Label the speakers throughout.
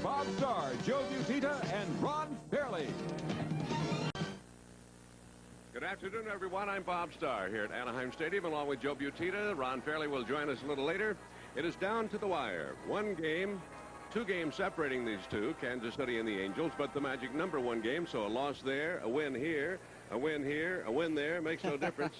Speaker 1: Bob Starr, Joe Butita, and Ron Fairley.
Speaker 2: Good afternoon, everyone. I'm Bob Starr here at Anaheim Stadium along with Joe Butita. Ron Fairley will join us a little later. It is down to the wire. One game, 2 games separating these two, Kansas City and the Angels, but the magic number 1 game, so a loss there, a win here, a win here, a win there, makes no difference.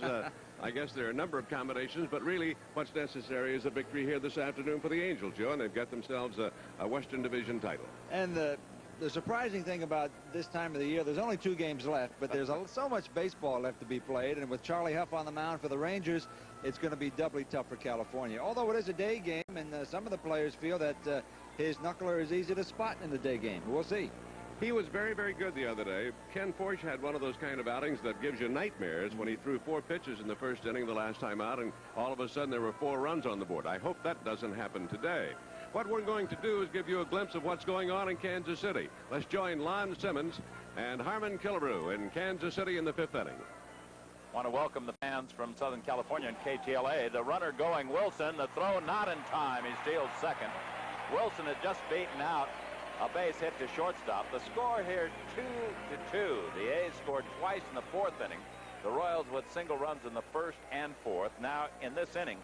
Speaker 2: I guess there are a number of combinations, but really what's necessary is a victory here this afternoon for the Angels, Joe, and they've got themselves a Western Division title.
Speaker 3: And the surprising thing about this time of the year, there's only 2 games left, but there's so much baseball left to be played, and with Charlie Huff on the mound for the Rangers, it's going to be doubly tough for California. Although it is a day game, and some of the players feel that his knuckler is easy to spot in the day game. We'll see.
Speaker 2: He was very, very good the other day. Ken Forsch had one of those kind of outings that gives you nightmares when he threw 4 pitches in the first inning the last time out, and all of a sudden there were 4 runs on the board. I hope that doesn't happen today. What we're going to do is give you a glimpse of what's going on in Kansas City. Let's join Lon Simmons and Harmon Killebrew in Kansas City in the 5th inning.
Speaker 4: Want to welcome the fans from Southern California and KTLA. The runner going Wilson. The throw not in time. He steals second. Wilson had just beaten out a base hit to shortstop. The score here 2-2. The A's scored twice in the 4th inning. The Royals with single runs in the 1st and 4th. Now in this inning,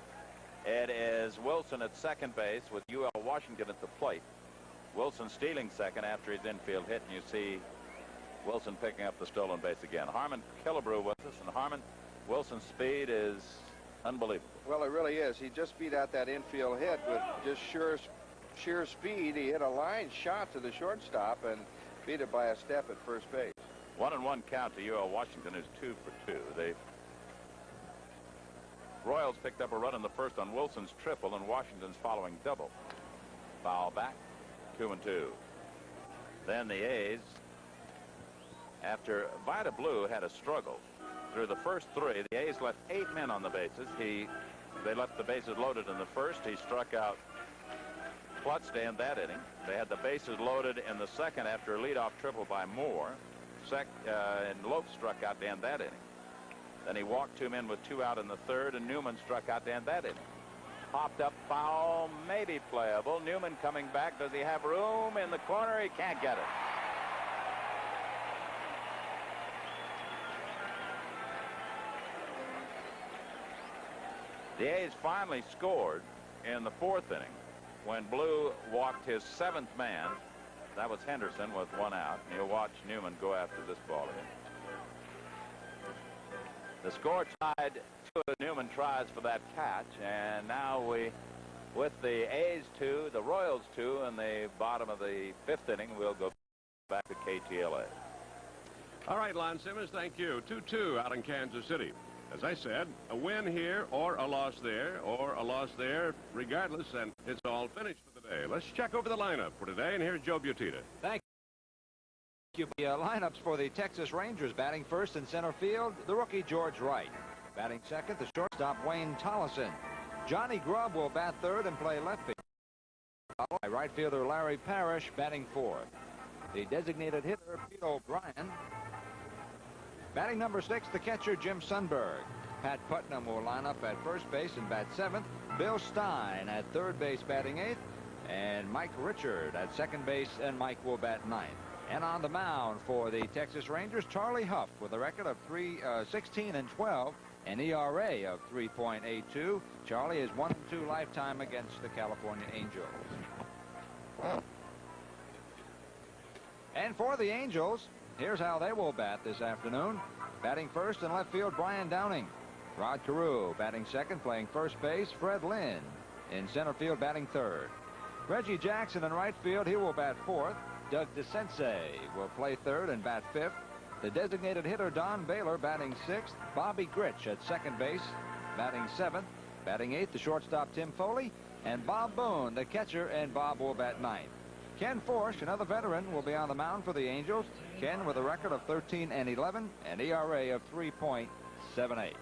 Speaker 4: it is Wilson at second base with UL Washington at the plate. Wilson stealing second after his infield hit, and you see Wilson picking up the stolen base again. Harmon Killebrew with us, and Harmon, Wilson's speed is unbelievable.
Speaker 5: Well, it really is. He just beat out that infield hit with just sheer speed. He hit a line shot to the shortstop and beat it by a step at first base.
Speaker 4: 1-1 count to UL Washington is 2 for 2. The Royals picked up a run in the 1st on Wilson's triple, and Washington's following double. Foul back, 2-2. Then the A's, after Vida Blue had a struggle through the first 3, the A's left 8 men on the bases. They left the bases loaded in the 1st. He struck out Klutz to end that inning. They had the bases loaded in the 2nd after a leadoff triple by Moore. And Lope struck out to end that inning. Then he walked 2 men with 2 out in the 3rd, and Newman struck out to end that inning. Popped up foul, maybe playable. Newman coming back. Does he have room in the corner? He can't get it. The A's finally scored in the 4th inning when Blue walked his 7th man. That was Henderson with 1 out. And you'll watch Newman go after this ball again. The score tied 2. Newman tries for that catch, and now with the A's 2, the Royals 2, in the bottom of the 5th inning, we'll go back to KTLA.
Speaker 2: All right, Lon Simmons, thank you. 2-2 out in Kansas City. As I said, a win here or a loss there, regardless, and it's all finished for the day. Let's check over the lineup for today, and here's Joe Butita.
Speaker 3: Thank you. The lineups for the Texas Rangers: batting first in center field, the rookie George Wright. Batting second, the shortstop Wayne Tollison. Johnny Grubb will bat third and play left field. Right fielder Larry Parrish batting fourth. The designated hitter Pete O'Brien. Batting number 6, the catcher Jim Sundberg. Pat Putnam will line up at first base and bat 7th. Bill Stein at third base batting 8th. And Mike Richard at second base, and Mike will bat 9th. And on the mound for the Texas Rangers, Charlie Huff with a record of 16-12, an ERA of 3.82. Charlie is 1-2 lifetime against the California Angels. And for the Angels, here's how they will bat this afternoon. Batting first in left field, Brian Downing. Rod Carew batting second, playing first base, Fred Lynn. In center field, batting third. Reggie Jackson in right field, he will bat fourth. Doug DeCense will play third and bat fifth. The designated hitter Don Baylor batting sixth. Bobby Grich at second base batting seventh. Batting eighth, the shortstop Tim Foley. And Bob Boone, the catcher, and Bob will bat ninth. Ken Forsch, another veteran, will be on the mound for the Angels. Ken with a record of 13-11, an ERA of 3.78.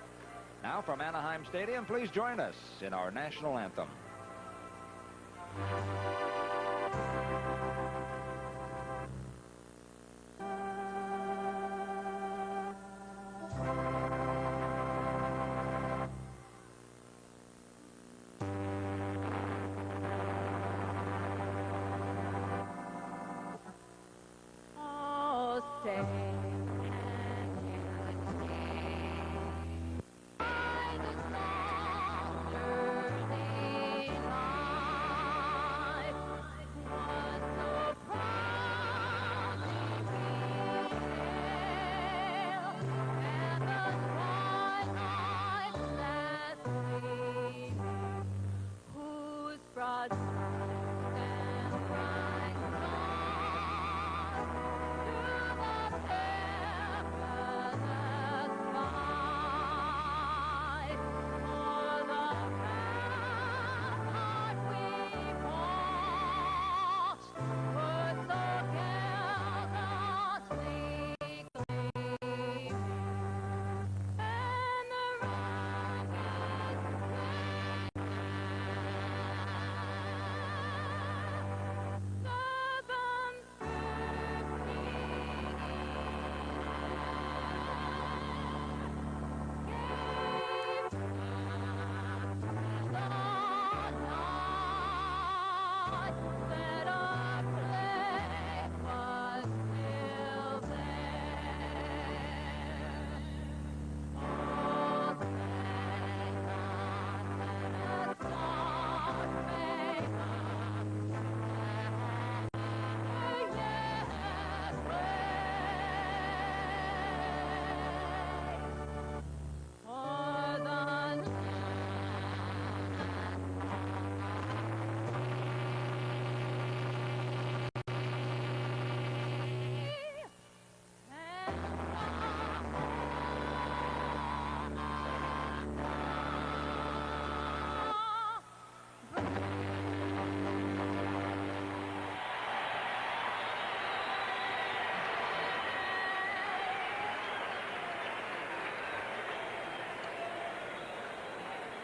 Speaker 3: Now from Anaheim Stadium, please join us in our national anthem.
Speaker 6: stay.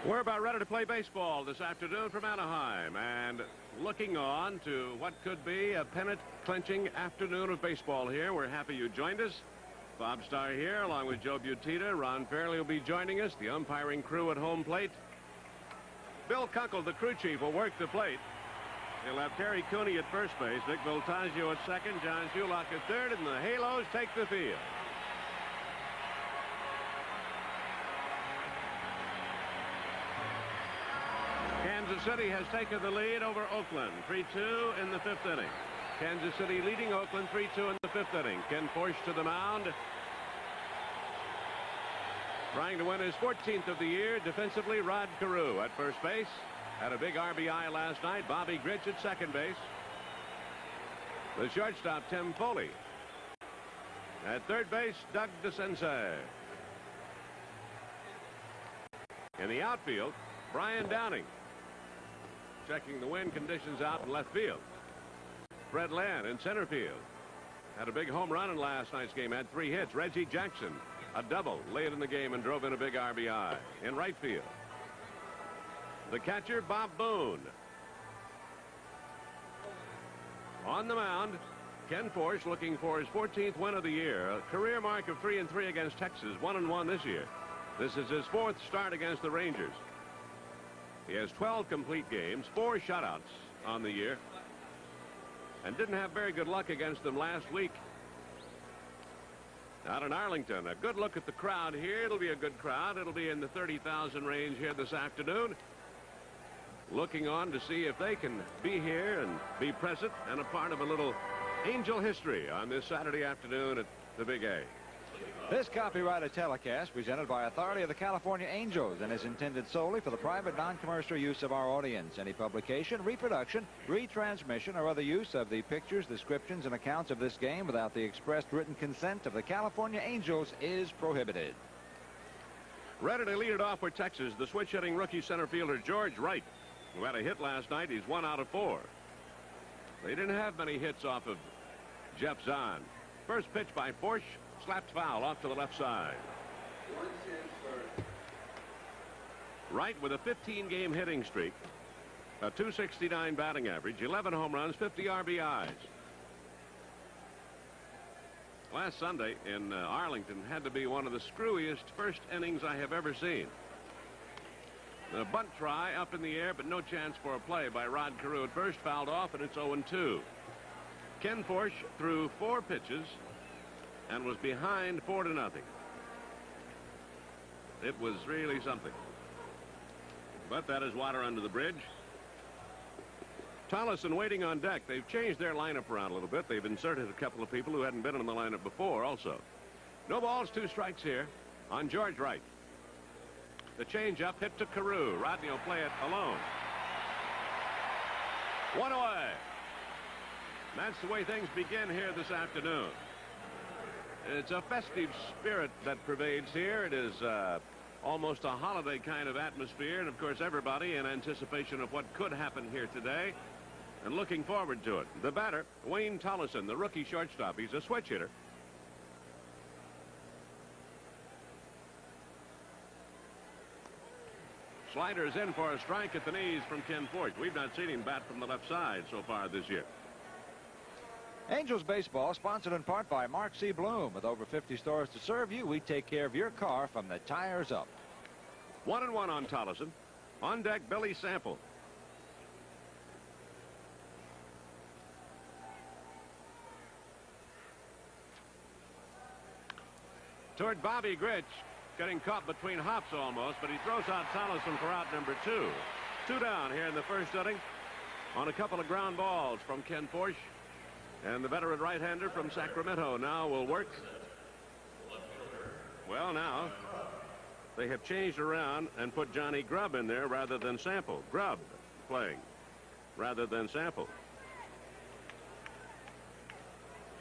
Speaker 2: We're about ready to play baseball this afternoon from Anaheim, and looking on to what could be a pennant-clinching afternoon of baseball here. We're happy you joined us. Bob Starr here, along with Joe Butita. Ron Fairley will be joining us, the umpiring crew at home plate. Bill Kunkel, the crew chief, will work the plate. He'll have Terry Cooney at first base, Vic Voltaggio at second, John Shulock at third, and the Halos take the field. Kansas City has taken the lead over Oakland, 3-2 in the fifth inning. Kansas City leading Oakland 3-2 in the fifth inning. Ken Forsch to the mound. Trying to win his 14th of the year defensively, Rod Carew at first base. Had a big RBI last night. Bobby Grich at second base. The shortstop, Tim Foley. At third base, Doug DeCense. In the outfield, Brian Downing. Checking the wind conditions out in left field. Fred Land in center field. Had a big home run in last night's game. Had 3 hits. Reggie Jackson, a double late in the game and drove in a big RBI. In right field, the catcher, Bob Boone. On the mound, Ken Forsch looking for his 14th win of the year. A career mark of 3-3 against Texas. 1-1 this year. This is his 4th start against the Rangers. He has 12 complete games, 4 shutouts on the year, and didn't have very good luck against them last week. Out in Arlington, a good look at the crowd here. It'll be a good crowd. It'll be in the 30,000 range here this afternoon. Looking on to see if they can be here and be present and a part of a little Angel history on this Saturday afternoon at the Big A.
Speaker 3: This copyrighted telecast presented by authority of the California Angels and is intended solely for the private non-commercial use of our audience. Any publication, reproduction, retransmission, or other use of the pictures, descriptions, and accounts of this game without the expressed written consent of the California Angels is prohibited.
Speaker 2: Ready to lead it off for Texas, the switch-hitting rookie center fielder George Wright, who had a hit last night. He's 1 out of 4. They didn't have many hits off of Jeff Zahn. First pitch by Forsch. Slapped foul off to the left side. Wright with a 15-game hitting streak, a .269 batting average, 11 home runs, 50 RBIs. Last Sunday in Arlington had to be one of the screwiest first innings I have ever seen. The bunt try up in the air, but no chance for a play by Rod Carew at first, fouled off, and it's 0-2. Ken Forsch threw 4 pitches and was behind 4-0. It was really something. But that is water under the bridge. Tollison waiting on deck. They've changed their lineup around a little bit. They've inserted a couple of people who hadn't been in the lineup before also. No balls, 2 strikes here on George Wright. The changeup hit to Carew. Rodney will play it alone. 1 away. That's the way things begin here this afternoon. It's a festive spirit that pervades here. It is almost a holiday kind of atmosphere, and of course everybody in anticipation of what could happen here today and looking forward to it. The batter, Wayne Tollison, the rookie shortstop. He's a switch hitter. Sliders in for a strike at the knees from Ken Forge. We've not seen him bat from the left side so far this year.
Speaker 3: Angels baseball sponsored in part by Mark C. Bloom. With over 50 stores to serve you, we take care of your car from the tires up.
Speaker 2: 1-1 on Tollison. On deck, Billy Sample. Toward Bobby Grich, getting caught between hops almost, but he throws out Tollison for out number 2. 2 down here in the first inning on a couple of ground balls from Ken Forsch. And the veteran right-hander from Sacramento now will work. Well, now they have changed around and put Johnny Grubb in there rather than Sample. Grubb playing rather than Sample.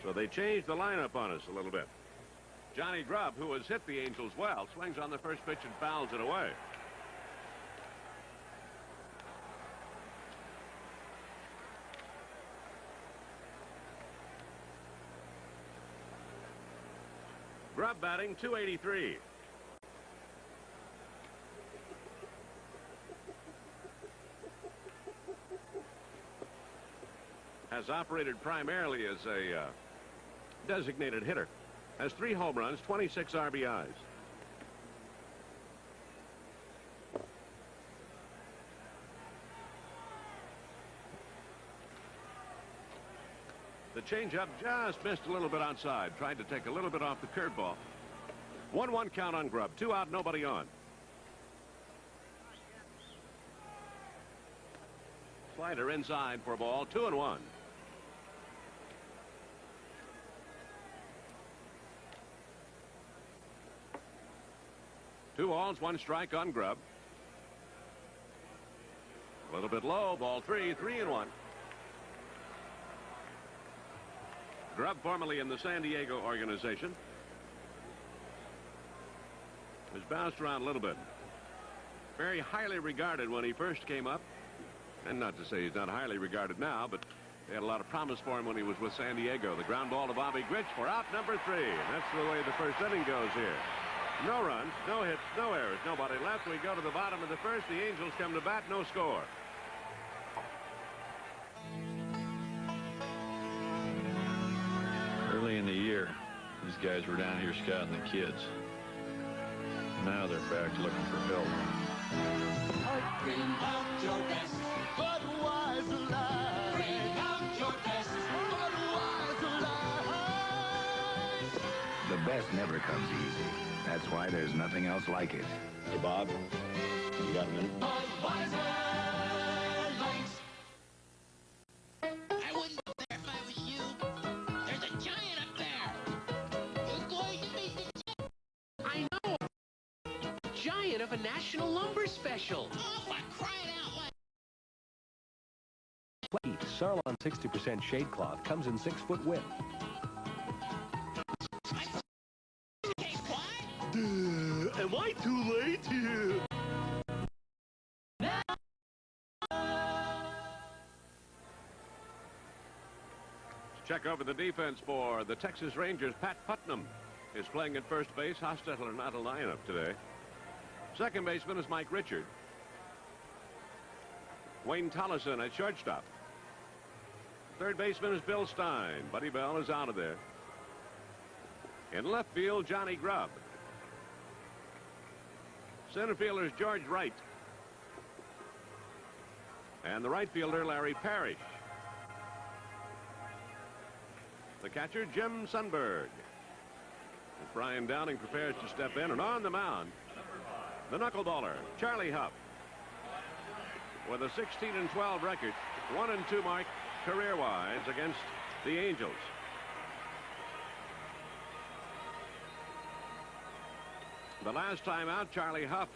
Speaker 2: So they changed the lineup on us a little bit. Johnny Grubb, who has hit the Angels well, swings on the first pitch and fouls it away. Grubb batting .283. Has operated primarily as a designated hitter. Has 3 home runs, 26 RBIs. The changeup just missed a little bit outside. Tried to take a little bit off the curveball. 1-1 count on Grubb. 2 out, nobody on. Slider inside for a ball. 2-1. Two balls, 1 strike on Grubb. A little bit low. Ball 3. 3-1. Grubb, formerly in the San Diego organization, has bounced around a little bit. Very highly regarded when he first came up. And not to say he's not highly regarded now, but they had a lot of promise for him when he was with San Diego. The ground ball to Bobby Grich for out number 3. And that's the way the first inning goes here. No runs, no hits, no errors, nobody left. We go to the bottom of the first. The Angels come to bat, no score.
Speaker 6: Early in the year, these guys were down here scouting the kids. Now they're back looking for help.
Speaker 7: Bring out your best, Budweiser Light. Bring out your best, Budweiser Light.
Speaker 8: The best never comes easy. That's why there's nothing else like it.
Speaker 9: Hey, Bob, you got a minute?
Speaker 7: Budweiser Light. I wouldn't go there if I was you. There's a giant up there. You're going to meet the giant.
Speaker 10: I know. Giant of a National Lumber Special.
Speaker 7: Oh, for crying out loud.
Speaker 11: Wait, Sarlon 60% shade cloth comes in 6-foot width.
Speaker 10: Am I too late?
Speaker 2: Check over the defense for the Texas Rangers. Pat Putnam is playing at first base. Hostetler not a lineup today. Second baseman is Mike Richard. Wayne Tollison at shortstop. Third baseman is Bill Stein. Buddy Bell is out of there. In left field, Johnny Grubb. Center fielder is George Wright. And the right fielder, Larry Parrish. The catcher, Jim Sundberg. Brian Downing prepares to step in, and on the mound, the knuckleballer, Charlie Huff, with a 16-12 record, 1-2 mark career-wise against the Angels. The last time out, Charlie Huff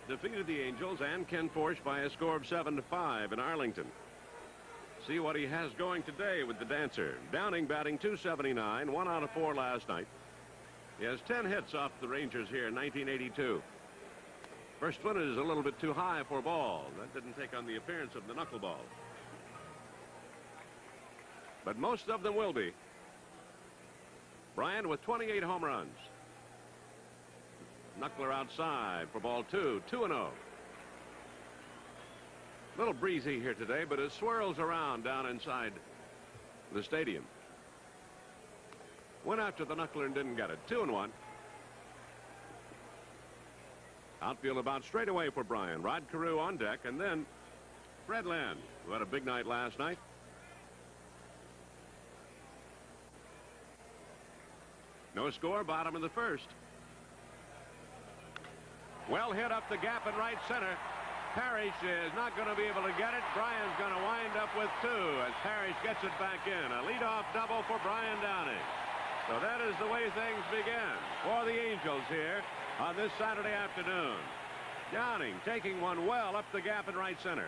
Speaker 2: defeated the Angels and Ken Forsch by a score of 7-5 in Arlington. See what he has going today with the Dancer. Downing batting .279, 1 out of 4 last night. He has 10 hits off the Rangers here in 1982. First one is a little bit too high for a ball. That didn't take on the appearance of the knuckleball. But most of them will be. Bryant with 28 home runs. Knuckler outside for ball 2, 2-0. A little breezy here today, but it swirls around down inside the stadium. Went after the knuckler and didn't get it. 2-1. Outfield about straight away for Bryan. Rod Carew on deck, and then Fred Lynn, who had a big night last night. No score, bottom of the first. Well hit up the gap in right center. Parrish is not going to be able to get it. Bryan's going to wind up with 2 as Parrish gets it back in. A leadoff double for Brian Downing. So that is the way things begin for the Angels here on this Saturday afternoon. Downing taking one well up the gap in right center.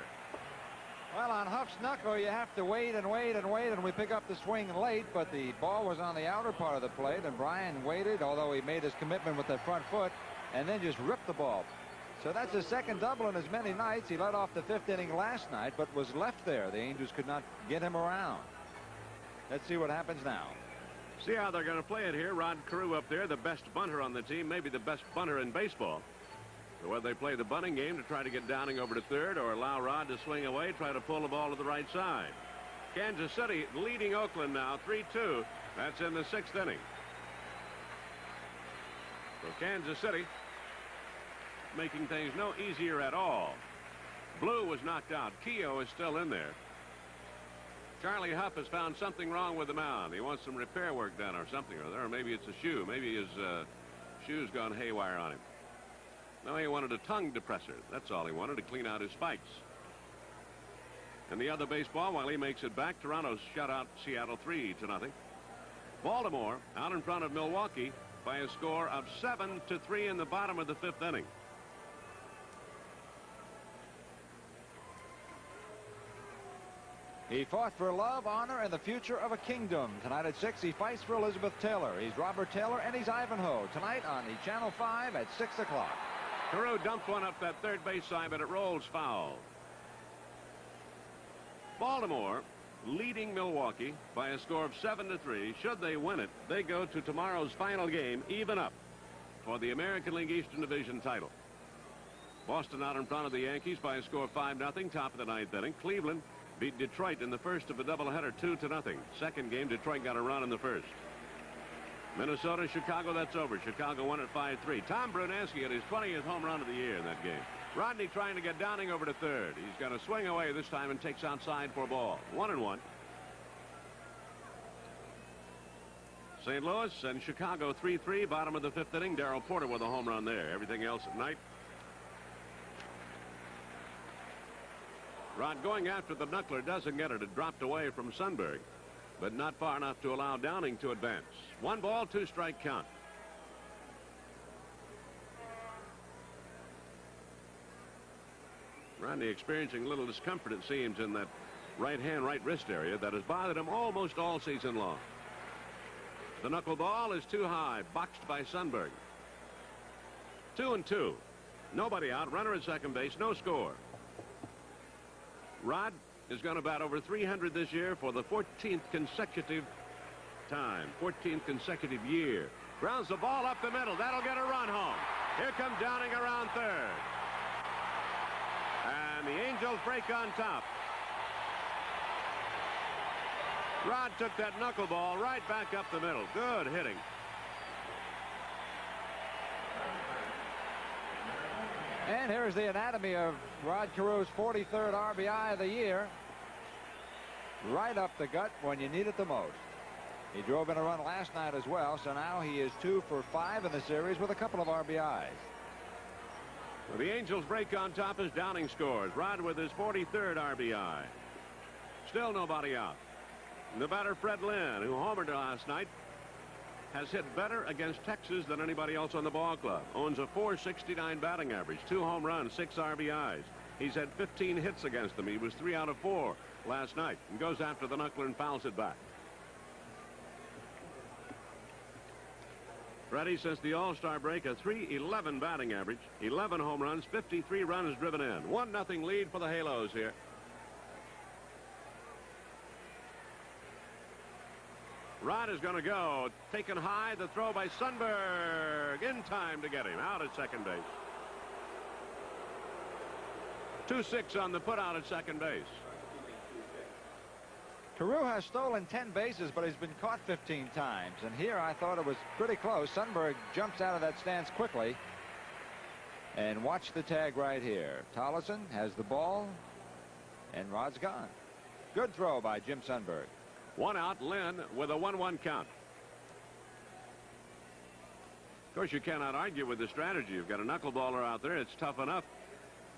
Speaker 3: Well, on Huff's knuckle, you have to wait and wait and wait, and we pick up the swing late, but the ball was on the outer part of the plate, and Bryan waited, although he made his commitment with that front foot, and then just ripped the ball. So that's his second double in as many nights. He led off the 5th inning last night, but was left there. The Angels could not get him around. Let's see what happens now.
Speaker 2: See how they're going to play it here. Rod Carew up there, the best bunter on the team, maybe the best bunter in baseball. So whether they play the bunting game to try to get Downing over to third or allow Rod to swing away, try to pull the ball to the right side. Kansas City leading Oakland now 3-2. That's in the 6th inning. So Kansas City making things no easier at all. Blue was knocked out. Keogh is still in there. Charlie Huff has found something wrong with the mound. He wants some repair work done or something or other. Or maybe it's a shoe. Maybe his shoe's gone haywire on him. No, he wanted a tongue depressor. That's all he wanted, to clean out his spikes. And the other baseball, while he makes it back, Toronto's shut out Seattle 3-0. Baltimore out in front of Milwaukee by a score of 7-3 in the bottom of the 5th inning.
Speaker 3: He fought for love, honor, and the future of a kingdom. Tonight at 6, he fights for Elizabeth Taylor. He's Robert Taylor, and he's Ivanhoe. Tonight on the Channel 5 at 6 o'clock.
Speaker 2: Carew dumped one up that third base side, but it rolls foul. Baltimore leading Milwaukee by a score of 7-3. Should they win it, they go to tomorrow's final game even up for the American League Eastern Division title. Boston out in front of the Yankees by a score of 5-0, top of the 9th inning. Cleveland beat Detroit in the first of a doubleheader 2-0. Second game, Detroit got a run in the first. Minnesota, Chicago, that's over. Chicago won at 5-3. Tom Brunansky had his 20th home run of the year in that game. Rodney trying to get Downing over to third. He's going to swing away this time and takes outside for a ball. 1-1. St. Louis and Chicago 3-3, bottom of the 5th inning. Darrell Porter with a home run there. Everything else at night. Rod going after the knuckler, doesn't get it. It dropped away from Sundberg, but not far enough to allow Downing to advance. 1 ball, 2 strike count. Rodney experiencing a little discomfort, it seems, in that right hand, right wrist area that has bothered him almost all season long. The knuckleball is too high, boxed by Sundberg. 2-2. Nobody out. Runner at second base. No score. Rod is going to bat over 300 this year for the 14th consecutive time. 14th consecutive year. Grounds the ball up the middle. That'll get a run home. Here comes Downing around third. And the Angels break on top. Rod took that knuckleball right back up the middle. Good hitting.
Speaker 3: And here's the anatomy of Rod Carew's 43rd RBI of the year. Right up the gut when you need it the most. He drove in a run last night as well, so now he is 2 for 5 in the series with a couple of RBIs.
Speaker 2: Well, the Angels break on top as Downing scores. Rod with his 43rd RBI. Still nobody out. The batter, Fred Lynn, who homered last night, has hit better against Texas than anybody else on the ball club. Owns a .469 batting average, 2 home runs, 6 RBIs. He's had 15 hits against them. He was 3 out of 4 last night, and goes after the knuckler and fouls it back. Freddie, since the All-Star break, a .311 batting average, 11 home runs, 53 runs driven in. 1-0 lead for the Halos here. Rod is going to go. Taken high, the throw by Sundberg. In time to get him out at second base. 2-6 on the put out at second base.
Speaker 3: Carew has stolen 10 bases, but he's been caught 15 times. And here I thought it was pretty close. Sundberg jumps out of that stance quickly. And watch the tag right here. Tollison has the ball, and Rod's gone. Good throw by Jim Sundberg.
Speaker 2: 1 out, Lynn with a 1-1 count. Of course, you cannot argue with the strategy. You've got a knuckleballer out there. It's tough enough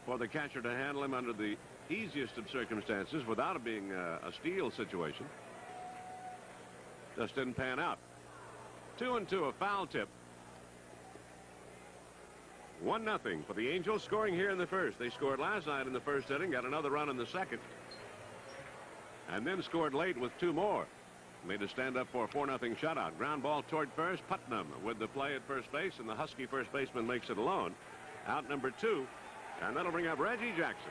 Speaker 2: for the catcher to handle him under the easiest of circumstances without it being a steal situation. Just didn't pan out. 2-2, a foul tip. 1-0 for the Angels, scoring here in the first. They scored last night in the first inning, got another run in the second, and then scored late with 2 more. Made a stand up for a 4-0 shutout. Ground ball toward first. Putnam with the play at first base, and the Husky first baseman makes it alone. Out number 2, and that'll bring up Reggie Jackson.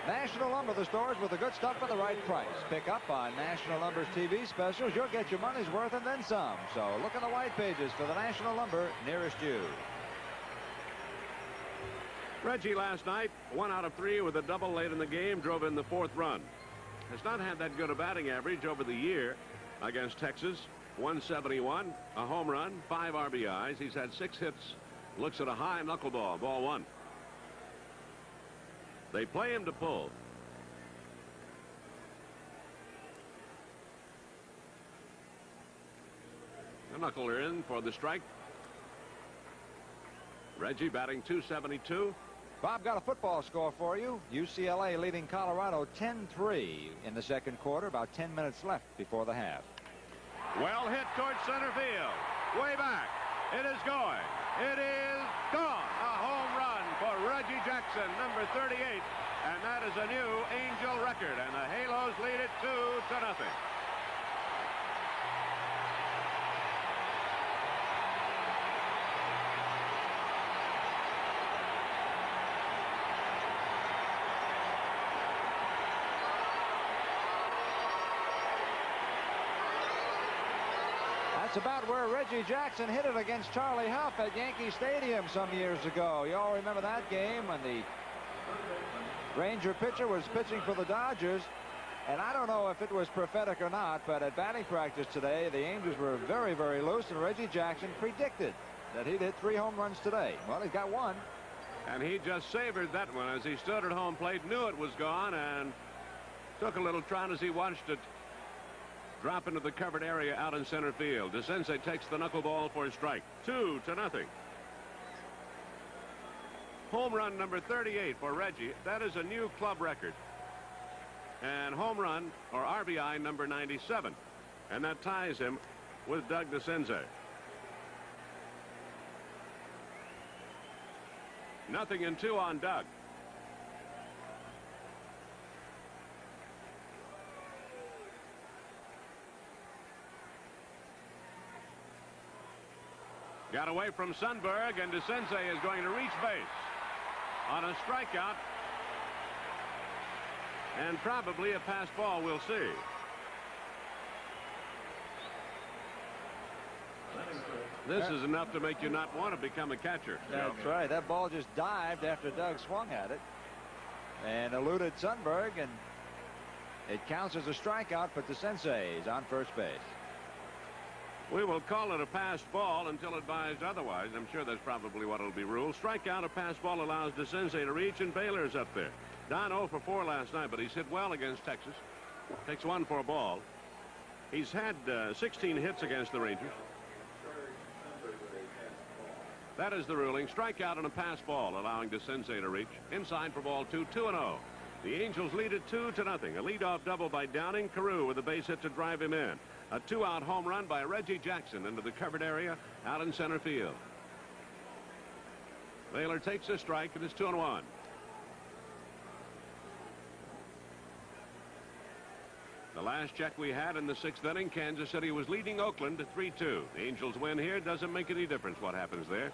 Speaker 3: National Lumber, the stores with the good stuff for the right price. Pick up on National Lumber's TV specials. You'll get your money's worth and then some. So look in the white pages for the National Lumber nearest you.
Speaker 2: Reggie last night, 1 out of 3 with a double late in the game, drove in the 4th run. Has not had that good a batting average over the year against Texas. 171, a home run, 5 RBIs. He's had 6 hits. Looks at a high knuckleball, ball 1. They play him to pull. The knuckler in for the strike. Reggie batting .272.
Speaker 3: Bob, got a football score for you. UCLA leading Colorado 10-3 in the second quarter. About 10 minutes left before the half.
Speaker 2: Well hit towards center field. Way back. It is going. It is gone. A home run for Reggie Jackson, number 38. And that is a new Angel record. And the Halos lead it 2-0.
Speaker 3: That's about where Reggie Jackson hit it against Charlie Huff at Yankee Stadium some years ago. You all remember that game when the Ranger pitcher was pitching for the Dodgers. And I don't know if it was prophetic or not, but at batting practice today, the Angels were very, very loose, and Reggie Jackson predicted that he'd hit 3 home runs today. Well, he's got 1.
Speaker 2: And he just savored that one as he stood at home plate, knew it was gone, and took a little try as he watched it drop into the covered area out in center field. DeCinces takes the knuckleball for a strike. 2-0. Home run number 38 for Reggie. That is a new club record. And home run, or RBI, number 97. And that ties him with Doug DeCinces. 0-2 on Doug. Got away from Sundberg, and DeCinces is going to reach base on a strikeout. And probably a pass ball, we'll see. This is enough to make you not want to become a catcher.
Speaker 3: That's right. That ball just dived after Doug swung at it and eluded Sundberg, and it counts as a strikeout, but DeCinces is on first base.
Speaker 2: We will call it a passed ball until advised otherwise. I'm sure that's probably what it'll be ruled. Strikeout, a pass ball allows DeCinces to reach, and Baylor's up there. Don 0 for 4 last night, but he's hit well against Texas. Takes 1 for a ball. He's had 16 hits against the Rangers. That is the ruling. Strikeout and a pass ball, allowing DeCinces to reach. Inside for ball 2, 2-0. The Angels lead it 2-0. A leadoff double by Downing. Carew with a base hit to drive him in. A 2-out home run by Reggie Jackson into the covered area out in center field. Baylor takes a strike, and it's 2-1. The last check we had in the 6th inning, Kansas City was leading Oakland at 3-2. The Angels win here. Doesn't make any difference what happens there.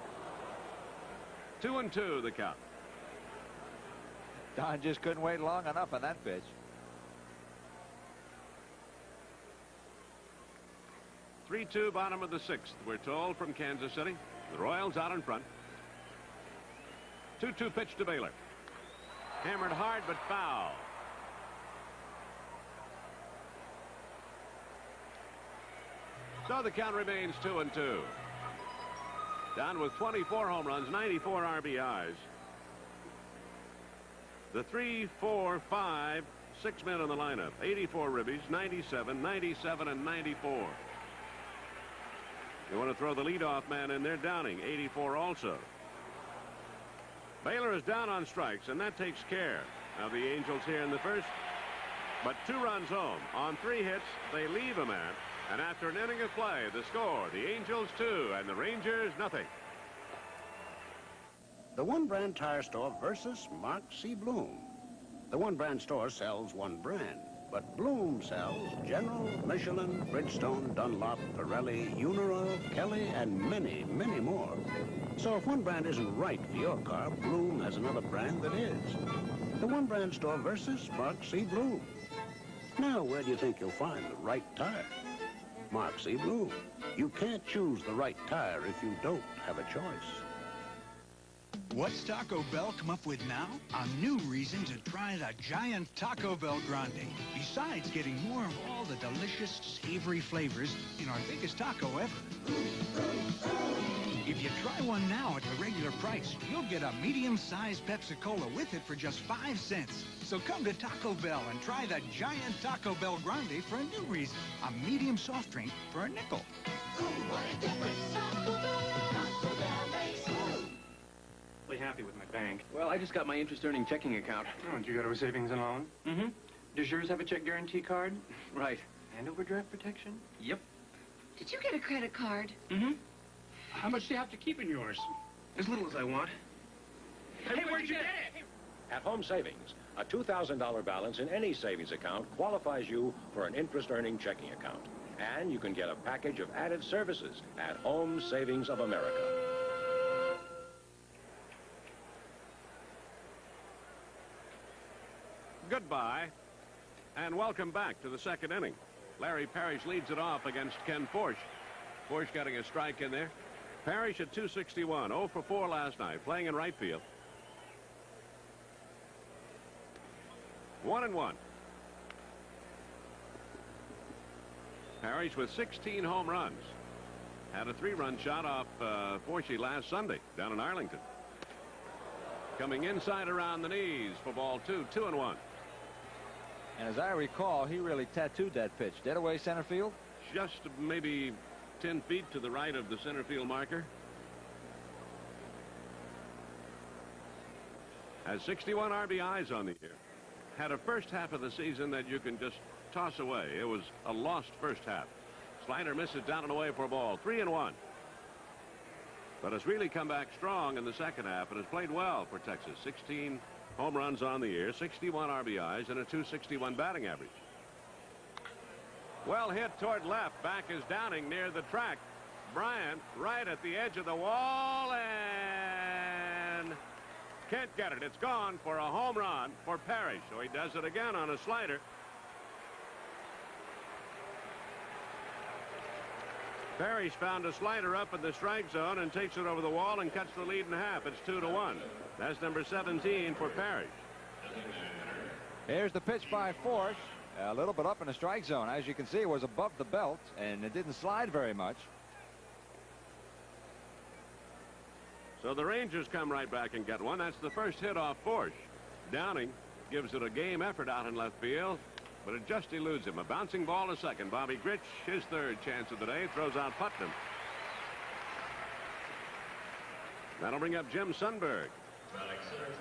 Speaker 2: 2-2 the count.
Speaker 3: Don just couldn't wait long enough on that pitch.
Speaker 2: 3-2 bottom of the 6th, we're told, from Kansas City. The Royals out in front. 2-2 pitch to Baylor. Hammered hard but foul. So the count remains 2-2. Don with 24 home runs, 94 RBIs. The 3, 4, 5, 6 men in the lineup. 84 ribbies, 97, 97, and 94. You want to throw the leadoff man in there, Downing, 84 also. Baylor is down on strikes, and that takes care of the Angels here in the first. But 2 runs home. On 3 hits, they leave a man. And after an inning of play, the score, the Angels 2 and the Rangers nothing.
Speaker 12: The One Brand Tire Store versus Mark C. Bloom. The One Brand store sells one brand, but Bloom sells General, Michelin, Bridgestone, Dunlop, Pirelli, Uniroyal, Kelly, and many, many more. So if one brand isn't right for your car, Bloom has another brand that is. The One Brand Store versus Mark C. Bloom. Now, where do you think you'll find the right tire? Mark C. Bloom. You can't choose the right tire if you don't have a choice.
Speaker 13: What's Taco Bell come up with now? A new reason to try the giant Taco Bell Grande. Besides getting more of all the delicious, savory flavors in our biggest taco ever. If you try one now at the regular price, you'll get a medium-sized Pepsi-Cola with it for just 5 cents. So come to Taco Bell and try the giant Taco Bell Grande for a new reason. A medium soft drink for a nickel.
Speaker 14: Happy with my bank. Well, I just got my interest-earning checking account. Oh, did you go to a savings and loan? Mm-hmm. Does yours have a check guarantee card? Right. And overdraft protection? Yep.
Speaker 15: Did you get a credit card?
Speaker 14: Mm-hmm. How much do you have to keep in yours? As little as I want. Hey, where'd you get it?
Speaker 16: At Home Savings, a $2,000 balance in any savings account qualifies you for an interest-earning checking account. And you can get a package of added services at Home Savings of America.
Speaker 2: Goodbye, and welcome back to the 2nd inning. Larry Parrish leads it off against Ken Forsch. Forsch getting a strike in there. Parrish at 261, 0 for 4 last night, playing in right field. 1-1. Parrish with 16 home runs. Had a 3-run shot off Forschy last Sunday down in Arlington. Coming inside around the knees for ball 2, 2-1.
Speaker 3: And as I recall, he really tattooed that pitch. Dead away center field?
Speaker 2: Just maybe 10 feet to the right of the center field marker. Has 61 RBIs on the year. Had a first half of the season that you can just toss away. It was a lost first half. Slider misses down and away for a ball. 3-1. But has really come back strong in the second half and has played well for Texas. 16 home runs on the year, 61 RBIs, and a .261 batting average. Well hit toward left. Back is Downing near the track. Bryant right at the edge of the wall and can't get it. It's gone for a home run for Parrish. So he does it again on a slider. Parrish found a slider up in the strike zone and takes it over the wall and cuts the lead in half. It's 2-1. That's number 17 for Parrish.
Speaker 3: Here's the pitch by Forsch. A little bit up in the strike zone. As you can see, it was above the belt, and it didn't slide very much.
Speaker 2: So the Rangers come right back and get one. That's the first hit off Forsch. Downing gives it a game effort out in left field. but it just eludes him. A bouncing ball to second. Bobby Grich, his third chance of the day, throws out Putnam. That'll bring up Jim Sundberg.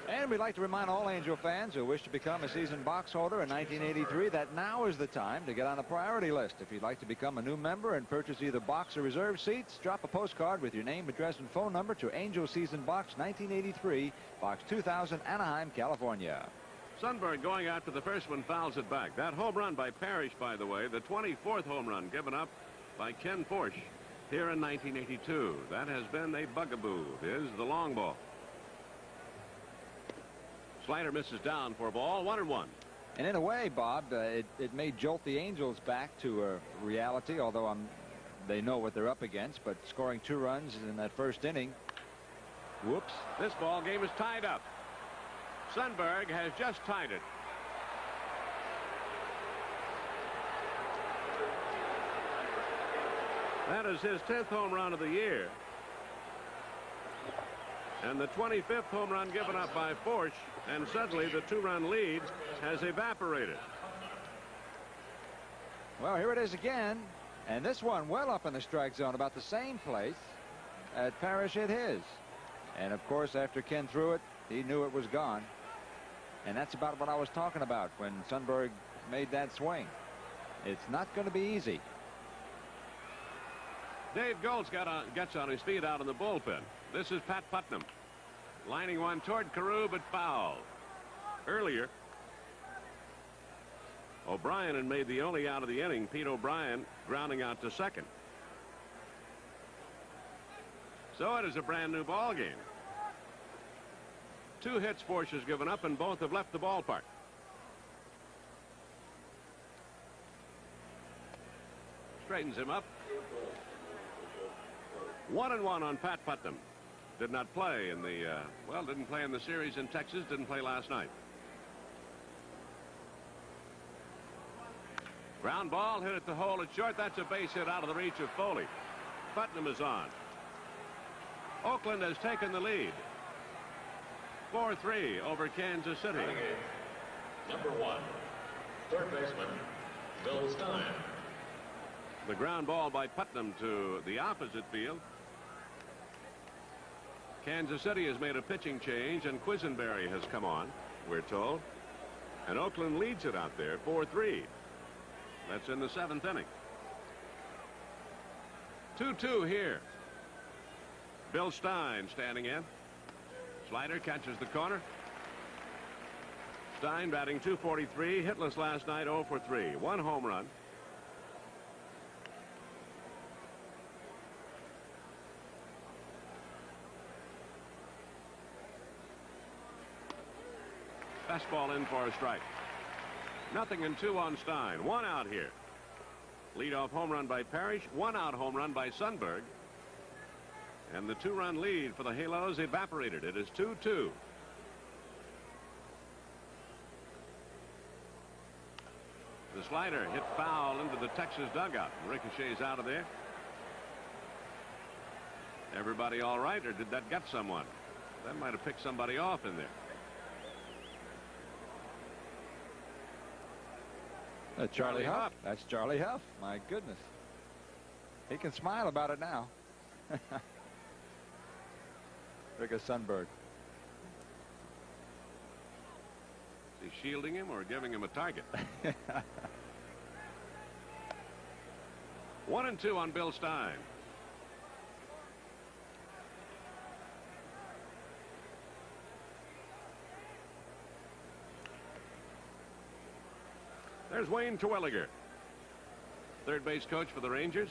Speaker 3: And we'd like to remind all Angel fans who wish to become a season box holder in 1983 that now is the time to get on the priority list. If you'd like to become a new member and purchase either box or reserve seats, drop a postcard with your name, address, and phone number to Angel Season Box 1983, Box 2000, Anaheim, California.
Speaker 2: Sundberg going after the first one, fouls it back. That home run by Parrish, by the way, the 24th home run given up by Ken Forsch here in 1982. That has been a bugaboo. Is the long ball. Slider misses down for a ball, 1-1.
Speaker 3: And in a way, Bob, it may jolt the Angels back to reality, although they know what they're up against. But scoring 2 runs in that first inning. Whoops.
Speaker 2: This ball game is tied up. Sundberg has just tied it. That is his 10th home run of the year. And the 25th home run given up by Forsch, and suddenly the 2-run lead has evaporated.
Speaker 3: Well, here it is again, and this one well up in the strike zone, about the same place that Parrish hit his. And of course, after Ken threw it, he knew it was gone. And that's about what I was talking about when Sundberg made that swing. It's not going to be easy.
Speaker 2: Dave Golds gets on his feet out in the bullpen. This is Pat Putnam lining one toward Carew, but foul. Earlier, O'Brien had made the only out of the inning. Pete O'Brien grounding out to second. So it is a brand new ball game. 2 hits Forsch has given up, and both have left the ballpark. Straightens him up. 1-1 on Pat Putnam. Did not play in the, didn't play in the series in Texas, didn't play last night. Ground ball hit at the hole at short. That's a base hit out of the reach of Foley. Putnam is on. Oakland has taken the lead. 4-3 over Kansas City.
Speaker 6: Number 1, third baseman, Bill Stein.
Speaker 2: The ground ball by Putnam to the opposite field. Kansas City has made a pitching change, and Quisenberry has come on, we're told. And Oakland leads it out there, 4-3. That's in the 7th inning. 2-2 here. Bill Stein standing in. Slider catches the corner. Stein batting .243, hitless last night, 0 for 3. 1 home run. Fastball in for a strike. 0-2 on Stein. 1 out here. Leadoff home run by Parrish. 1 out home run by Sundberg. And the 2-run lead for the Halos evaporated. It is 2-2. The slider hit foul into the Texas dugout. Ricochets out of there. Everybody all right, or did that get someone? That might have picked somebody off in there.
Speaker 3: Charlie Huff. That's Charlie Huff. My goodness. He can smile about it now. Look at Sundberg.
Speaker 2: Is he shielding him or giving him a target? 1-2 on Bill Stein. There's Wayne Terwilliger, third base coach for the Rangers.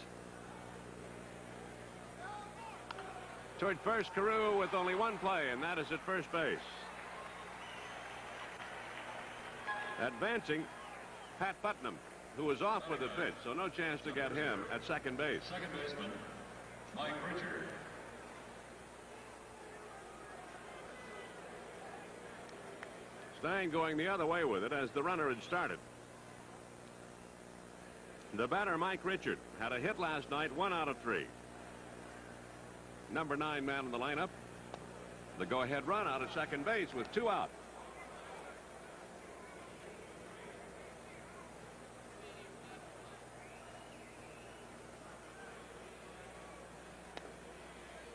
Speaker 2: Toward first, Carew with only 1 play, and that is at first base. Advancing, Pat Putnam, who was off with a pitch, so no chance to get him at second base.
Speaker 6: Second baseman, Mike Richard.
Speaker 2: Stein going the other way with it as the runner had started. The batter, Mike Richard, had a hit last night, 1 out of 3. Number 9 man in the lineup. The go-ahead run out at second base with 2 out.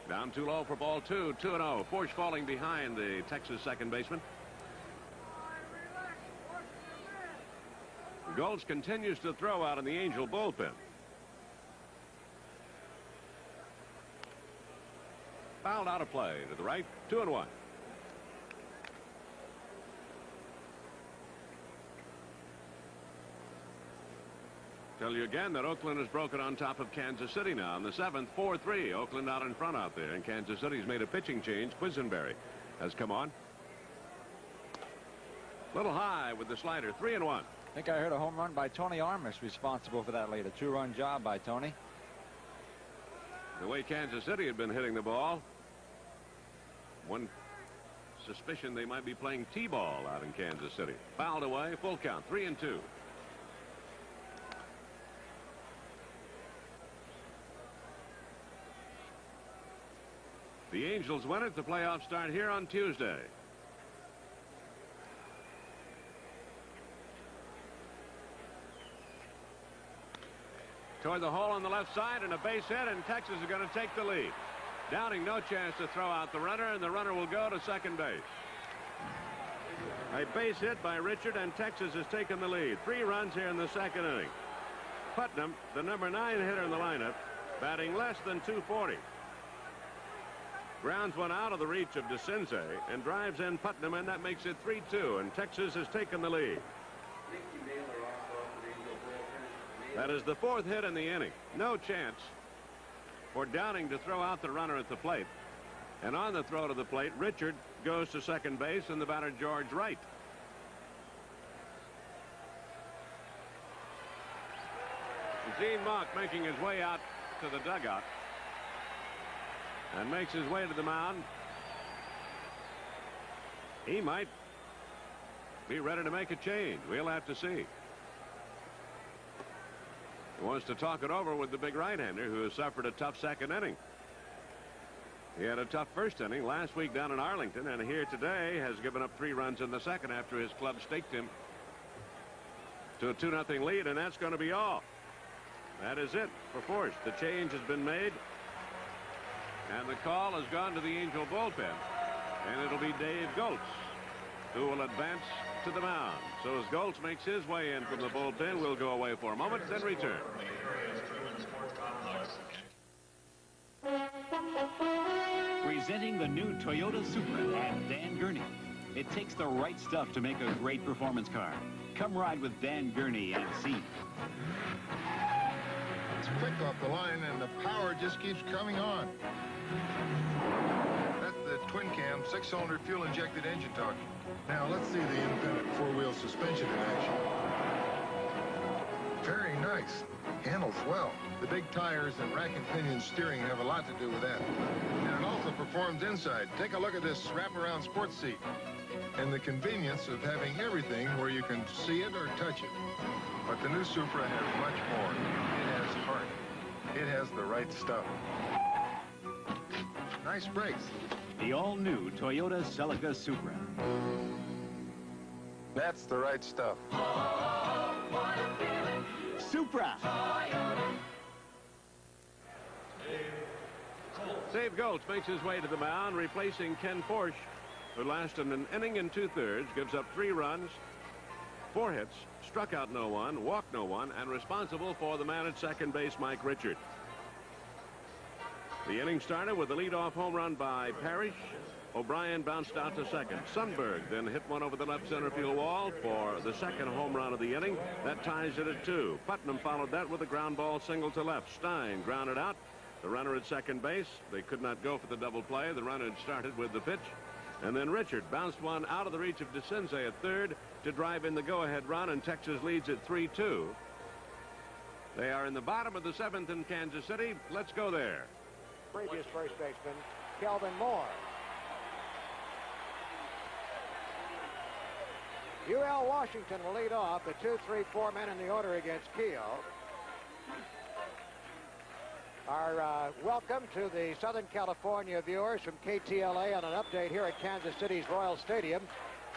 Speaker 2: Down too low for ball two. 2-0. Force falling behind the Texas second baseman. Goltz continues to throw out in the Angel bullpen. Fouled out of play to the right. 2-1. Tell you again that Oakland has broken on top of Kansas City now in the 7th. 4-3. Oakland out in front out there, and Kansas City's made a pitching change. Quisenberry has come on. Little high with the slider. 3-1.
Speaker 3: I think I heard a home run by Tony Armas responsible for that lead. A 2-run job by Tony.
Speaker 2: The way Kansas City had been hitting the ball, one suspicion they might be playing T-ball out in Kansas City. Fouled away. Full count. 3-2. The Angels win it. The playoffs start here on Tuesday. Toward the hole on the left side, and a base hit, and Texas is going to take the lead. Downing no chance to throw out the runner, and the runner will go to second base. A base hit by Richard, and Texas has taken the lead. 3 runs here in the second inning. Putnam, the number 9 hitter in the lineup, batting less than .240. Grounds one out of the reach of DeCinces and drives in Putnam, and that makes it 3-2, and Texas has taken the lead. That is the 4th hit in the inning. No chance for Downing to throw out the runner at the plate. And on the throw to the plate, Richard goes to second base, and the batter George Wright. Gene Mock making his way out to the dugout and makes his way to the mound. He might be ready to make a change. We'll have to see. He wants to talk it over with the big right-hander who has suffered a tough second inning. He had a tough first inning last week down in Arlington, and here today has given up 3 runs in the second after his club staked him to a 2-0 lead, and that's going to be all. That is it for Force. The change has been made, and the call has gone to the Angel bullpen, and it'll be Dave Goltz who will advance to the mound. So as Goltz makes his way in from the bullpen, we'll go away for a moment, then return.
Speaker 17: Presenting the new Toyota Supra and Dan Gurney. It takes the right stuff to make a great performance car. Come ride with Dan Gurney and see.
Speaker 18: It's quick off the line, and the power just keeps coming on. That's the twin-cam, 6-cylinder fuel-injected engine talking. Now, let's see the independent 4-wheel suspension in action. Very nice. Handles well. The big tires and rack and pinion steering have a lot to do with that. And it also performs inside. Take a look at this wraparound sports seat. And the convenience of having everything where you can see it or touch it. But the new Supra has much more. It has heart. It has the right stuff. Nice brakes.
Speaker 17: The all-new Toyota Celica Supra.
Speaker 18: That's the right stuff.
Speaker 17: Supra.
Speaker 2: Dave Goltz makes his way to the mound, replacing Ken Forsch, who lasted an inning and 2/3, gives up 3 runs, 4 hits, struck out no one, walked no one, and responsible for the man at second base, Mike Richard. The inning started with a leadoff home run by Parrish. O'Brien bounced out to second. Sundberg then hit one over the left center field wall for the second home run of the inning. That ties it at 2. Putnam followed that with a ground ball single to left. Stein grounded out. The runner at second base. They could not go for the double play. The runner had started with the pitch. And then Richard bounced one out of the reach of DeCinces at third to drive in the go-ahead run, and Texas leads at 3-2. They are in the bottom of the 7th in Kansas City. Let's go there.
Speaker 19: Previous first baseman, Kelvin Moore. UL Washington will lead off. The 2, 3, 4 men in the order against Keogh. Our welcome to the Southern California viewers from KTLA on an update here at Kansas City's Royal Stadium.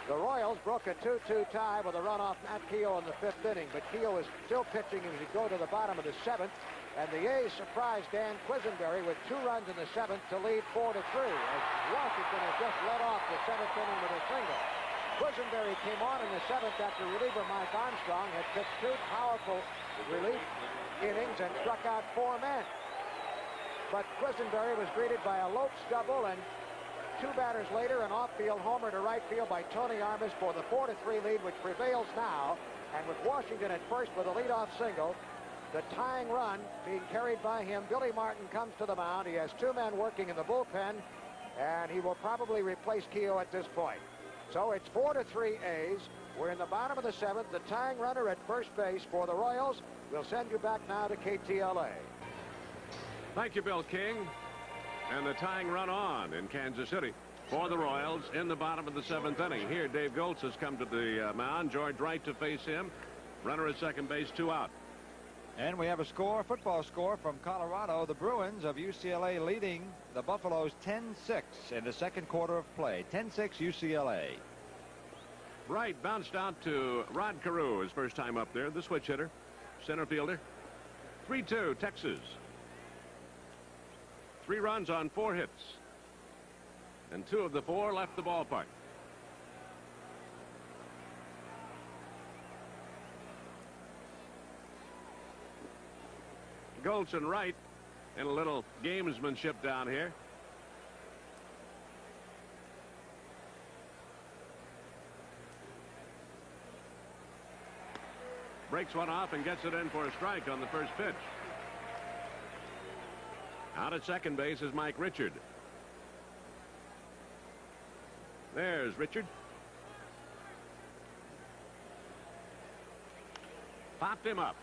Speaker 19: The Royals broke a 2-2 tie with a run off Matt Keogh in the 5th inning, but Keogh is still pitching as we go to the bottom of the 7th, And the A's surprised Dan Quisenberry with 2 runs in the 7th to lead 4-3 as Washington has just led off the 7th inning with a single. Quisenberry came on in the 7th after reliever Mike Armstrong had pitched 2 powerful relief innings and struck out 4 men. But Quisenberry was greeted by a Lopes double, and 2 batters later, an off-field homer to right field by Tony Armas for the 4-3 lead, which prevails now. And with Washington at first with a leadoff single, the tying run being carried by him, Billy Martin comes to the mound. He has 2 men working in the bullpen, and he will probably replace Keogh at this point. So it's 4-3 A's. We're in the bottom of the 7th. The tying runner at first base for the Royals. We'll send you back now to KTLA.
Speaker 2: Thank you, Bill King. And the tying run on in Kansas City for the Royals in the bottom of the 7th inning. Here, Dave Goltz has come to the mound. George Wright to face him. Runner at second base, 2 out.
Speaker 3: And we have a football score from Colorado. The Bruins of UCLA leading the Buffaloes 10-6 in the second quarter of play. 10-6 UCLA.
Speaker 2: Wright bounced out to Rod Carew his first time up there, the switch hitter, center fielder. 3-2 Texas. 3 runs on 4 hits. And 2 of the 4 left the ballpark. Goltz and Wright in a little gamesmanship down here. Breaks one off and gets it in for a strike on the first pitch. Out at second base is Mike Richard. There's Richard. Popped him up.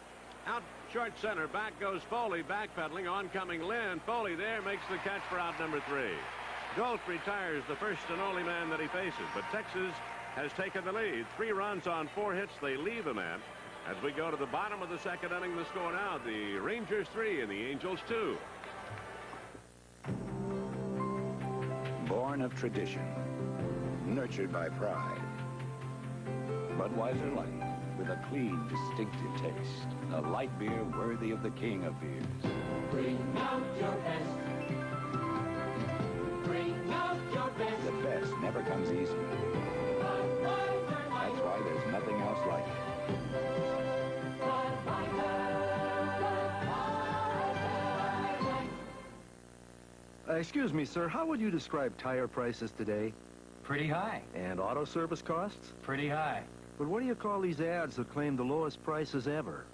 Speaker 2: Out short center. Back goes Foley. Backpedaling. Oncoming Lynn. Foley there makes the catch for out number 3. Goltz retires the first and only man that he faces. But Texas has taken the lead. 3 runs on 4 hits. They leave a man. As we go to the bottom of the second inning, the score now, the Rangers 3 and the Angels 2.
Speaker 8: Born of tradition, nurtured by pride. Budweiser Light, with a clean, distinctive taste. A light beer worthy of the king of beers.
Speaker 7: Bring out your best. Bring out your best.
Speaker 8: The best never comes easy. That's why there's nothing else like it.
Speaker 11: Excuse me, sir. How would you describe tire prices today?
Speaker 14: Pretty high.
Speaker 11: And auto service costs?
Speaker 14: Pretty high.
Speaker 11: But what do you call these ads that claim the lowest prices ever?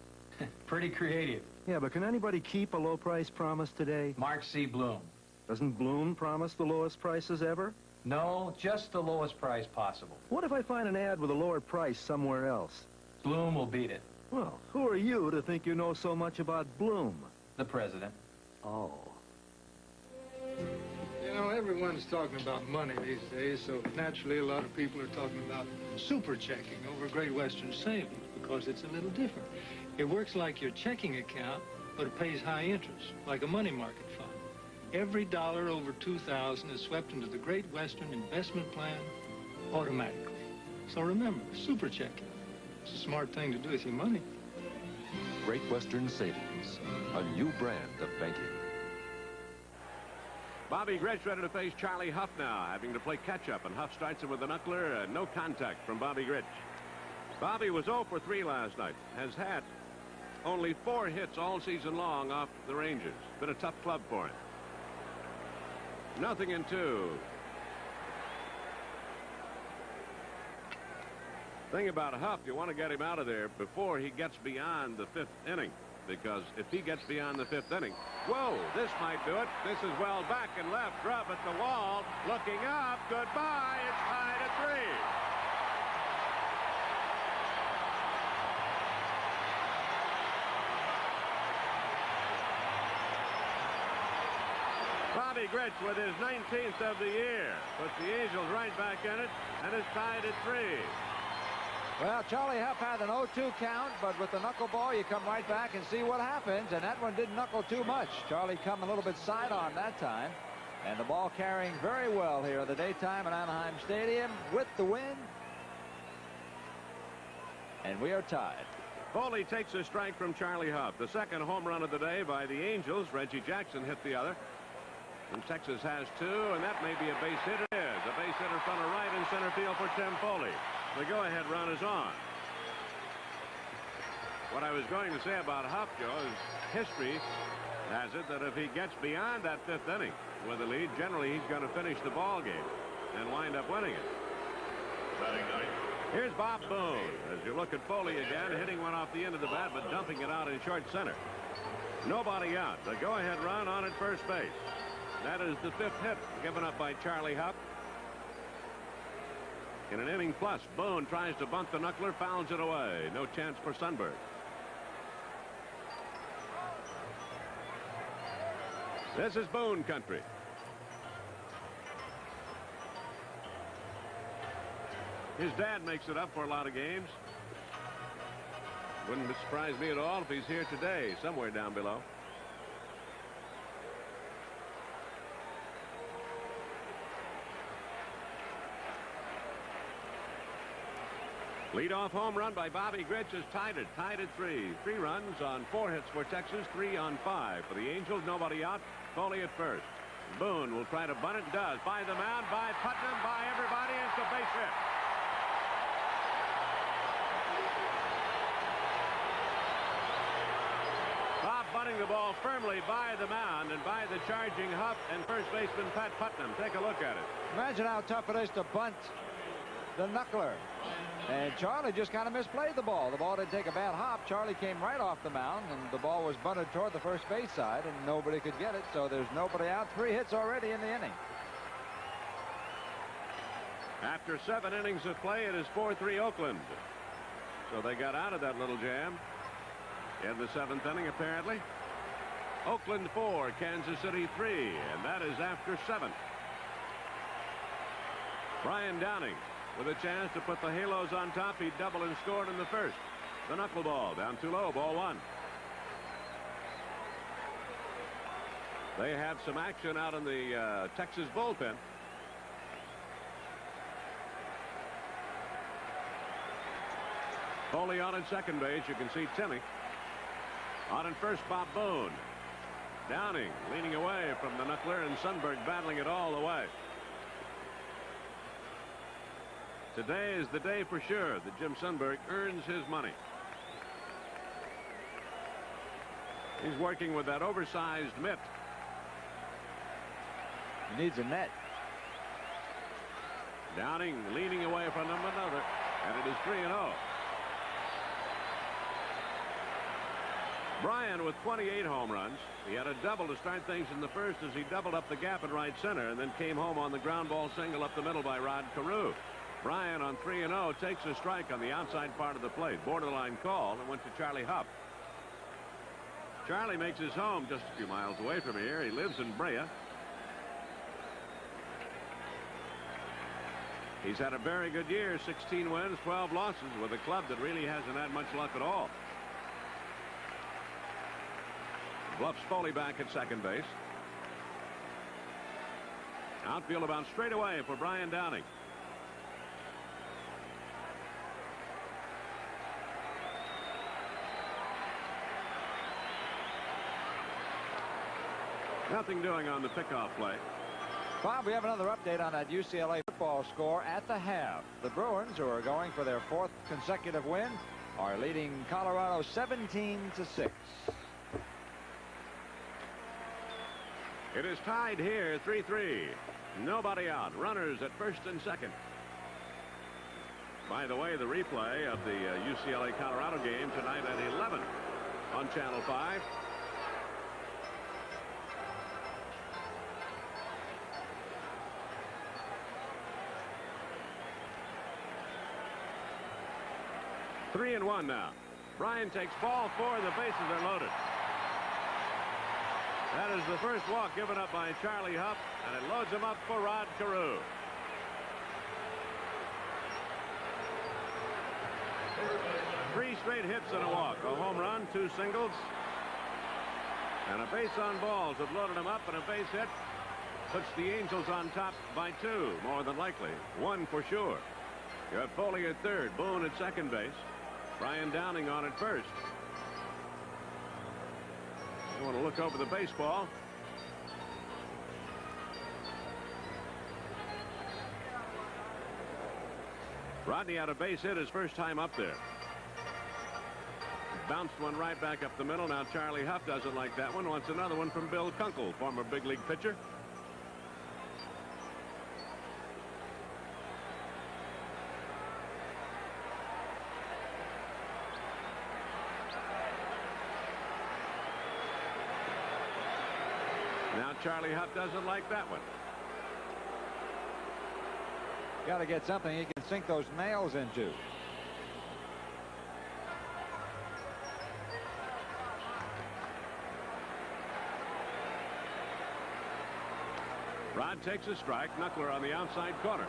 Speaker 14: Pretty creative.
Speaker 11: Yeah, but can anybody keep a low price promise today?
Speaker 14: Mark C. Bloom.
Speaker 11: Doesn't Bloom promise the lowest prices ever?
Speaker 14: No, just the lowest price possible.
Speaker 11: What if I find an ad with a lower price somewhere else?
Speaker 14: Bloom will beat it.
Speaker 11: Well, who are you to think you know so much about Bloom?
Speaker 14: The president.
Speaker 11: Oh.
Speaker 20: You know, everyone's talking about money these days, so naturally a lot of people are talking about super checking over Great Western Savings because it's a little different. It works like your checking account, but it pays high interest, like a money market fund. Every dollar over $2,000 is swept into the Great Western Investment Plan automatically. So remember, super checking. It's a smart thing to do with your money.
Speaker 11: Great Western Savings, a new brand of banking.
Speaker 2: Bobby Grich ready to face Charlie Huff now, having to play catch-up, and Huff starts him with a knuckler. No contact from Bobby Grich. Bobby was 0 for 3 last night. Has had only 4 hits all season long off the Rangers. Been a tough club for him. 0-2. Thing about Huff, you want to get him out of there before he gets beyond the 5th inning. Because if he gets beyond the 5th inning, whoa, this might do it. This is well back and left. Grub at the wall, looking up. Goodbye. It's tied at 3. Bobby Grich with his 19th of the year. Puts the Angels right back in it, and it's tied at 3.
Speaker 3: Well, Charlie Huff had an 0-2 count, but with the knuckleball, you come right back and see what happens, and that one didn't knuckle too much. Charlie come a little bit side on that time, and the ball carrying very well here in the daytime at Anaheim Stadium with the win, and we are tied.
Speaker 2: Foley takes a strike from Charlie Huff. The second home run of the day by the Angels. Reggie Jackson hit the other. And Texas has two, and that may be a base hit. It is. A base hit in front of right in center field for Tim Foley. The go-ahead run is on. What I was going to say about Huff, Joe, is history has it that if he gets beyond that fifth inning with a lead, generally he's going to finish the ball game and wind up winning it. Here's Bob Boone. As you look at Foley again, hitting one off the end of the bat, but dumping it out in short center. Nobody out. The go-ahead run on at first base. That is the fifth hit given up by Charlie Huff. In an inning plus, Boone tries to bunt the knuckler, fouls it away. No chance for Sundberg. This is Boone country. His dad makes it up for a lot of games. Wouldn't surprise me at all if he's here today, somewhere down below. Leadoff home run by Bobby Grich is tied at 3. 3 runs on 4 hits for Texas, 3 on 5 for the Angels. Nobody out. Foley at first. Boone will try to bunt it. Does. By the mound, by Putnam, by everybody. It's a base hit. Bob bunting the ball firmly by the mound and by the charging Huff and first baseman Pat Putnam. Take a look at it.
Speaker 3: Imagine how tough it is to bunt the knuckler. And Charlie just kind of misplayed the ball. The ball didn't take a bad hop. Charlie came right off the mound, and the ball was bunted toward the first base side, and nobody could get it. So there's nobody out. 3 hits already in the inning.
Speaker 2: After 7 innings of play, it is 4-3 Oakland. So they got out of that little jam in the 7th inning, apparently. Oakland 4, Kansas City 3, and that is after 7. Brian Downing with a chance to put the Halos on top. He doubled and scored in the first. The knuckleball down too low, ball 1. They have some action out in the Texas bullpen. Foley on at second base. You can see Timmy. On at first, Bob Boone. Downing leaning away from the knuckler, and Sundberg battling it all the way. Today is the day for sure that Jim Sundberg earns his money. He's working with that oversized mitt.
Speaker 3: He needs a net.
Speaker 2: Downing leaning away from him another, and it is 3-0. Bryan with 28 home runs. He had a double to start things in the first as he doubled up the gap at right center and then came home on the ground ball single up the middle by Rod Carew. Bryan on 3-0 takes a strike on the outside part of the plate. Borderline call and went to Charlie Huff. Charlie makes his home just a few miles away from here. He lives in Brea. He's had a very good year. 16 wins, 12 losses with a club that really hasn't had much luck at all. Bluffs Foley back at second base. Outfield about straight away for Brian Downing. Nothing doing on the pickoff play.
Speaker 3: Bob, we have another update on that UCLA football score at the half. The Bruins, who are going for their 4th consecutive win, are leading Colorado 17-6.
Speaker 2: It is tied here, 3-3. Nobody out. Runners at first and second. By the way, the replay of the UCLA Colorado game tonight at 11 on Channel 5. Three and 1 now. Bryan takes ball 4. The bases are loaded. That is the first walk given up by Charlie Huff, and it loads him up for Rod Carew. Three straight hits and a walk. A home run, 2 singles, and a base on balls have loaded him up, and a base hit puts the Angels on top by 2, more than likely. 1 for sure. You have Foley at third, Boone at second base. Brian Downing on at first. You want to look over the baseball. Rodney had a base hit his first time up there. Bounced one right back up the middle. Now Charlie Huff doesn't like that one. Wants another one from Bill Kunkel, former big league pitcher. Now Charlie Huff doesn't like that one.
Speaker 3: Got to get something he can sink those nails into.
Speaker 2: Rod takes a strike. Knuckler on the outside corner.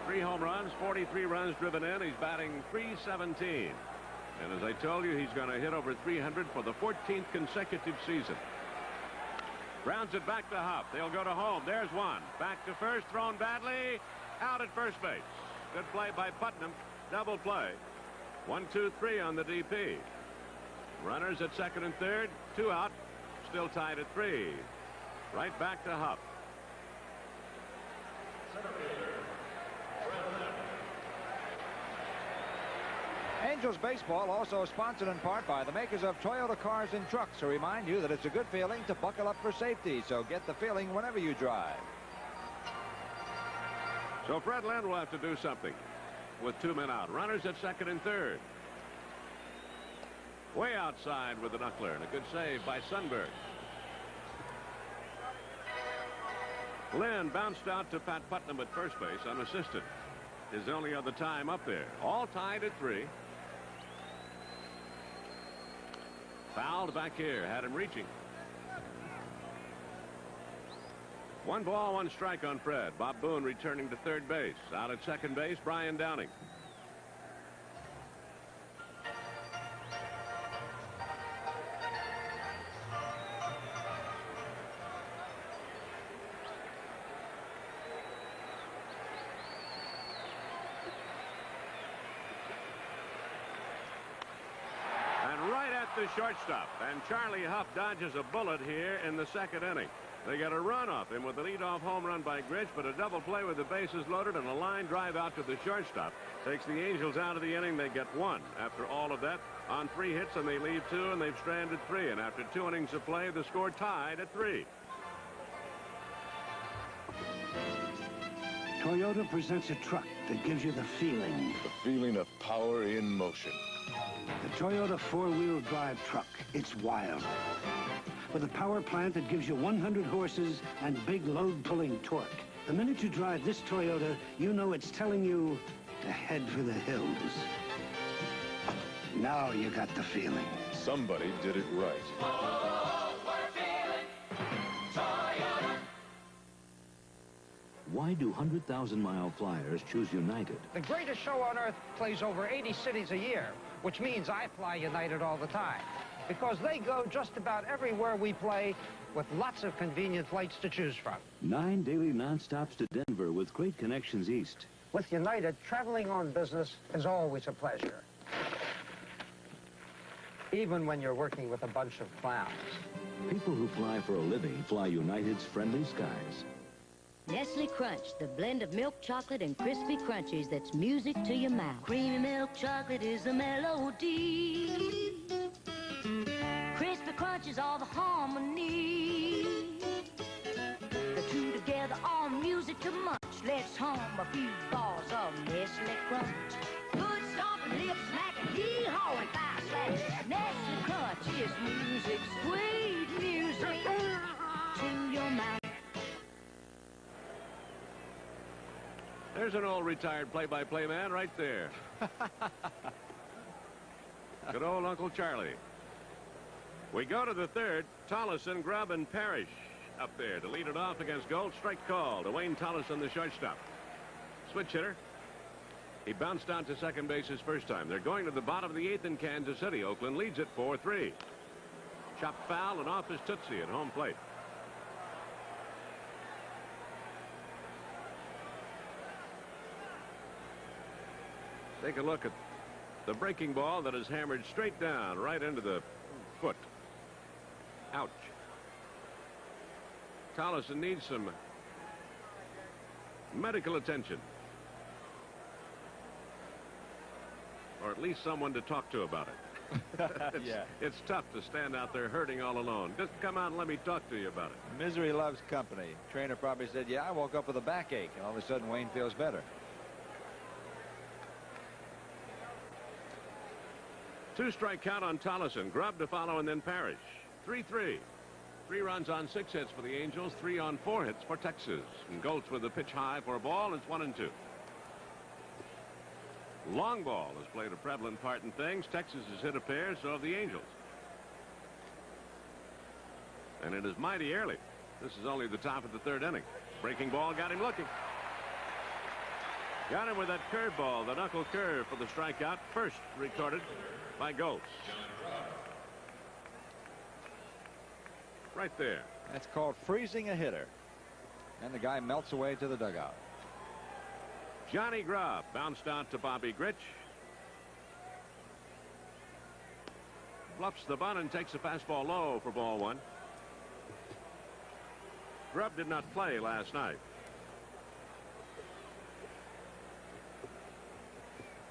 Speaker 2: 3 home runs, 43 runs driven in. He's batting .317. And as I told you, he's going to hit over 300 for the 14th consecutive season. Grounds it back to Huff. They'll go to home. There's one. Back to first. Thrown badly. Out at first base. Good play by Putnam. Double play. 1, 2, 3 on the DP. Runners at second and third. 2 out. Still tied at 3. Right back to Huff.
Speaker 3: Angels baseball also sponsored in part by the makers of Toyota cars and trucks, to remind you that it's a good feeling to buckle up for safety. So get the feeling whenever you drive.
Speaker 2: So Fred Lynn will have to do something with 2 men out. Runners at second and third. Way outside with the knuckler, and a good save by Sundberg. Lynn bounced out to Pat Putnam at first base unassisted. His only other time up there. All tied at 3. Fouled back here. Had him reaching. 1 ball, 1 strike on Fred. Bob Boone returning to third base. Out at second base, Brian Downing. The shortstop, and Charlie Huff dodges a bullet here in the second inning. They got a run off him with a leadoff home run by Grich, but a double play with the bases loaded and a line drive out to the shortstop takes the Angels out of the inning. They get 1 after all of that on 3 hits, and they leave 2, and they've stranded 3. And after 2 innings of play, the score tied at 3.
Speaker 12: Toyota presents a truck that gives you the feeling.
Speaker 9: The feeling of power in motion.
Speaker 12: The Toyota 4-wheel drive truck. It's wild. With a power plant that gives you 100 horses and big load-pulling torque. The minute you drive this Toyota, you know it's telling you to head for the hills. Now you got the feeling.
Speaker 9: Somebody did it right.
Speaker 7: Oh, we're feeling Toyota.
Speaker 8: Why do 100,000-mile flyers choose United?
Speaker 19: The greatest show on earth plays over 80 cities a year, which means I fly United all the time, because they go just about everywhere we play with lots of convenient flights to choose from.
Speaker 8: 9 daily non-stops to Denver with great connections east.
Speaker 19: With United, traveling on business is always a pleasure, even when you're working with a bunch of clowns.
Speaker 8: People who fly for a living fly United's friendly skies.
Speaker 21: Nestle Crunch, the blend of milk chocolate and crispy crunchies that's music to your mouth. Creamy milk chocolate is a melody. Crispy crunch is all the harmony. The two together are music to munch. Let's hum a few bars of Nestle Crunch. Good stomping lips, smacking, hee-hawing, fast slapping. Nestle Crunch is music, sweet music to your mouth.
Speaker 2: There's an old retired play-by-play man right there. Good old Uncle Charlie. We go to the third. Tollison, Grubb, and Parrish up there to lead it off against Gold. Strike call to Wayne Tollison, the shortstop. Switch hitter. He bounced down to second base his first time. They're going to the bottom of the 8th in Kansas City. Oakland leads it 4-3. Chopped foul and off his tootsie at home plate. Take a look at The breaking ball that is hammered straight down right into the foot. Ouch. Tollison needs some medical attention. Or at least someone to talk to about it. It's tough to stand out there hurting all alone. Just come out and let me talk to you about it.
Speaker 3: Misery loves company. Trainer probably said, yeah, I woke up with a backache. And all of a sudden, Wayne feels better.
Speaker 2: Two-strike count on Tollison. Grubb to follow, and then Parrish. 3-3. 3 runs on 6 hits for the Angels. 3 on 4 hits for Texas. And Goltz with a pitch high for a ball. It's 1-2. Long ball has played a prevalent part in things. Texas has hit a pair, so have the Angels. And it is mighty early. This is only the top of the 3rd inning. Breaking ball got him looking. Got him with that curveball, the knuckle curve for the strikeout. First recorded by Goltz. Right there.
Speaker 3: That's called freezing a hitter. And the guy melts away to the dugout.
Speaker 2: Johnny Grubb bounced out to Bobby Grich. Bluffs the bunt and takes a fastball low for ball 1. Grubb did not play last night.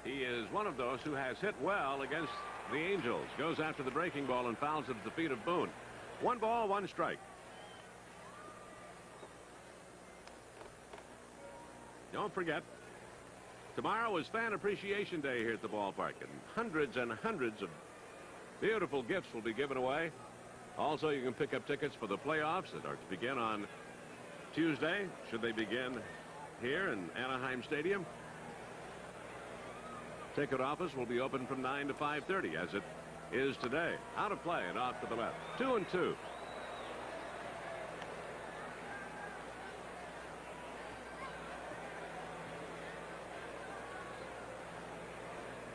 Speaker 2: He is one of those who has hit well against the Angels. Goes after the breaking ball and fouls it at the feet of Boone. 1 ball, 1 strike. Don't forget, tomorrow is Fan Appreciation Day here at the ballpark, and hundreds of beautiful gifts will be given away. Also, you can pick up tickets for the playoffs that are to begin on Tuesday, should they begin here in Anaheim Stadium. Ticket office will be open from 9 to 5:30, as it is today. Out of play and off to the left. 2-2.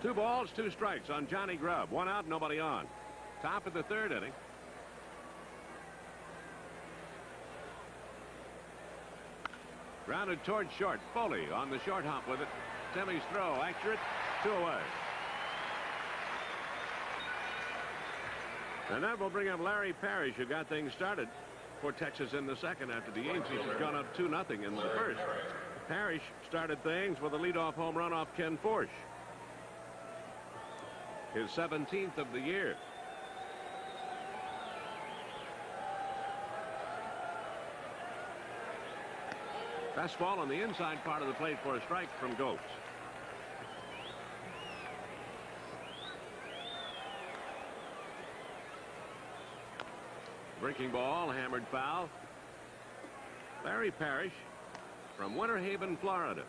Speaker 2: Two balls, 2 strikes on Johnny Grubb. 1 out, nobody on. Top of the 3rd inning. Grounded towards short. Foley on the short hop with it. Timmy's throw accurate. 2 away. And that will bring up Larry Parrish, who got things started for Texas in the 2nd after the Angels had gone up 2-0 in the 1st. Parrish started things with a leadoff home run off Ken Forsch. His 17th of the year. Fastball on the inside part of the plate for a strike from Goltz. Breaking ball, hammered foul. Larry Parrish from Winter Haven, Florida.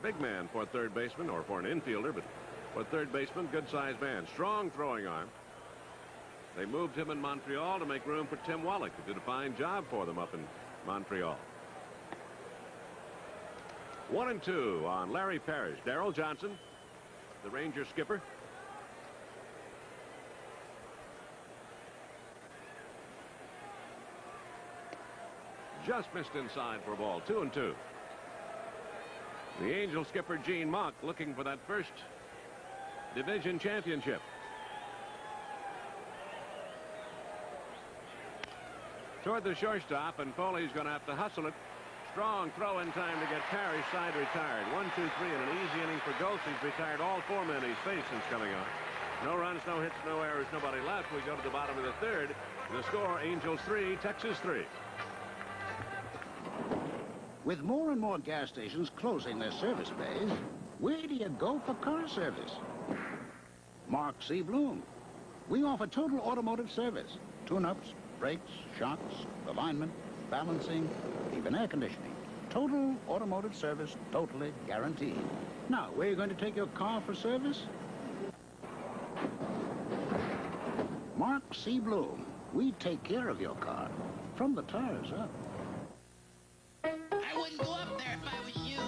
Speaker 2: Big man for a 3rd baseman, or for an infielder, but for 3rd baseman, good-sized man. Strong throwing arm. They moved him in Montreal to make room for Tim Wallach, who did a fine job for them up in Montreal. 1-2 on Larry Parrish. Darrell Johnson, the Ranger skipper. Just missed inside for a ball. 2-2. The Angel skipper Gene Mock looking for that first division championship. Toward the shortstop, and Foley's going to have to hustle it. Strong throw in time to get Parrish side retired. 1, 2, 3 in an easy inning for Goltz. He's retired all 4 men he's faced since coming on. No runs, no hits, no errors, nobody left. We go to the bottom of the 3rd. The score, Angels 3, Texas 3.
Speaker 12: With more and more gas stations closing their service bays, where do you go for car service? Mark C. Bloom. We offer total automotive service. Tune-ups, brakes, shocks, alignment, balancing, even air conditioning. Total automotive service, totally guaranteed. Now, where are you going to take your car for service? Mark C. Bloom. We take care of your car from the tires up.
Speaker 7: I wouldn't go up there if I was you.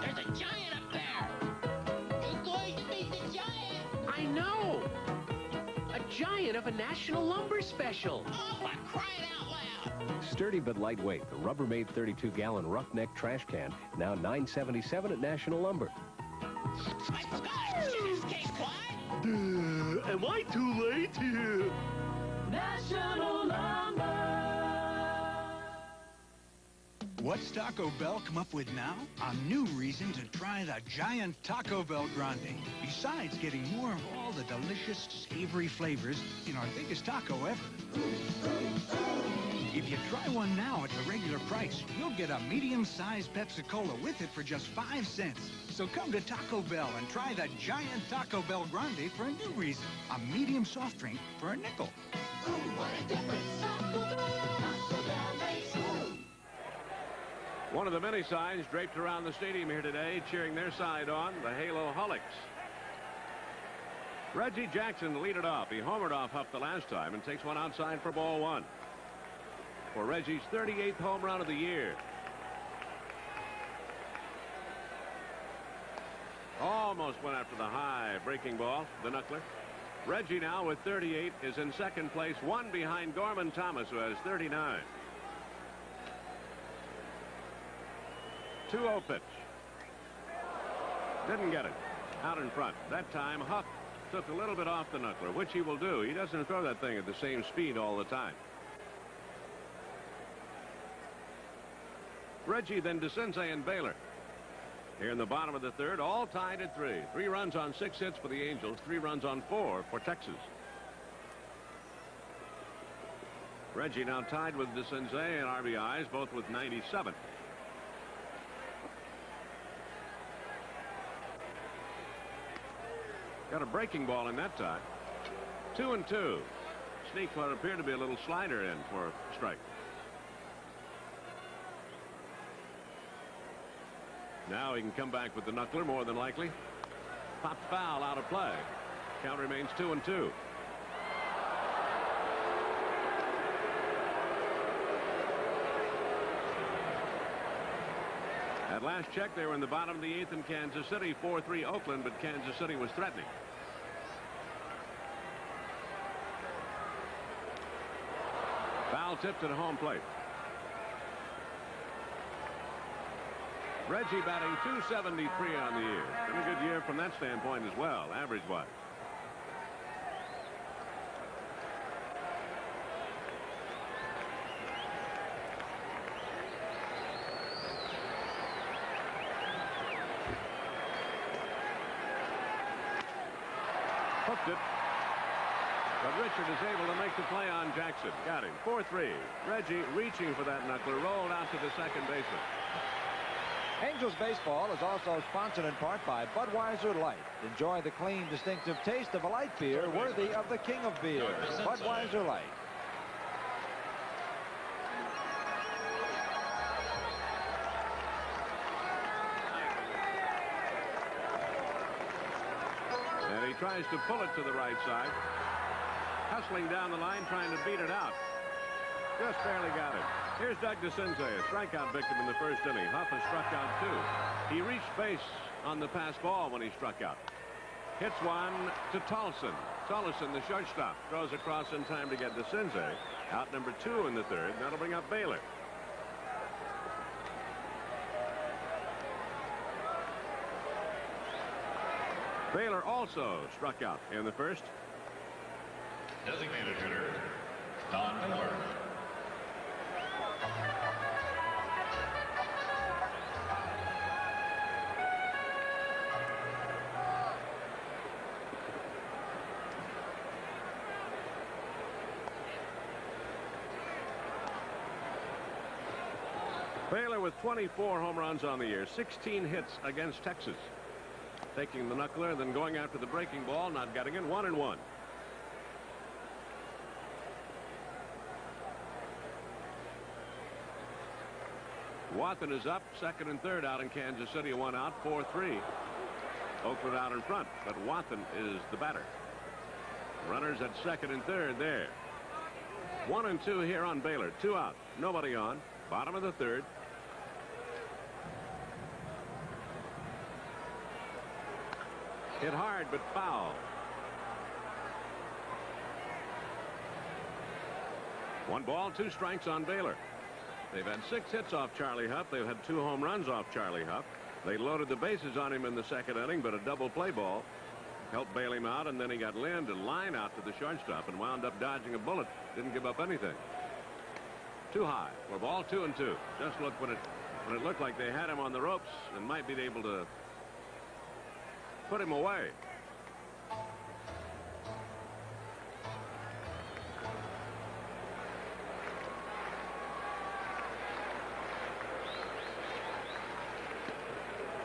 Speaker 7: There's a giant up there. You're going to meet the giant.
Speaker 10: I know. A giant of a National Lumber Special.
Speaker 7: Oh, for crying out loud.
Speaker 1: Sturdy but lightweight, the Rubbermaid 32-gallon roughneck trash can, now $9.77 at National Lumber.
Speaker 7: My scotch! Am I too late? National Lumber.
Speaker 13: What's Taco Bell come up with now? A new reason to try the giant Taco Bell Grande. Besides getting more of all the delicious, savory flavors in our biggest taco ever. If you try one now at the regular price, you'll get a medium-sized Pepsi-Cola with it for just 5 cents. So come to Taco Bell and try the giant Taco Bell Grande for a new reason. A medium soft drink for a nickel.
Speaker 7: Ooh, what a difference. Taco Bell makes you.
Speaker 2: One of the many signs draped around the stadium here today, cheering their side on, the Halo Holics. Reggie Jackson to lead it off. He homered off Huff the last time and takes one outside for ball one. For Reggie's 38th home run of the year. Almost went after the high breaking ball, the knuckler. Reggie now with 38 is in second place, one behind Gorman Thomas, who has 39. 2-0 pitch. Didn't get it. Out in front. That time, Huff took a little bit off the knuckler, which he will do. He doesn't throw that thing at the same speed all the time. Reggie, then DeCinces and Baylor. Here in the bottom of the third, all tied at 3. 3 runs on 6 hits for the Angels, 3 runs on 4 for Texas. Reggie now tied with DeCinces and RBIs, both with 97. Got a breaking ball in that time. 2-2. Sneak what appeared to be a little slider in for a strike. Now he can come back with the knuckler, more than likely. Popped foul, out of play. Count remains 2-2. At last check, they were in the bottom of the 8th in Kansas City, 4-3 Oakland, but Kansas City was threatening. Foul tipped at home plate. Reggie batting .273 on the year. Been a good year from that standpoint as well, average-wise. Hooked it. But Richard is able to make the play on Jackson. Got him. 4-3. Reggie reaching for that knuckler, rolled out to the second baseman.
Speaker 3: Angels baseball is also sponsored in part by Budweiser Light. Enjoy the clean, distinctive taste of a light beer worthy of the king of beer. Budweiser Light.
Speaker 2: And he tries to pull it to the right side. Hustling down the line, trying to beat it out. Just barely got it. Here's Doug DeCinces, a strikeout victim in the first inning. Huff has struck out 2. He reached base on the pass ball when he struck out. Hits one to Tolson. Tolson, the shortstop, throws across in time to get DeCinces. Out number 2 in the third. That'll bring up Baylor. Baylor also struck out in the first.
Speaker 6: Designated hitter, Don Miller.
Speaker 2: Baylor with 24 home runs on the year, 16 hits against Texas. Taking the knuckler, then going after the breaking ball, not getting it, 1-1. Wathan is up, second and third out in Kansas City, 1 out, 4-3. Oakland out in front, but Wathan is the batter. Runners at second and third there. 1-2 here on Baylor, 2 out, nobody on, bottom of the third. Hit hard, but foul. 1 ball, 2 strikes on Baylor. They've had 6 hits off Charlie Huff. They've had 2 home runs off Charlie Huff. They loaded the bases on him in the second inning, but a double play ball helped bail him out, and then he got Lynn to line out to the shortstop and wound up dodging a bullet. Didn't give up anything. Too high for ball 2-2. Just look when it looked like they had him on the ropes and might be able to put him away.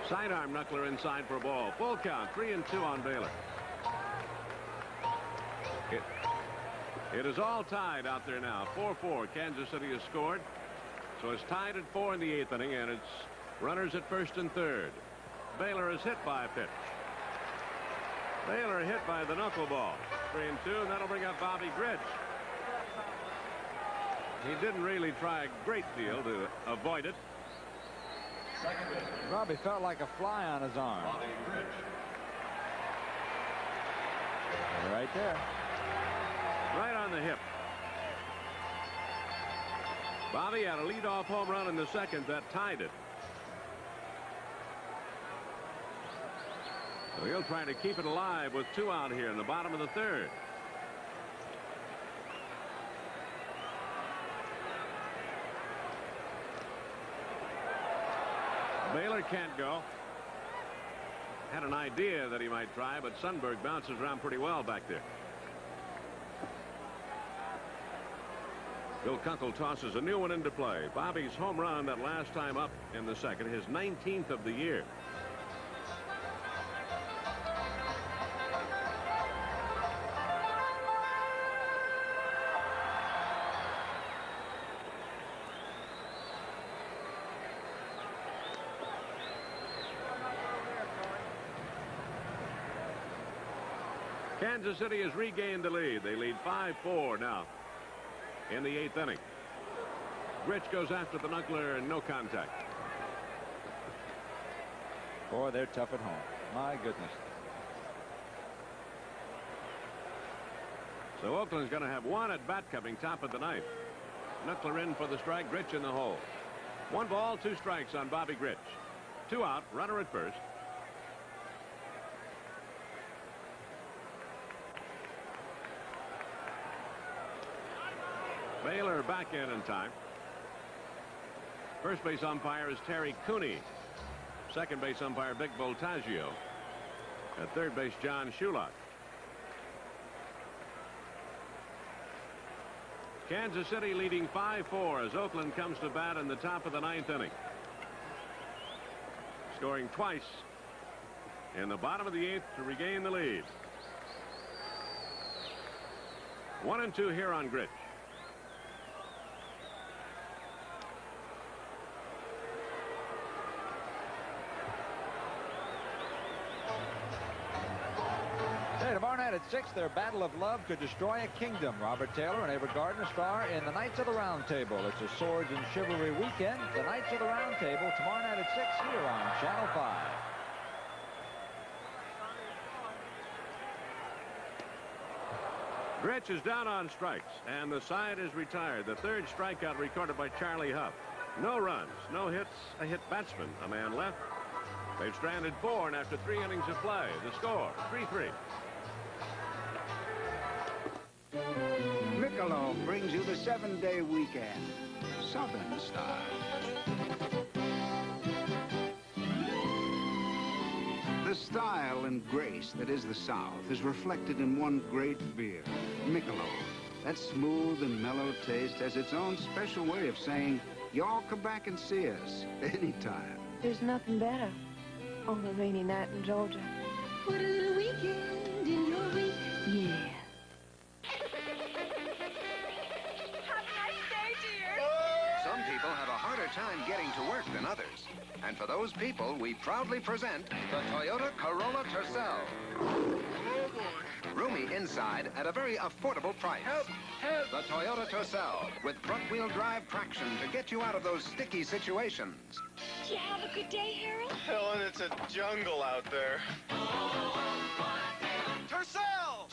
Speaker 2: Sidearm knuckler inside for a ball. Full count, 3-2 on Baylor. It is all tied out there now. 4-4. Kansas City has scored. So it's tied at 4 in the 8th inning, and it's runners at first and third. Baylor is hit by a pitch. Baylor hit by the knuckleball. 3-2, and that'll bring up Bobby Grich. He didn't really try a great deal to avoid it.
Speaker 3: Probably felt like a fly on his arm. Right there.
Speaker 2: Right on the hip. Bobby had a leadoff home run in the second that tied it. So he'll try to keep it alive with 2 out here in the bottom of the 3rd. Baylor can't go. Had an idea that he might try, but Sundberg bounces around pretty well back there. Bill Kunkel tosses a new one into play. Bobby's home run that last time up in the second, his 19th of the year. Kansas City has regained the lead. They lead 5-4 now in the 8th inning. Grich goes after the knuckler and no contact.
Speaker 3: Boy, they're tough at home. My goodness.
Speaker 2: So Oakland's going to have 1 at bat coming top of the 9th. Knuckler in for the strike. Grich in the hole. 1 ball, 2 strikes on Bobby Grich. 2 out. Runner at first. Baylor back in time. First base umpire is Terry Cooney. Second base umpire Vic Voltaggio. At third base John Shulock. Kansas City leading 5-4 as Oakland comes to bat in the top of the 9th inning. Scoring twice in the bottom of the 8th to regain the lead. 1-2 here on Grich.
Speaker 3: Tomorrow night at 6, their battle of love could destroy a kingdom. Robert Taylor and Ava Gardner star in the Knights of the Round Table. It's a swords and chivalry weekend. The Knights of the Round Table tomorrow night at 6 here on Channel 5.
Speaker 2: Grich is down on strikes, and the side is retired. The 3rd strikeout recorded by Charlie Huff. No runs, no hits, a hit batsman, a man left. They've stranded 4 and after 3 innings of play. The score, 3-3.
Speaker 5: Michelob brings you the 7-day weekend, Southern style. The style and grace that is the South is reflected in one great beer, Michelob. That smooth and mellow taste has its own special way of saying, y'all come back and see us anytime.
Speaker 15: There's nothing better on a rainy night in Georgia. What a little weekend in your week. Yeah.
Speaker 22: Some people have a harder time getting to work than others. And for those people, we proudly present the Toyota Corolla Tercel. Roomy inside at a very affordable price. Help! Help! The Toyota Tercel with front-wheel drive traction to get you out of those sticky situations.
Speaker 15: Did you have a good day, Harold?
Speaker 23: Helen, it's a jungle out there.
Speaker 22: Tercel!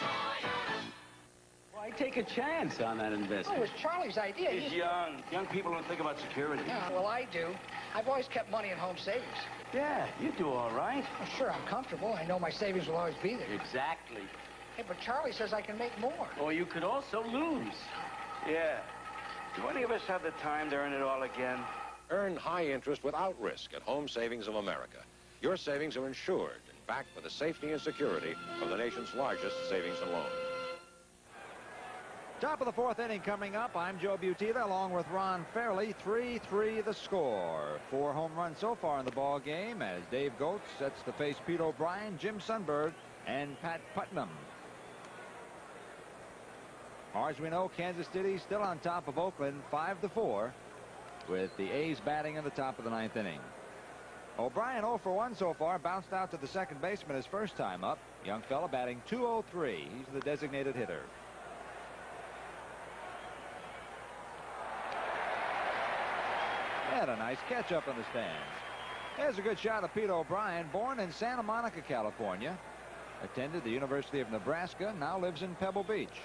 Speaker 8: Why take a chance on that investment?
Speaker 10: Oh, it was Charlie's idea.
Speaker 8: He's young. Young people don't think about security.
Speaker 10: Yeah, well, I do. I've always kept money in home savings.
Speaker 8: Yeah, you do all right.
Speaker 10: Well, sure, I'm comfortable. I know my savings will always be there.
Speaker 8: Exactly.
Speaker 10: Hey, but Charlie says I can make more.
Speaker 8: Or you could also lose. Yeah. Do any of us have the time to earn it all again?
Speaker 1: Earn high interest without risk at Home Savings of America. Your savings are insured and backed by the safety and security of the nation's largest savings and loan.
Speaker 3: Top of the fourth inning coming up. I'm Joe Butita along with Ron Fairley. 3-3 the score. 4 home runs so far in the ball game as Dave Goetz sets to face Pete O'Brien, Jim Sundberg, and Pat Putnam. As we know, Kansas City still on top of Oakland 5-4 with the A's batting in the top of the 9th inning. O'Brien 0 for 1 so far, bounced out to the second baseman his first time up. Young fella batting .203. He's the designated hitter. Had a nice catch up in the stands. Here's a good shot of Pete O'Brien, born in Santa Monica, California. Attended the University of Nebraska, now lives in Pebble Beach.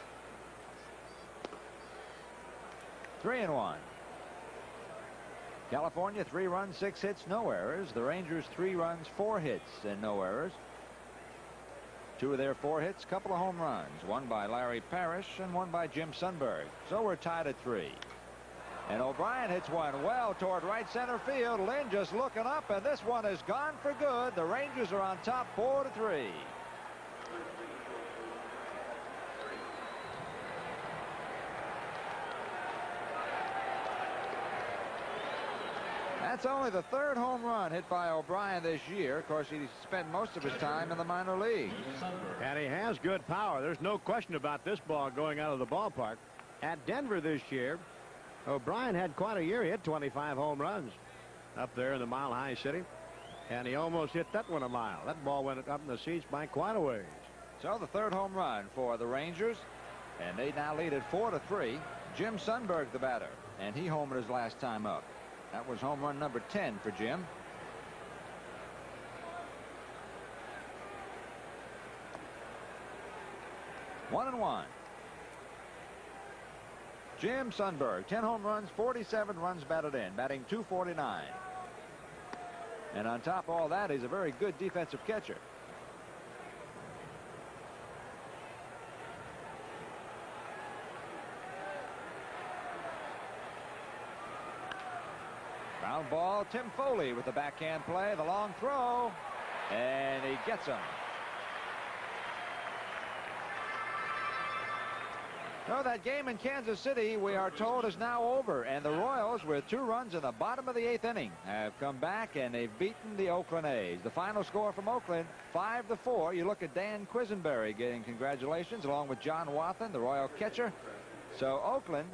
Speaker 3: 3-1. California 3 runs, 6 hits, no errors. The Rangers 3 runs, 4 hits, and no errors. 2 of their 4 hits, couple of home runs, one by Larry Parrish and one by Jim Sundberg. So we're tied at 3. And O'Brien hits one well toward right center field. Lynn just looking up, and this one is gone for good. The Rangers are on top 4-3. That's only the 3rd home run hit by O'Brien this year. Of course, he spent most of his time in the minor leagues.
Speaker 4: And he has good power. There's no question about this ball going out of the ballpark. At Denver this year, O'Brien had quite a year. He hit 25 home runs up there in the Mile High City. And he almost hit that one a mile. That ball went up in the seats by quite a ways.
Speaker 3: So the 3rd home run for the Rangers. And they now lead at 4-3. Jim Sundberg, the batter. And he homered his last time up. That was home run number 10 for Jim. One and one. Jim Sundberg, 10 home runs, 47 runs batted in, batting .249. And on top of all that, he's a very good defensive catcher. Ground ball, Tim Foley with the backhand play, the long throw, and he gets him. So that game in Kansas City, we are told, is now over, and the Royals, with 2 runs in the bottom of the 8th inning, have come back and they've beaten the Oakland A's. The final score from Oakland, 5-4. You look at Dan Quisenberry getting congratulations along with John Wathan, the Royal catcher. So Oakland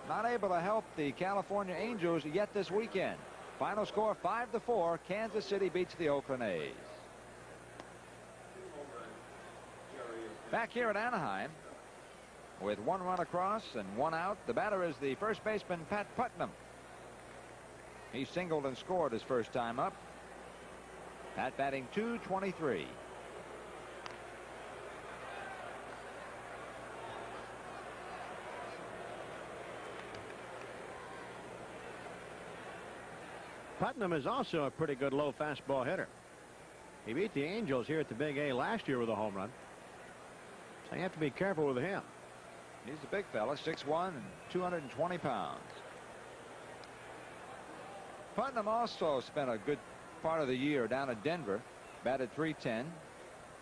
Speaker 3: not able to help the California Angels yet this weekend. Final score 5-4. Kansas City beats the Oakland A's. Back here at Anaheim, with 1 run across and 1 out, the batter is the first baseman Pat Putnam. He singled and scored his first time up. Pat batting .223.
Speaker 4: Putnam is also a pretty good low fastball hitter. He beat the Angels here at the Big A last year with a home run. So you have to be careful with him.
Speaker 3: He's a big fella, 6'1" and 220 pounds. Putnam also spent a good part of the year down at Denver. Batted .310,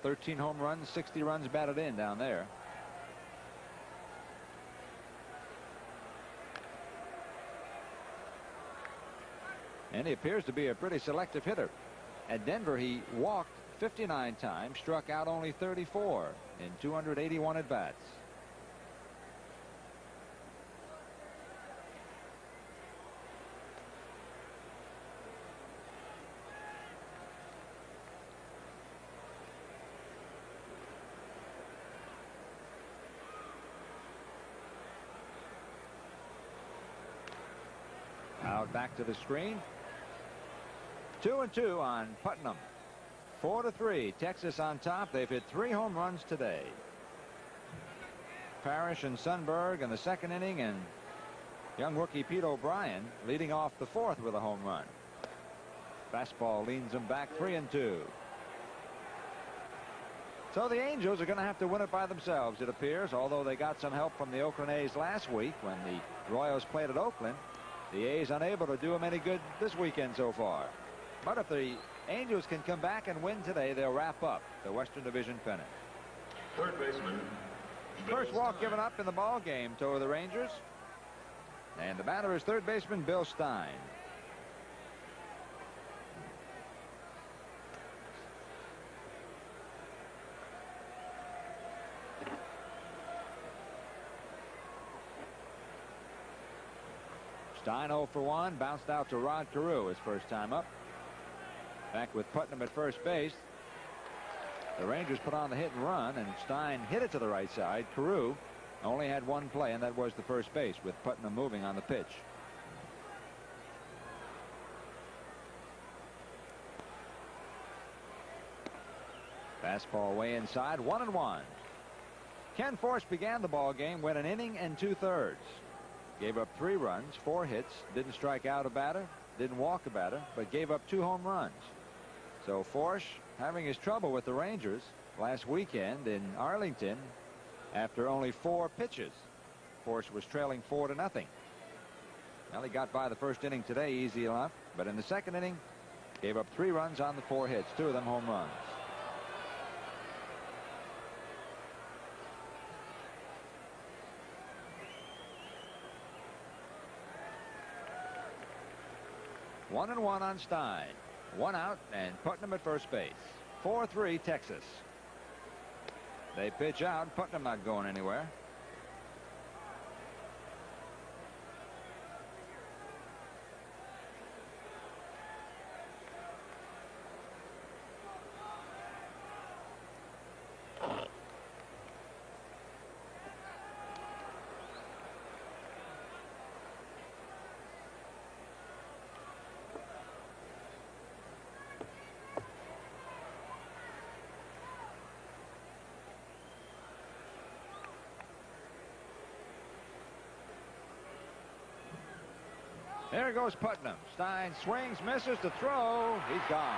Speaker 3: 13 home runs, 60 runs batted in down there. And he appears to be a pretty selective hitter. At Denver, he walked 59 times, struck out only 34 in 281 at-bats. Out back to the screen. 2-2 on Putnam. 4-3. Texas on top. They've hit 3 home runs today. Parrish and Sundberg in the second inning, and young rookie Pete O'Brien leading off the fourth with a home run. Fastball leans him back 3-2. So the Angels are going to have to win it by themselves, it appears, although they got some help from the Oakland A's last week when the Royals played at Oakland. The A's unable to do them any good this weekend so far. But if the Angels can come back and win today, they'll wrap up the Western Division pennant.
Speaker 9: Third baseman.
Speaker 3: First walk given up in the ball game to the Rangers. And the batter is third baseman Bill Stein. Stein 0 for 1, bounced out to Rod Carew his first time up. Back with Putnam at first base. The Rangers put on the hit and run, and Stein hit it to the right side. Carew only had one play, and that was the first base, with Putnam moving on the pitch. Fastball way inside, 1-1. Ken Force began the ball game, went an inning and 2/3. Gave up 3 runs, 4 hits, didn't strike out a batter, didn't walk a batter, but gave up 2 home runs. So Force having his trouble with the Rangers last weekend in Arlington after only 4 pitches. Force was trailing 4-0. Well, he got by the first inning today easy enough, but in the second inning gave up 3 runs on the 4 hits, 2 of them home runs. One and 1 on Stein. 1 out, and Putnam at first base. 4-3 Texas. They pitch out. Putnam not going anywhere. There goes Putnam. Stein swings, misses to throw. He's gone.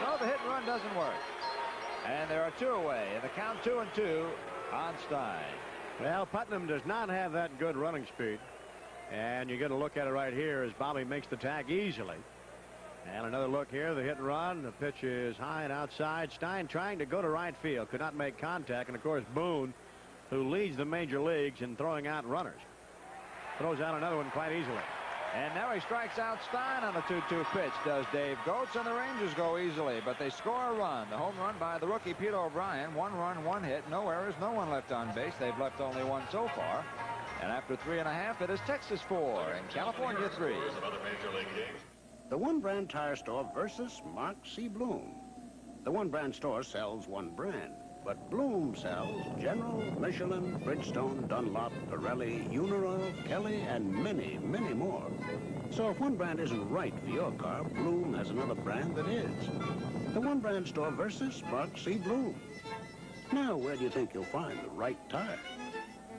Speaker 3: So the hit and run doesn't work. And there are 2 away. And the count 2-2 on Stein.
Speaker 4: Well, Putnam does not have that good running speed. And you're going to look at it right here as Bobby makes the tag easily. And another look here, the hit and run. The pitch is high and outside. Stein trying to go to right field. Could not make contact. And, of course, Boone, who leads the major leagues in throwing out runners, throws out another one quite easily.
Speaker 3: And now he strikes out Stein on the 2-2 pitch, does Dave Goetz, and the Rangers go easily, but they score a run. The home run by the rookie Pete O'Brien. 1 run, 1 hit, no errors, no one left on base. They've left only 1 so far. And after 3.5, it is Texas 4 and California 3.
Speaker 12: The One Brand Tire Store versus Mark C. Bloom. The One Brand store sells one brand, but Bloom sells General, Michelin, Bridgestone, Dunlop, Pirelli, Uniroyal, Kelly, and many, many more. So if one brand isn't right for your car, Bloom has another brand that is. The One Brand store versus Mark C. Bloom. Now, where do you think you'll find the right tire?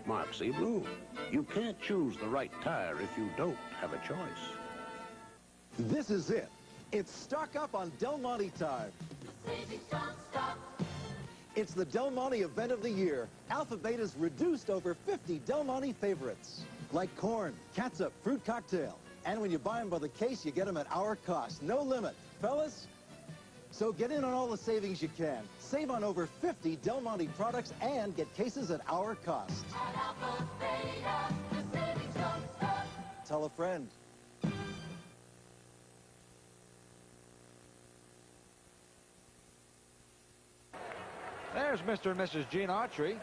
Speaker 12: Mark C. Bloom. You can't choose the right tire if you don't have a choice.
Speaker 16: This is it. It's stock up on Del Monte tire.
Speaker 7: Savings don't stop.
Speaker 16: It's the Del Monte event of the year. Alpha Beta's reduced over 50 Del Monte favorites, like corn, catsup, fruit cocktail. And when you buy them by the case, you get them at our cost. No limit. Fellas, so get in on all the savings you can. Save on over 50 Del Monte products and get cases at our cost.
Speaker 7: At Alpha Beta, the savings don't stop.
Speaker 16: Tell a friend.
Speaker 3: There's Mr. and Mrs. Gene Autry,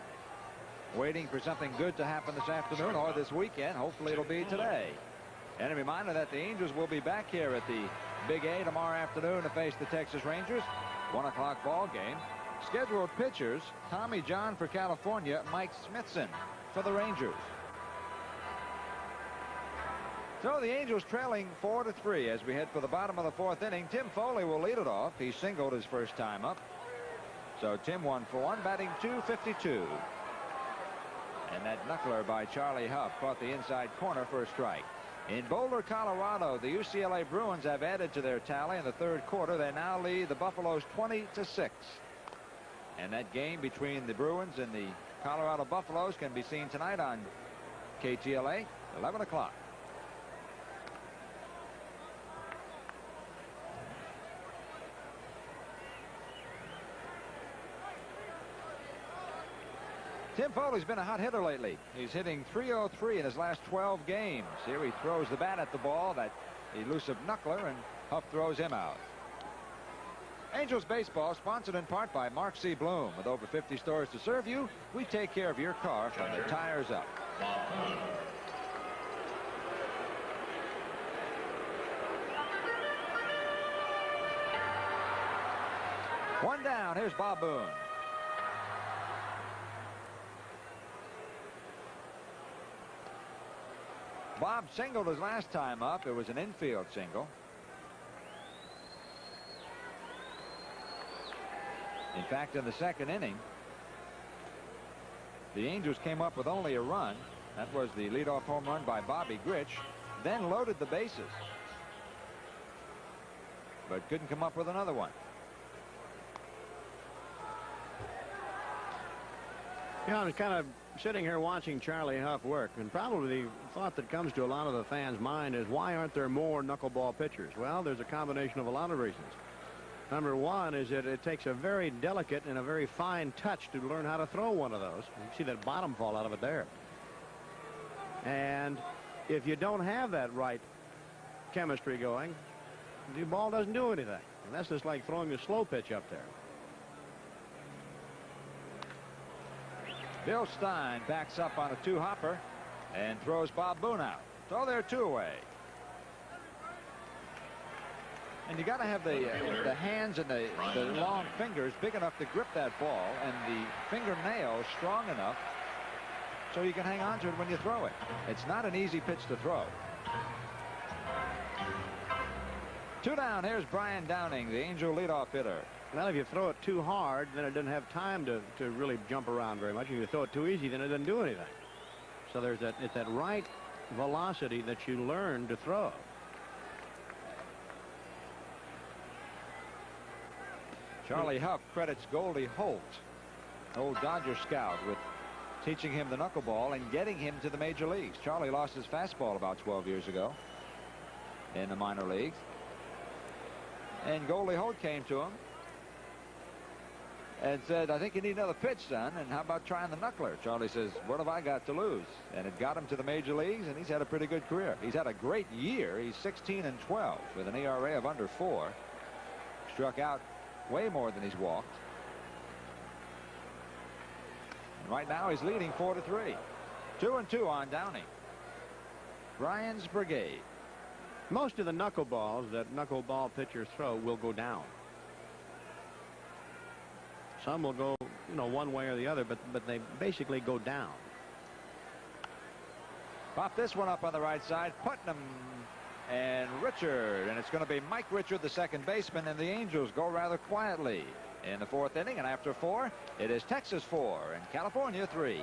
Speaker 3: waiting for something good to happen this afternoon or this weekend. Hopefully it'll be today. And a reminder that the Angels will be back here at the Big A tomorrow afternoon to face the Texas Rangers. 1 o'clock ball game. Scheduled pitchers, Tommy John for California, Mike Smithson for the Rangers. So the Angels trailing 4-3 as we head for the bottom of the fourth inning. Tim Foley will lead it off. He singled his first time up. So Tim 1 for 1, batting .252. And that knuckler by Charlie Huff caught the inside corner for a strike. In Boulder, Colorado, the UCLA Bruins have added to their tally in the third quarter. They now lead the Buffaloes 20-6. And that game between the Bruins and the Colorado Buffaloes can be seen tonight on KTLA, 11 o'clock. Tim Foley's been a hot hitter lately. He's hitting .303 in his last 12 games. Here he throws the bat at the ball, that elusive knuckler, and Huff throws him out. Angels Baseball, sponsored in part by Mark C. Bloom. With over 50 stores to serve you, we take care of your car from the tires up. One down. Here's Bob Boone. Bob singled his last time up. It was an infield single. In fact, in the second inning, the Angels came up with only a run. That was the leadoff home run by Bobby Grich, then loaded the bases, but couldn't come up with another one.
Speaker 4: Yeah, I was kind of sitting here watching Charlie Huff work, and probably the thought that comes to a lot of the fans' mind is, why aren't there more knuckleball pitchers? Well, there's a combination of a lot of reasons. Number one is that it takes a very delicate and a very fine touch to learn how to throw one of those. You can see that bottom fall out of it there. And if you don't have that right chemistry going, the ball doesn't do anything. And that's just like throwing a slow pitch up there.
Speaker 3: Bill Stein backs up on a two-hopper and throws Bob Boone out. So they're two away. And you got to have the hands and the long fingers big enough to grip that ball, and the fingernails strong enough so you can hang on to it when you throw it. It's not an easy pitch to throw. Two down. Here's Brian Downing, the Angel leadoff hitter.
Speaker 4: Well, if you throw it too hard, then it doesn't have time to really jump around very much. If you throw it too easy, then it doesn't do anything. So there's it's that right velocity that you learn to throw.
Speaker 3: Charlie Huff credits Goldie Holt, old Dodger scout, with teaching him the knuckleball and getting him to the major leagues. Charlie lost his fastball about 12 years ago in the minor leagues. And Goldie Holt came to him and said, I think you need another pitch, son, and how about trying the knuckler? Charlie says, what have I got to lose? And it got him to the major leagues, and he's had a pretty good career. He's had a great year. He's 16-12 with an ERA of under 4. Struck out way more than he's walked. And right now he's leading 4-3. 2-2 on Downing. Brian's brigade.
Speaker 4: Most of the knuckleballs that knuckleball pitchers throw will go down. Some will go, one way or the other, but they basically go down.
Speaker 3: Pop this one up on the right side. Putnam and Richard, and it's going to be Mike Richard, the second baseman, and the Angels go rather quietly in the fourth inning. And after 4, it is Texas 4 and California 3.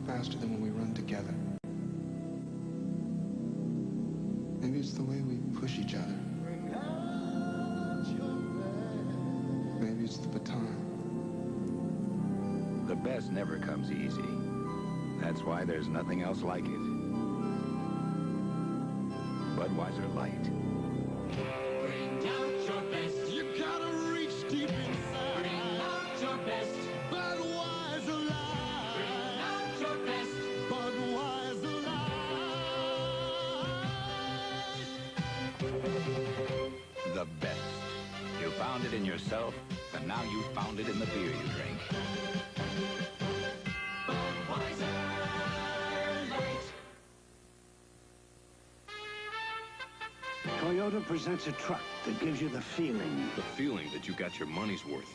Speaker 14: Faster than when we run together. Maybe it's the way we push each other. Maybe it's the baton.
Speaker 22: The best never comes easy. That's why there's nothing else like it. Budweiser Light.
Speaker 7: Bring out your best. You gotta reach deep inside. Bring out your best. Budweiser Light. Bring out your best. Budweiser Light.
Speaker 22: The best. You found it in yourself, and now you've found it in the beer you drink.
Speaker 7: Budweiser Light.
Speaker 12: Toyota presents a truck that gives you the feeling.
Speaker 6: The feeling that you got your money's worth.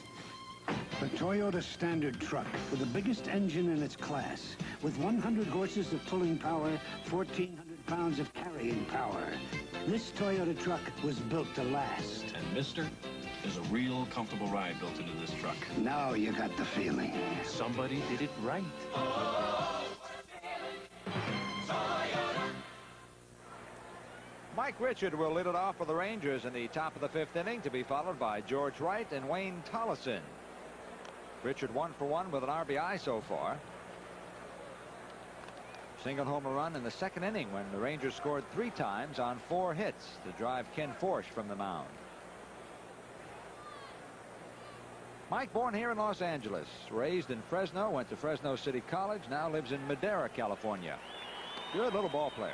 Speaker 12: The Toyota Standard truck with the biggest engine in its class, with 100 horses of pulling power, 1,400 pounds of carrying power. This Toyota truck was built to last.
Speaker 6: And mister, there's a real comfortable ride built into this truck.
Speaker 12: Now you got the feeling.
Speaker 6: Somebody did it right.
Speaker 3: Mike Richard will lead it off for the Rangers in the top of the 5th inning, to be followed by George Wright and Wayne Tollison. Richard 1 for 1 with an RBI so far. Single home run in the 2nd inning when the Rangers scored 3 times on 4 hits to drive Ken Forsch from the mound. Mike, born here in Los Angeles, raised in Fresno, went to Fresno City College, now lives in Madera, California. Good little ball player.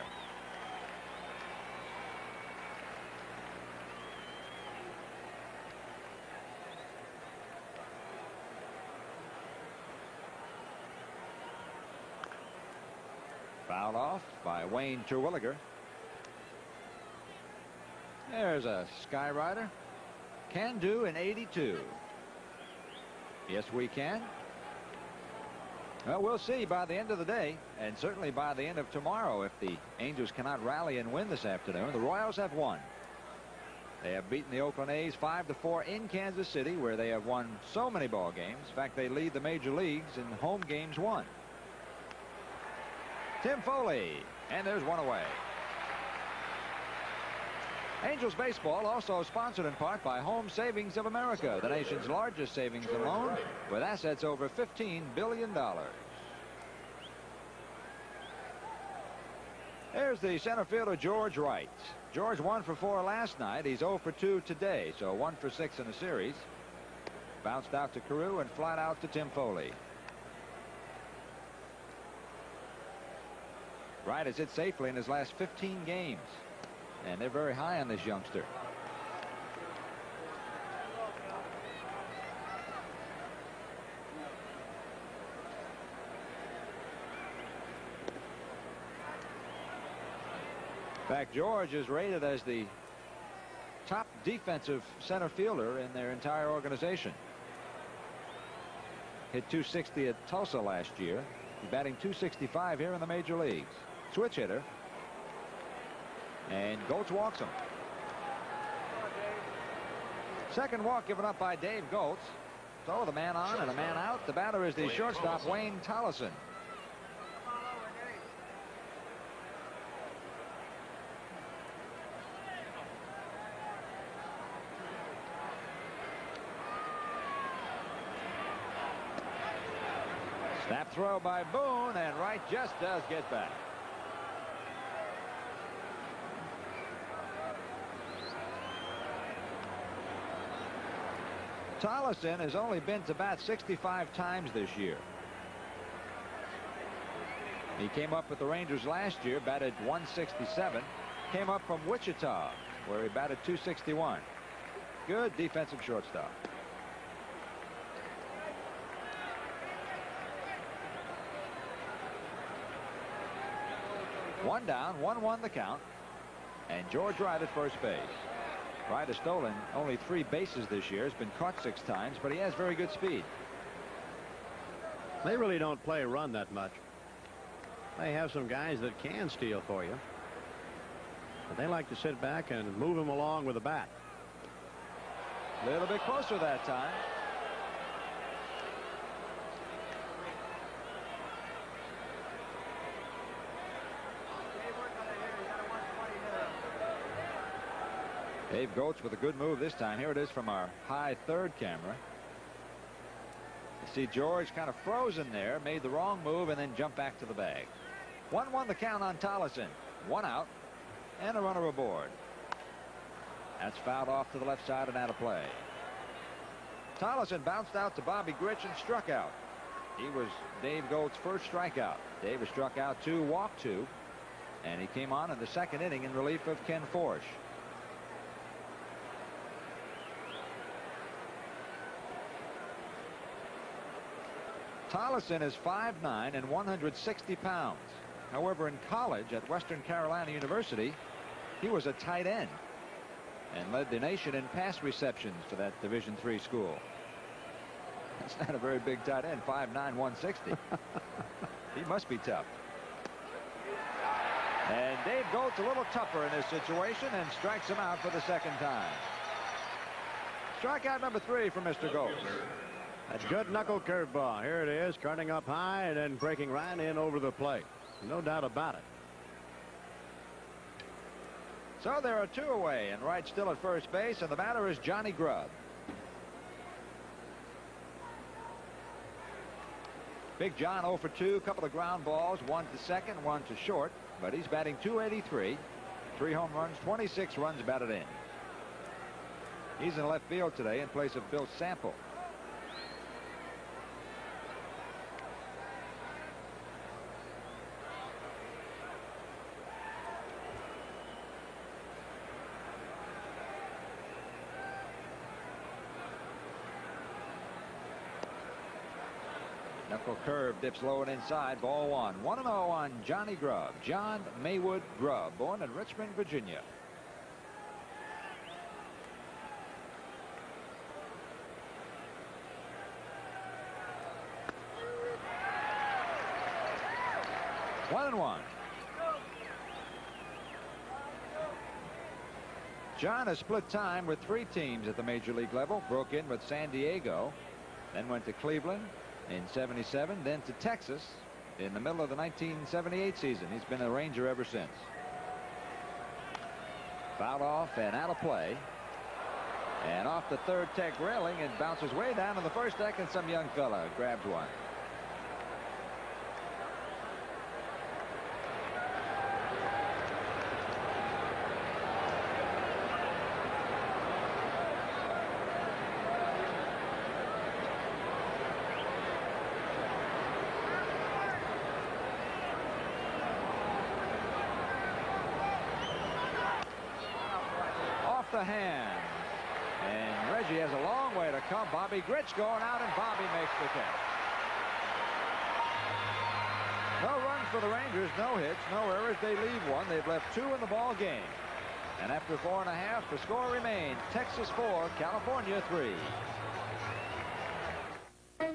Speaker 3: Fouled off by Wayne Terwilliger. There's a Skyrider. Can do in 82. Yes, we can. Well, we'll see by the end of the day, and certainly by the end of tomorrow, if the Angels cannot rally and win this afternoon. The Royals have won. They have beaten the Oakland A's 5-4 in Kansas City, where they have won so many ball games. In fact, they lead the major leagues in home games won. Tim Foley, and there's one away. Angels baseball also sponsored in part by Home Savings of America, the nation's largest savings and loan, with assets over $15 billion. There's the center fielder, George Wright. George 1 for 4 last night. He's 0 for 2 today, so 1 for 6 in the series. Bounced out to Carew and flat out to Tim Foley. Wright has hit safely in his last 15 games, and they're very high on this youngster. In fact, George is rated as the top defensive center fielder in their entire organization. Hit .260 at Tulsa last year. He's batting .265 here in the major leagues. Switch hitter. And Goltz walks him. Second walk given up by Dave Goltz. So with a man on and a man out, the batter is the shortstop, Wayne Tollison. Snap throw by Boone, and Wright just does get back. Tollison has only been to bat 65 times this year. He came up with the Rangers last year, batted .167. Came up from Wichita, where he batted .261. Good defensive shortstop. One down, 1-1 the count, and George Wright at first base. Wright has stolen only 3 bases this year. Has been caught 6 times, but he has very good speed.
Speaker 4: They really don't play run that much. They have some guys that can steal for you, but they like to sit back and move him along with the bat.
Speaker 3: A little bit closer that time. Dave Goltz with a good move this time. Here it is from our high third camera. You see George kind of frozen there, made the wrong move, and then jumped back to the bag. 1-1 the count on Tollison. 1 out and a runner aboard. That's fouled off to the left side and out of play. Tollison bounced out to Bobby Grich and struck out. He was Dave Goltz's first strikeout. Dave was struck out 2, walked 2, and he came on in the 2nd inning in relief of Ken Forsch. Tollison is 5'9" and 160 pounds. However, in college at Western Carolina University, he was a tight end. and led the nation in pass receptions for that Division III school. That's not a very big tight end, 5'9", 160. He must be tough. And Dave Golt's a little tougher in this situation and strikes him out for the second time. Strikeout number 3 for Mr. Gold.
Speaker 4: That's good knuckle curveball. Here it is, cutting up high and then breaking right in over the plate. No doubt about it.
Speaker 3: So there are 2 away, and Wright still at first base, and the batter is Johnny Grubb. Big John 0 for 2, couple of ground balls, 1 to second, 1 to short, but he's batting .283, 3 home runs, 26 runs batted in. He's in left field today in place of Bill Sample. Knuckle curve dips low and inside. Ball 1. 1-0 on Johnny Grubb. John Maywood Grubb, born in Richmond, Virginia. One and one. John has split time with 3 teams at the major league level. Broke in with San Diego, then went to Cleveland in '77, then to Texas in the middle of the 1978 season. He's been a Ranger ever since. Fouled off and out of play. And off the third deck railing and bounces way down to the first deck, and some young fella grabs one. The hand, and Reggie has a long way to come. Bobby Grich going out, and Bobby makes the catch. No runs for the Rangers, no hits, no errors. They leave 1. They've left 2 in the ball game, and after 4 1/2, the score remains Texas 4, California 3.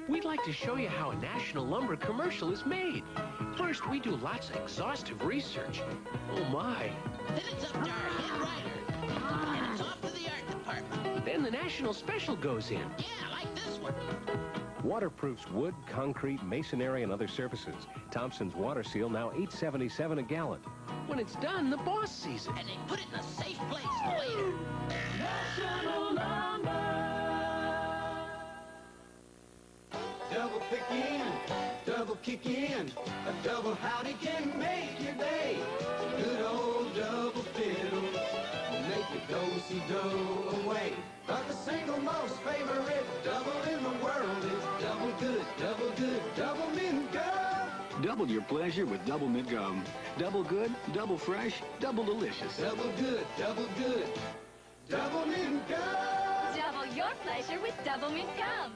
Speaker 10: We'd like to show you how a National Lumber commercial is made. First, we do lots of exhaustive research. Oh my.
Speaker 17: Then it's up to our head writer. And it's off to the art department.
Speaker 10: Then the national special goes in.
Speaker 17: Yeah, like this one.
Speaker 18: Waterproofs wood, concrete, masonry, and other surfaces. Thompson's Water Seal now $8.77 a gallon.
Speaker 10: When it's done, the boss sees it.
Speaker 17: And they put it in a safe place for later.
Speaker 7: National Lumber. Double pick in, double kick in. A double howdy can make your day. Good old double fiddle. Make your do-si-do away. But the single most favorite double in the world is double good, double mint gum.
Speaker 20: Double your pleasure with Double Mint Gum. Double good, double fresh, double delicious.
Speaker 7: Double good, double mint gum.
Speaker 24: Double your pleasure with Double Mint Gum.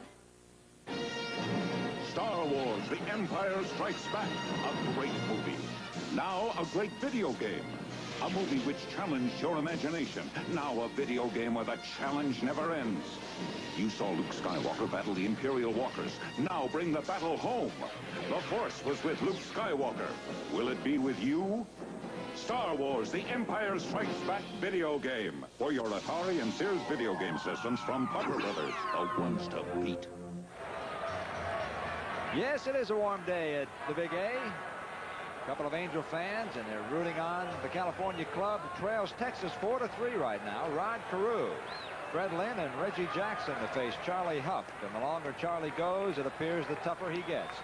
Speaker 25: Star Wars: The Empire Strikes Back, a great movie. Now a great video game. A movie which challenged your imagination. Now a video game where the challenge never ends. You saw Luke Skywalker battle the Imperial Walkers. Now bring the battle home. The Force was with Luke Skywalker. Will it be with you? Star Wars: The Empire Strikes Back video game. For your Atari and Sears video game systems from Parker Brothers. The ones to beat.
Speaker 3: Yes, it is a warm day at the Big A. A couple of Angel fans, and they're rooting on the California club. Trails Texas 4-3 right now. Rod Carew, Fred Lynn, and Reggie Jackson to face Charlie Huff. And the longer Charlie goes, it appears the tougher he gets.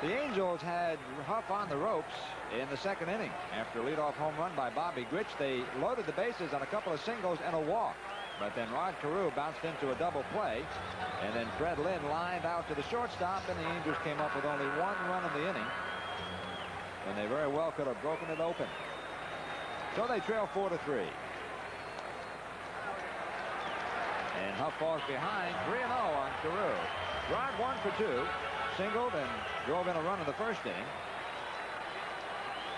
Speaker 3: The Angels had Huff on the ropes in the second inning. After a leadoff home run by Bobby Grich, they loaded the bases on a couple of singles and a walk. But then Rod Carew bounced into a double play, and then Fred Lynn lined out to the shortstop, and the Angels came up with only 1 run in the inning, when they very well could have broken it open. So they trail 4-3. And Huff falls behind, 3-0 on Carew. Rod 1 for 2, singled and drove in a run in the first inning,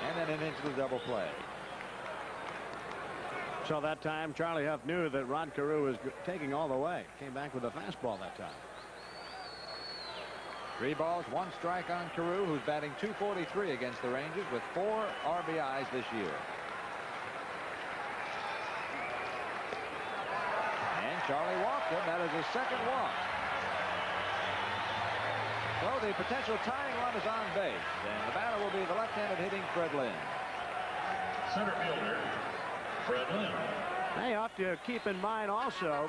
Speaker 3: and then into the double play.
Speaker 4: So that time, Charlie Huff knew that Rod Carew was taking all the way. Came back with a fastball that time.
Speaker 3: 3 balls, 1 strike on Carew, who's batting .243 against the Rangers with 4 RBIs this year. And Charlie walked him. That is his second walk. So the potential tying run is on base, and the batter will be the left-handed hitting Fred Lynn.
Speaker 9: Center fielder, Fred Lynn.
Speaker 4: They ought to keep in mind also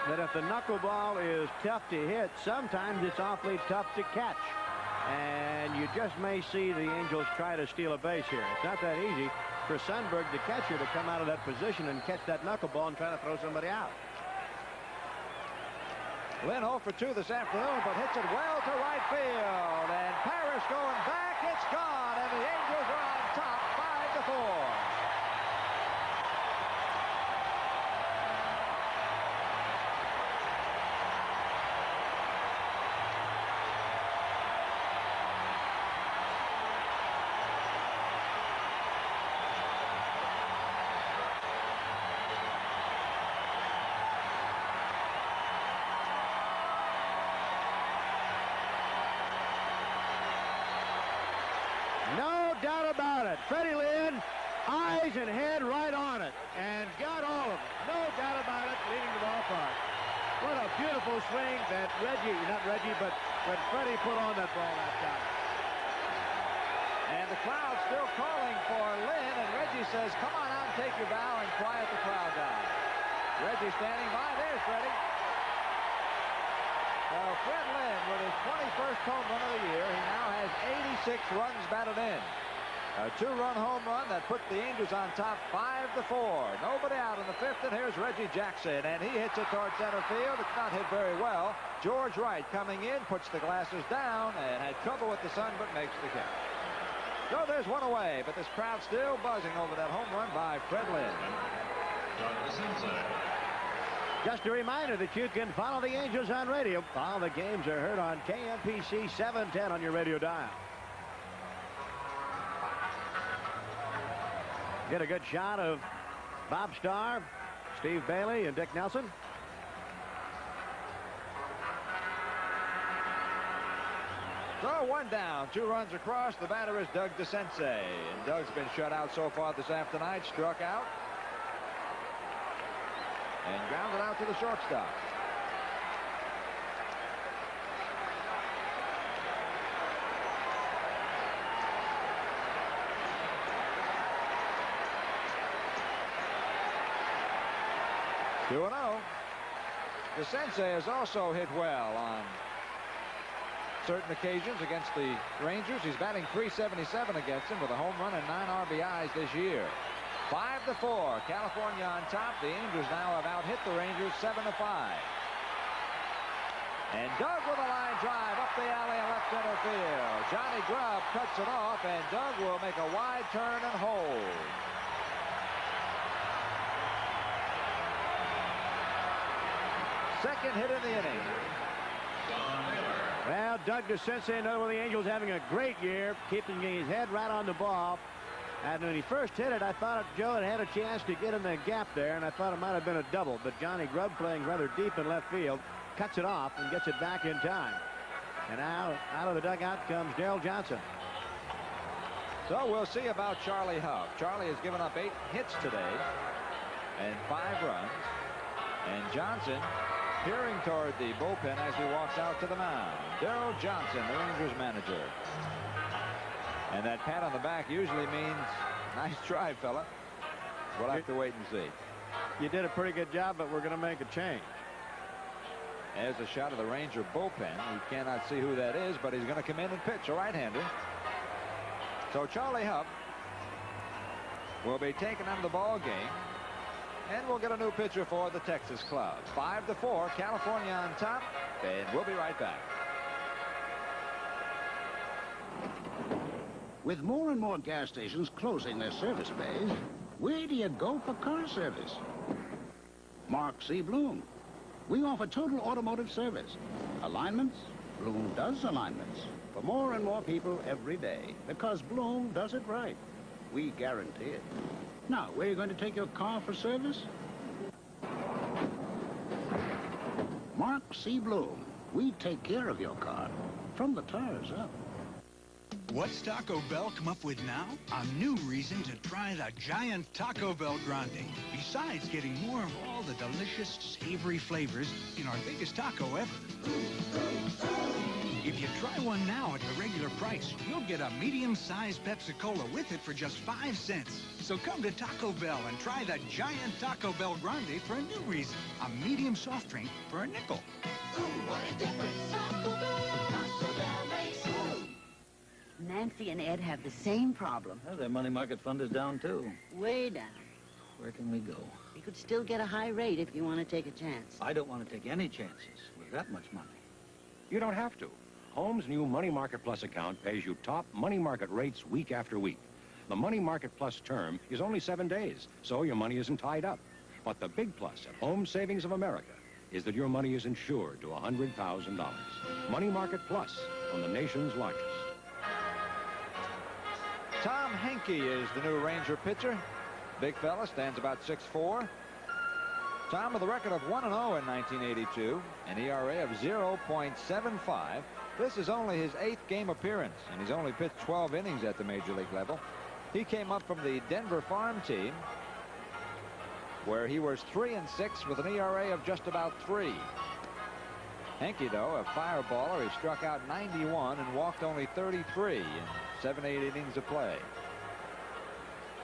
Speaker 4: that if the knuckleball is tough to hit, sometimes it's awfully tough to catch. And you just may see the Angels try to steal a base here. It's not that easy for Sundberg, the catcher, to come out of that position and catch that knuckleball and try to throw somebody out.
Speaker 3: Lynn 0 for 2 this afternoon, but hits it well to right field. And Parrish going back. It's gone, and the Angels are on top 5-4.
Speaker 4: No doubt about it. Freddie Lynn, eyes and head right on it, and got all of them. No doubt about it, leading the ballpark. What a beautiful swing that but Freddie put on that ball that time.
Speaker 3: And the crowd still calling for Lynn, and Reggie says, come on out and take your bow and quiet the crowd down. Reggie standing by. There's Freddie. Fred Lynn with his 21st home run of the year. He now has 86 runs batted in. A 2-run home run that put the Angels on top 5-4. Nobody out in the 5th, and here's Reggie Jackson, and he hits it towards center field. It's not hit very well. George Wright coming in, puts the glasses down, and had trouble with the sun, but makes the catch. So there's one away, but this crowd still buzzing over that home run by Fred Lynn.
Speaker 4: Just a reminder that you can follow the Angels on radio. All the games are heard on KMPC 710 on your radio dial. Get a good shot of Bob Starr, Steve Bailey, and Dick Nelson.
Speaker 3: So 1 down, 2 runs across. The batter is Doug DeCense. And Doug's been shut out so far this afternoon. Struck out. And grounded out to the shortstop. Two 2-0. DeCense has also hit well on certain occasions against the Rangers. He's batting .377 against them with a home run and 9 RBIs this year. 5-4. California on top. The Angels now have out-hit the Rangers 7-5. And Doug with a line drive up the alley in left center field. Johnny Grubb cuts it off, and Doug will make a wide turn and hold. Second hit in the inning.
Speaker 4: Well, Doug DeCense, another one of the Angels, having a great year, keeping his head right on the ball. And when he first hit it, I thought Joe had a chance to get in the gap there, and I thought it might have been a double. But Johnny Grubb, playing rather deep in left field, cuts it off and gets it back in time. And now out of the dugout comes Darrell Johnson.
Speaker 3: So we'll see about Charlie Huff. Charlie has given up 8 hits today and 5 runs. And Johnson peering toward the bullpen as he walks out to the mound. Darrell Johnson, the Rangers manager. And that pat on the back usually means, nice try, fella. We'll have to wait and see.
Speaker 4: You did a pretty good job, but we're going to make a change.
Speaker 3: As a shot of the Ranger bullpen. We cannot see who that is, but he's going to come in and pitch, a right-hander. So Charlie Huff will be taken out of the ball game. And we'll get a new pitcher for the Texas club. 5-4, California on top. And we'll be right back.
Speaker 12: With more and more gas stations closing their service bays, where do you go for car service? Mark C. Bloom. We offer total automotive service. Alignments? Bloom does alignments. For more and more people every day, because Bloom does it right. We guarantee it. Now, where are you going to take your car for service? Mark C. Bloom. We take care of your car from the tires up.
Speaker 2: What's Taco Bell come up with now? A new reason to try the giant Taco Bell Grande. Besides getting more of all the delicious, savory flavors in our biggest taco ever. If you try one now at the regular price, you'll get a medium-sized Pepsi-Cola with it for just 5 cents. So come to Taco Bell and try the giant Taco Bell Grande for a new reason. A medium soft drink for a nickel.
Speaker 7: What a difference Taco Bell makes.
Speaker 11: Nancy and Ed have the same problem.
Speaker 13: Well, their money market fund is down, too.
Speaker 11: Way down.
Speaker 13: Where can we go?
Speaker 11: You could still get a high rate if you want to take a chance.
Speaker 13: I don't want to take any chances with that much money.
Speaker 1: You don't have to. Home's new Money Market Plus account pays you top money market rates week after week. The Money Market Plus term is only 7 days, so your money isn't tied up. But the big plus at Home Savings of America is that your money is insured to $100,000. Money Market Plus from the nation's largest.
Speaker 3: Tom Henke is the new Ranger pitcher. Big fella, stands about 6'4". Tom with a record of 1-0 in 1982, an ERA of 0.75. This is only his 8th game appearance, and he's only pitched 12 innings at the major league level. He came up from the Denver farm team, where he was 3-6 with an ERA of just about 3. Henke, though, a fireballer. He struck out 91 and walked only 33 in 7-8 innings of play.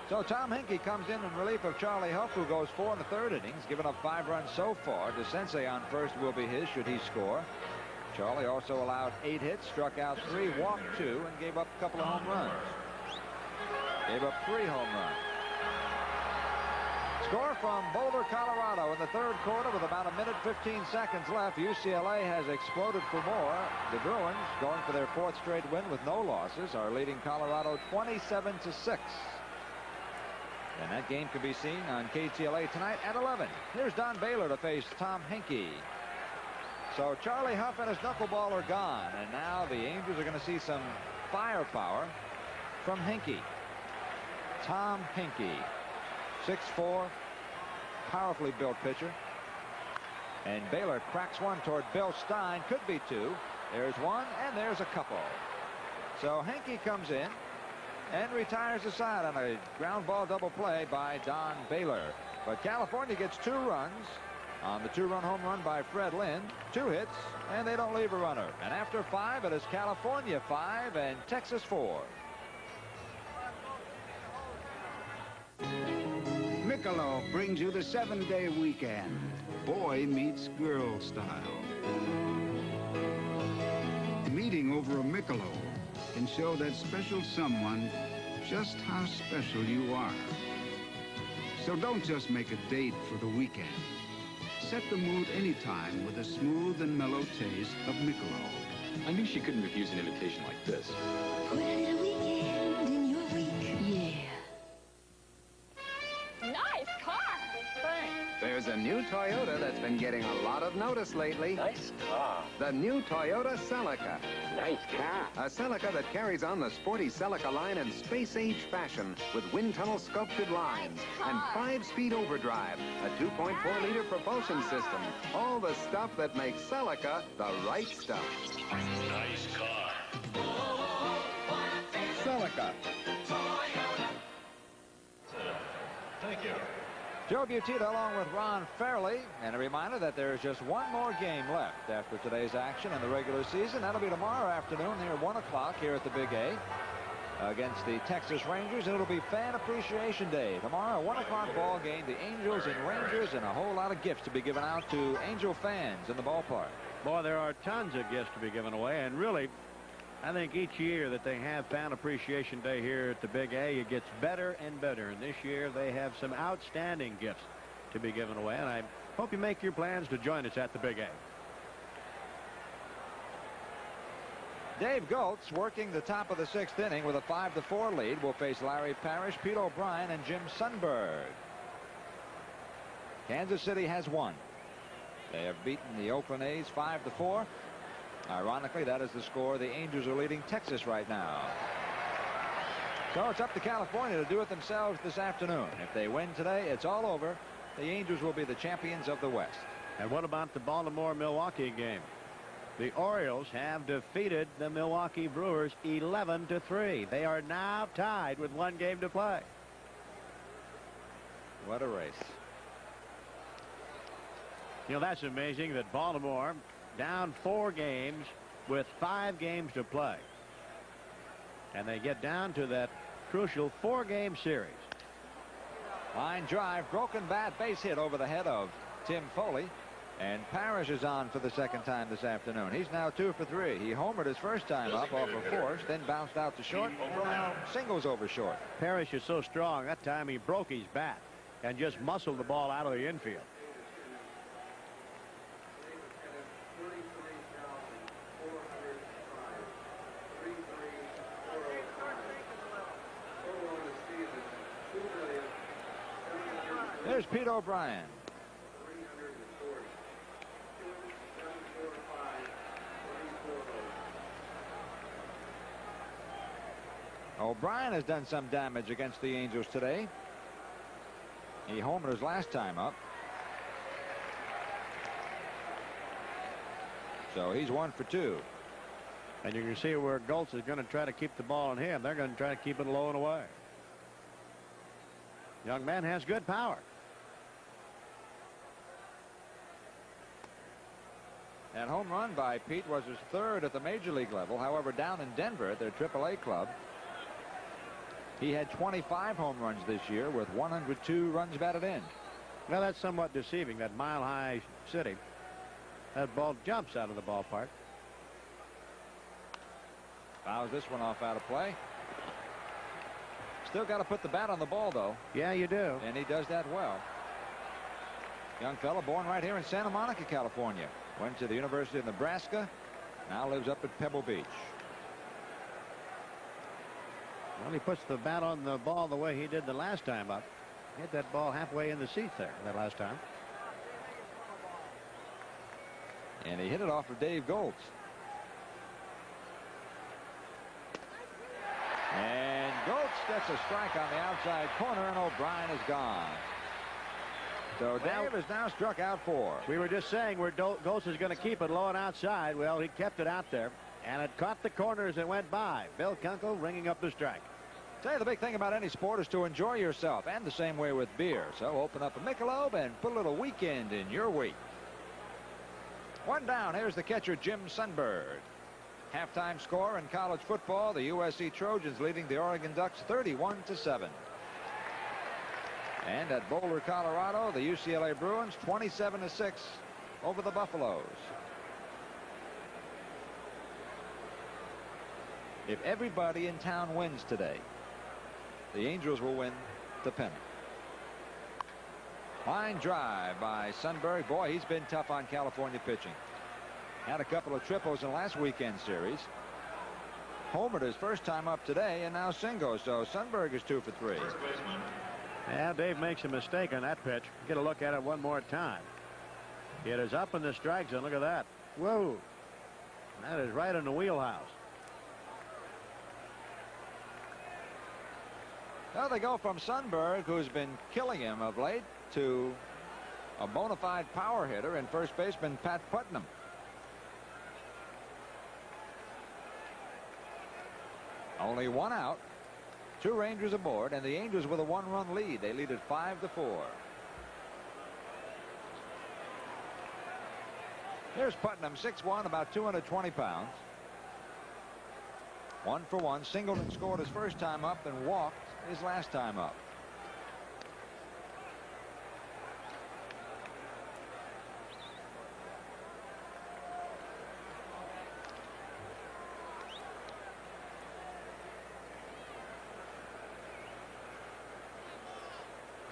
Speaker 3: So Tom Henke comes in relief of Charlie Huff, who goes 4 in the 3rd innings, giving up 5 runs so far. DeSensei on first will be his should he score. Charlie also allowed 8 hits, struck out 3, walked 2, and gave up a couple of home runs. Gave up 3 home runs. Score from Boulder, Colorado in the 3rd quarter with about 1:15 left. UCLA has exploded for more. The Bruins, going for their 4th straight win with no losses, are leading Colorado 27-6. And that game can be seen on KTLA tonight at 11. Here's Don Baylor to face Tom Henke. So Charlie Huff and his knuckleball are gone, and now the Angels are going to see some firepower from Henke. Tom Henke, 6'4", powerfully built pitcher. And Baylor cracks one toward Bill Stein. Could be 2. There's 1, and there's a couple. So Henke comes in and retires the side on a ground ball double play by Don Baylor. But California gets 2 runs on the 2-run home run by Fred Lynn. 2 hits, and they don't leave a runner. And after 5, it is California 5 and Texas 4.
Speaker 5: Michelob brings you the 7-day weekend. Boy meets girl style. Meeting over a Michelob can show that special someone just how special you are. So don't just make a date for the weekend. Set the mood anytime with a smooth and mellow taste of Michelob.
Speaker 8: I knew she couldn't refuse an invitation like this.
Speaker 7: Put a little weekend in your week. Yeah.
Speaker 24: Nice car. Thanks.
Speaker 22: There's a new Toyota that's been getting a lot of notice lately.
Speaker 8: Nice car.
Speaker 22: The new Toyota Celica.
Speaker 8: Nice car.
Speaker 22: A Celica that carries on the sporty Celica line in space-age fashion with wind tunnel sculpted lines and 5-speed overdrive, a 2.4-liter propulsion system. All the stuff that makes Celica the right stuff.
Speaker 9: Nice car.
Speaker 22: Celica.
Speaker 9: Thank you.
Speaker 3: Joe Butita along with Ron Fairley, and a reminder that there is just one more game left after today's action in the regular season. That'll be tomorrow afternoon near 1 o'clock here at the Big A against the Texas Rangers. It'll be Fan Appreciation Day tomorrow, 1 o'clock ball game. The Angels and Rangers, and a whole lot of gifts to be given out to Angel fans in the ballpark.
Speaker 4: Boy, there are tons of gifts to be given away, and really, I think each year that they have Fan Appreciation Day here at the Big A, it gets better and better. And this year they have some outstanding gifts to be given away. And I hope you make your plans to join us at the Big A.
Speaker 3: Dave Goltz, working the top of the 6th inning with a 5-4 lead, will face Larry Parrish, Pete O'Brien, and Jim Sundberg. Kansas City has won. They have beaten the Oakland A's 5-4. Ironically, that is the score. The Angels are leading Texas right now. So it's up to California to do it themselves this afternoon. If they win today, it's all over. The Angels will be the champions of the West.
Speaker 4: And what about the Baltimore-Milwaukee game? The Orioles have defeated the Milwaukee Brewers 11-3. They are now tied with 1 game to play.
Speaker 3: What a race.
Speaker 4: You know, that's amazing that Baltimore down 4 games with 5 games to play. And they get down to that crucial 4-game series.
Speaker 3: Line drive, broken bat, base hit over the head of Tim Foley. And Parrish is on for the second time this afternoon. He's now 2 for 3. He homered his first time up off a force, then bounced out to short, and now singles over short.
Speaker 4: Parrish is so strong. That time he broke his bat and just muscled the ball out of the infield.
Speaker 3: There's Pete O'Brien. O'Brien has done some damage against the Angels today. He homered his last time up. So he's 1 for 2.
Speaker 4: And you can see where Goltz is going to try to keep the ball in him. They're going to try to keep it low and away. Young man has good power.
Speaker 3: That home run by Pete was his 3rd at the major league level. However, down in Denver at their AAA club, he had 25 home runs this year with 102 runs batted in.
Speaker 4: Well, that's somewhat deceiving. That Mile High City. That ball jumps out of the ballpark.
Speaker 3: Fouls this one off out of play. Still got to put the bat on the ball, though.
Speaker 4: Yeah, you do.
Speaker 3: And he does that well. Young fella born right here in Santa Monica, California. Went to the University of Nebraska. Now lives up at Pebble Beach.
Speaker 4: Well, he puts the bat on the ball the way he did the last time up. Hit that ball halfway in the seats there that last time.
Speaker 3: And he hit it off of Dave Goltz. And Goltz gets a strike on the outside corner, and O'Brien is gone. So Dave is now struck out 4.
Speaker 4: We were just saying where Goltz is going to keep it low and outside. Well, he kept it out there, and it caught the corner as it went by. Bill Kunkel ringing up the strike.
Speaker 3: Tell you, the big thing about any sport is to enjoy yourself, and the same way with beer. So open up a Michelob and put a little weekend in your week. 1 down. Here's the catcher, Jim Sundberg. Halftime score in college football, the USC Trojans leading the Oregon Ducks 31-7. And at Boulder, Colorado, the UCLA Bruins 27-6 over the Buffaloes. If everybody in town wins today, the Angels will win the pennant. Line drive by Sundberg. Boy, he's been tough on California pitching. Had a couple of triples in last weekend series. Homered his first time up today, and now singles. So Sundberg is 2 for 3.
Speaker 4: Yeah, Dave makes a mistake on that pitch. Get a look at it one more time. It is up in the strike zone. Look at that. Whoa. That is right in the wheelhouse.
Speaker 3: Now they go from Sundberg, who's been killing him of late, to a bona fide power hitter and first baseman Pat Putnam. Only 1 out, 2 Rangers aboard, and the Angels with a 1-run lead. They lead at 5-4. Here's Putnam, 6'1", about 220 pounds. 1 for 1, singled and scored his first time up and walked his last time up.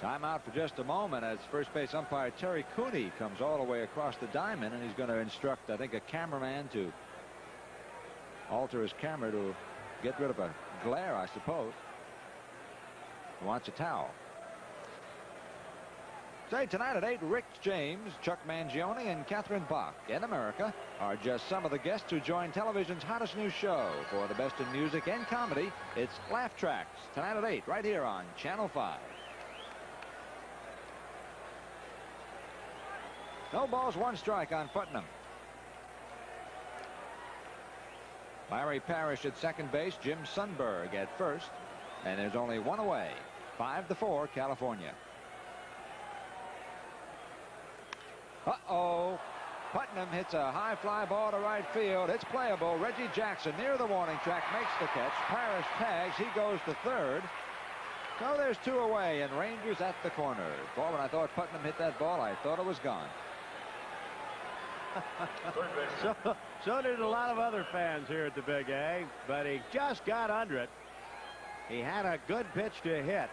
Speaker 3: Timeout for just a moment as first base umpire Terry Cooney comes all the way across the diamond, and he's going to instruct, I think, a cameraman to alter his camera to get rid of a glare, I suppose. He wants a towel. Say tonight at 8, Rick James, Chuck Mangione, and Catherine Bach in America are just some of the guests who join television's hottest new show. For the best in music and comedy, it's Laugh Tracks, tonight at 8, right here on Channel 5. No balls, 1 strike on Putnam. Larry Parrish at second base, Jim Sundberg at first, and there's only 1 away. 5-4, California. Uh-oh. Putnam hits a high fly ball to right field. It's playable. Reggie Jackson near the warning track makes the catch. Parrish tags. He goes to third. So there's 2 away, and Rangers at the corner. Boy, when I thought Putnam hit that ball, I thought it was gone.
Speaker 4: So did a lot of other fans here at the Big A, but he just got under it. He had a good pitch to hit.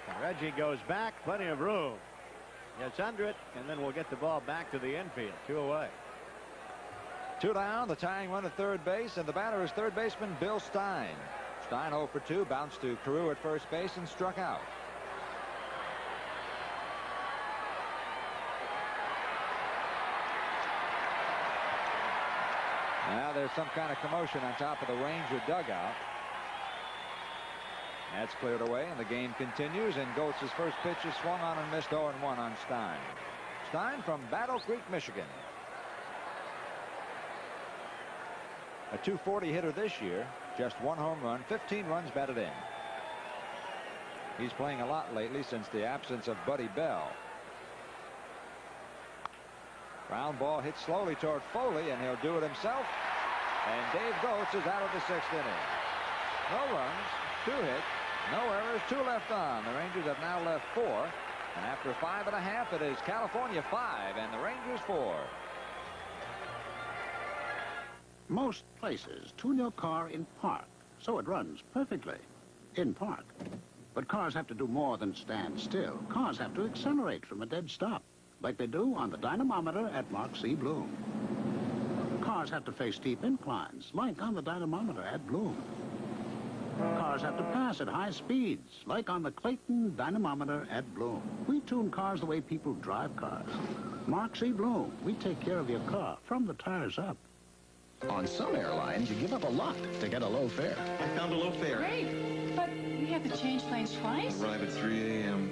Speaker 4: And Reggie goes back, plenty of room. Gets under it, and then we'll get the ball back to the infield. 2 away.
Speaker 3: 2 down, the tying run at third base, and the batter is third baseman Bill Stein. Stein 0 for 2, bounced to Carew at first base and struck out. Now there's some kind of commotion on top of the Ranger dugout. That's cleared away, and the game continues, and Goetz' first pitch is swung on and missed 0-1 on Stein. Stein from Battle Creek, Michigan. A .240 hitter this year, just 1 home run, 15 runs batted in. He's playing a lot lately since the absence of Buddy Bell. Ground ball hit slowly toward Foley, and he'll do it himself. And Dave Goetz is out of the 6th inning. No runs, 2 hits, no errors, 2 left on. The Rangers have now left 4. And after 5.5, it is California 5 and the Rangers 4.
Speaker 12: Most places tune your car in park, so it runs perfectly. In park. But cars have to do more than stand still. Cars have to accelerate from a dead stop, like they do on the dynamometer at Mark C. Bloom. Cars have to face steep inclines, like on the dynamometer at Bloom. Cars have to pass at high speeds, like on the Clayton dynamometer at Bloom. We tune cars the way people drive cars. Mark C. Bloom, we take care of your car from the tires up.
Speaker 15: On some airlines, you give up a lot to get a low fare.
Speaker 16: I found a low fare.
Speaker 19: Great, but we have to change planes twice?
Speaker 16: Arrive at 3 a.m.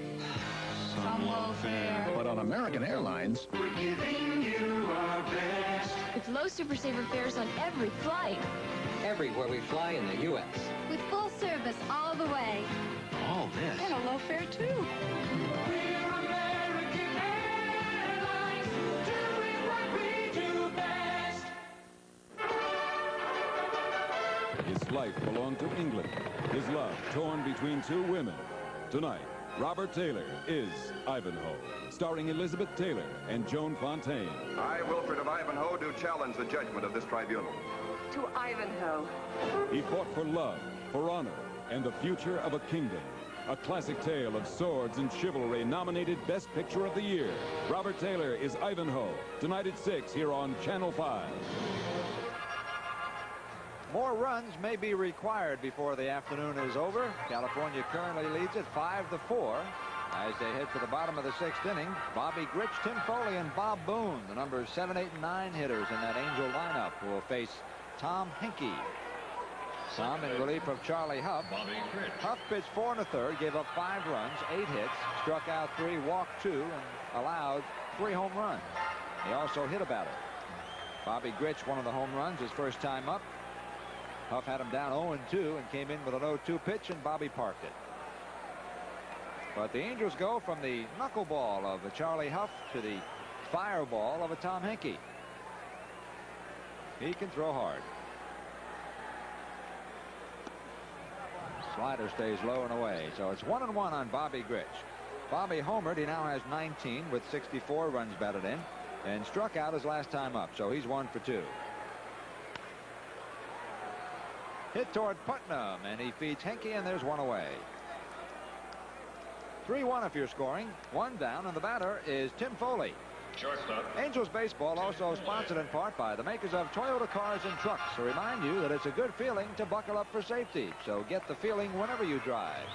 Speaker 19: Some low fare.
Speaker 15: But on American Airlines,
Speaker 7: we're giving you our best.
Speaker 24: With low Super Saver fares on every flight.
Speaker 21: Everywhere we fly in the U.S.
Speaker 24: With full service all the way.
Speaker 21: All this.
Speaker 19: And a low fare, too.
Speaker 7: We're American Airlines, doing what we do best.
Speaker 23: His life belonged to England. His love torn between 2 women. Tonight, Robert Taylor is Ivanhoe, starring Elizabeth Taylor and Joan Fontaine.
Speaker 26: I, Wilfred of Ivanhoe, do challenge the judgment of this tribunal.
Speaker 19: To Ivanhoe.
Speaker 23: He fought for love, for honor, and the future of a kingdom. A classic tale of swords and chivalry, nominated Best Picture of the Year. Robert Taylor is Ivanhoe, tonight at 6 here on Channel 5.
Speaker 3: More runs may be required before the afternoon is over. California currently leads at 5-4. As they head for the bottom of the 6th inning, Bobby Grich, Tim Foley, and Bob Boone, the numbers 7, 8, and 9 hitters in that Angel lineup, will face Tom Henke. Tom in relief of Charlie Huff. Huff pitched 4 1/3, gave up 5 runs, 8 hits, struck out 3, walked 2, and allowed 3 home runs. He also hit a batter. Bobby Grich, one of the home runs, his first time up. Huff had him down 0-2 and came in with an 0-2 pitch, and Bobby parked it. But the Angels go from the knuckleball of a Charlie Huff to the fireball of a Tom Henke. He can throw hard. Slider stays low and away, so it's 1-1 on Bobby Grich. Bobby homered. He now has 19 with 64 runs batted in, and struck out his last time up, so he's 1 for 2. Hit toward Putnam, and he feeds Henke, and there's 1 away. 3-1 if you're scoring. 1 down, and the batter is Tim Foley.
Speaker 9: Shortstop.
Speaker 3: Angels baseball also sponsored in part by the makers of Toyota cars and trucks, to remind you that it's a good feeling to buckle up for safety. So get the feeling whenever you drive.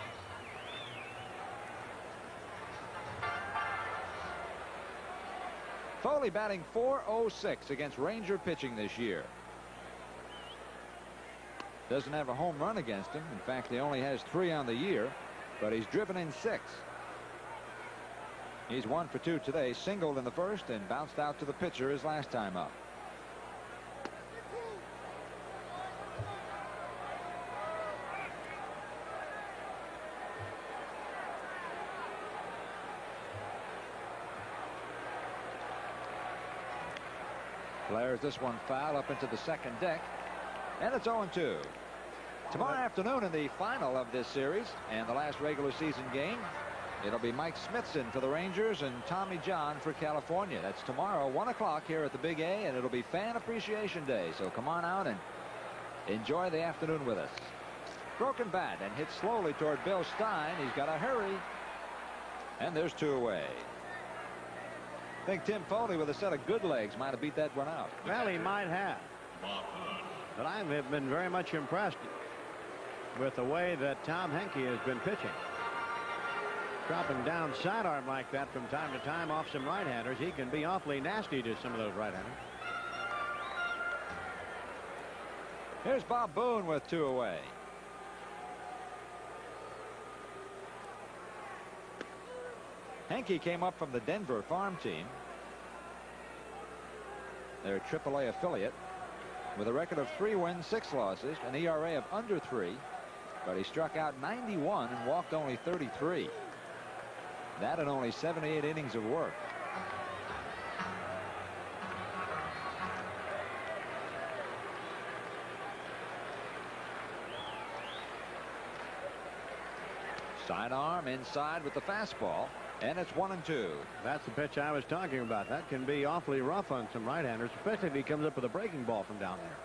Speaker 3: Foley batting .406 against Ranger pitching this year. Doesn't have a home run against him. In fact, he only has 3 on the year, but he's driven in 6. He's 1 for 2 today, singled in the first and bounced out to the pitcher his last time up. Flares this one foul up into the second deck, and it's 0-2. Tomorrow afternoon in the final of this series and the last regular season game, it'll be Mike Smithson for the Rangers and Tommy John for California. That's tomorrow, 1 o'clock here at the Big A, and it'll be Fan Appreciation Day. So come on out and enjoy the afternoon with us. Broken bat and hit slowly toward Bill Stein. He's got to hurry. And there's 2 away. I think Tim Foley with a set of good legs might have beat that one out.
Speaker 4: Well, he might have. But I have been very much impressed with the way that Tom Henke has been pitching. Dropping down sidearm like that from time to time off some right-handers. He can be awfully nasty to some of those right-handers.
Speaker 3: Here's Bob Boone with 2 away. Henke came up from the Denver farm team, their AAA affiliate, with a record of 3 wins, 6 losses, an ERA of under 3, but he struck out 91 and walked only 33. That in only 78 innings of work. Sidearm inside with the fastball, and it's 1-2.
Speaker 4: That's the pitch I was talking about. That can be awfully rough on some right-handers, especially if he comes up with a breaking ball from down there.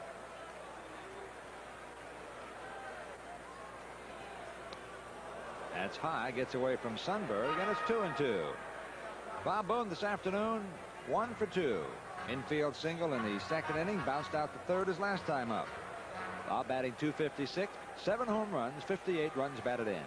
Speaker 3: That's high, gets away from Sundberg, and it's 2-2. Bob Boone this afternoon, 1 for 2. Infield single in the second inning, bounced out the third his last time up. Bob batting .256, 7 home runs, 58 runs batted in.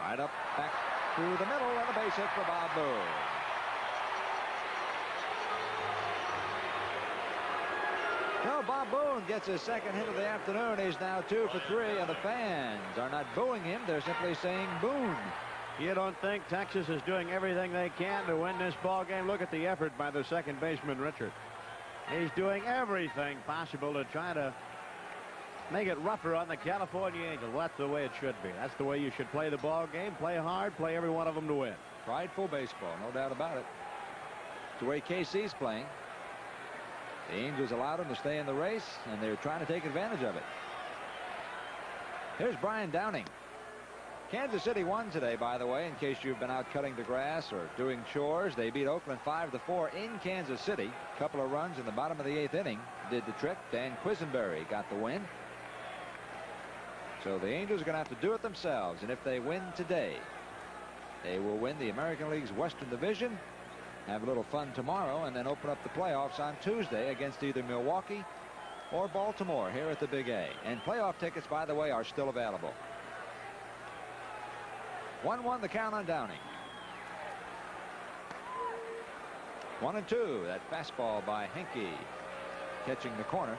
Speaker 3: Right up, back through the middle, and a base hit for Bob Boone. No, Bob Boone gets his second hit of the afternoon. He's now 2 for 3, and the fans are not booing him. They're simply saying Boone.
Speaker 4: You don't think Texas is doing everything they can to win this ball game? Look at the effort by the second baseman, Richard. He's doing everything possible to try to make it rougher on the California Angels. Well, that's the way it should be. That's the way you should play the ball game. Play hard, play every one of them to win.
Speaker 3: Prideful baseball, no doubt about it. It's the way KC's playing. The Angels allowed him to stay in the race, and they're trying to take advantage of it. Here's Brian Downing. Kansas City won today, by the way, in case you've been out cutting the grass or doing chores. They beat Oakland 5-4 in Kansas City. A couple of runs in the bottom of the 8th inning did the trick. Dan Quisenberry got the win. So the Angels are going to have to do it themselves, and if they win today, they will win the American League's Western Division, have a little fun tomorrow, and then open up the playoffs on Tuesday against either Milwaukee or Baltimore here at the Big A. And playoff tickets, by the way, are still available. 1-1 the count on Downing. 1-2. That fastball by Henke catching the corner.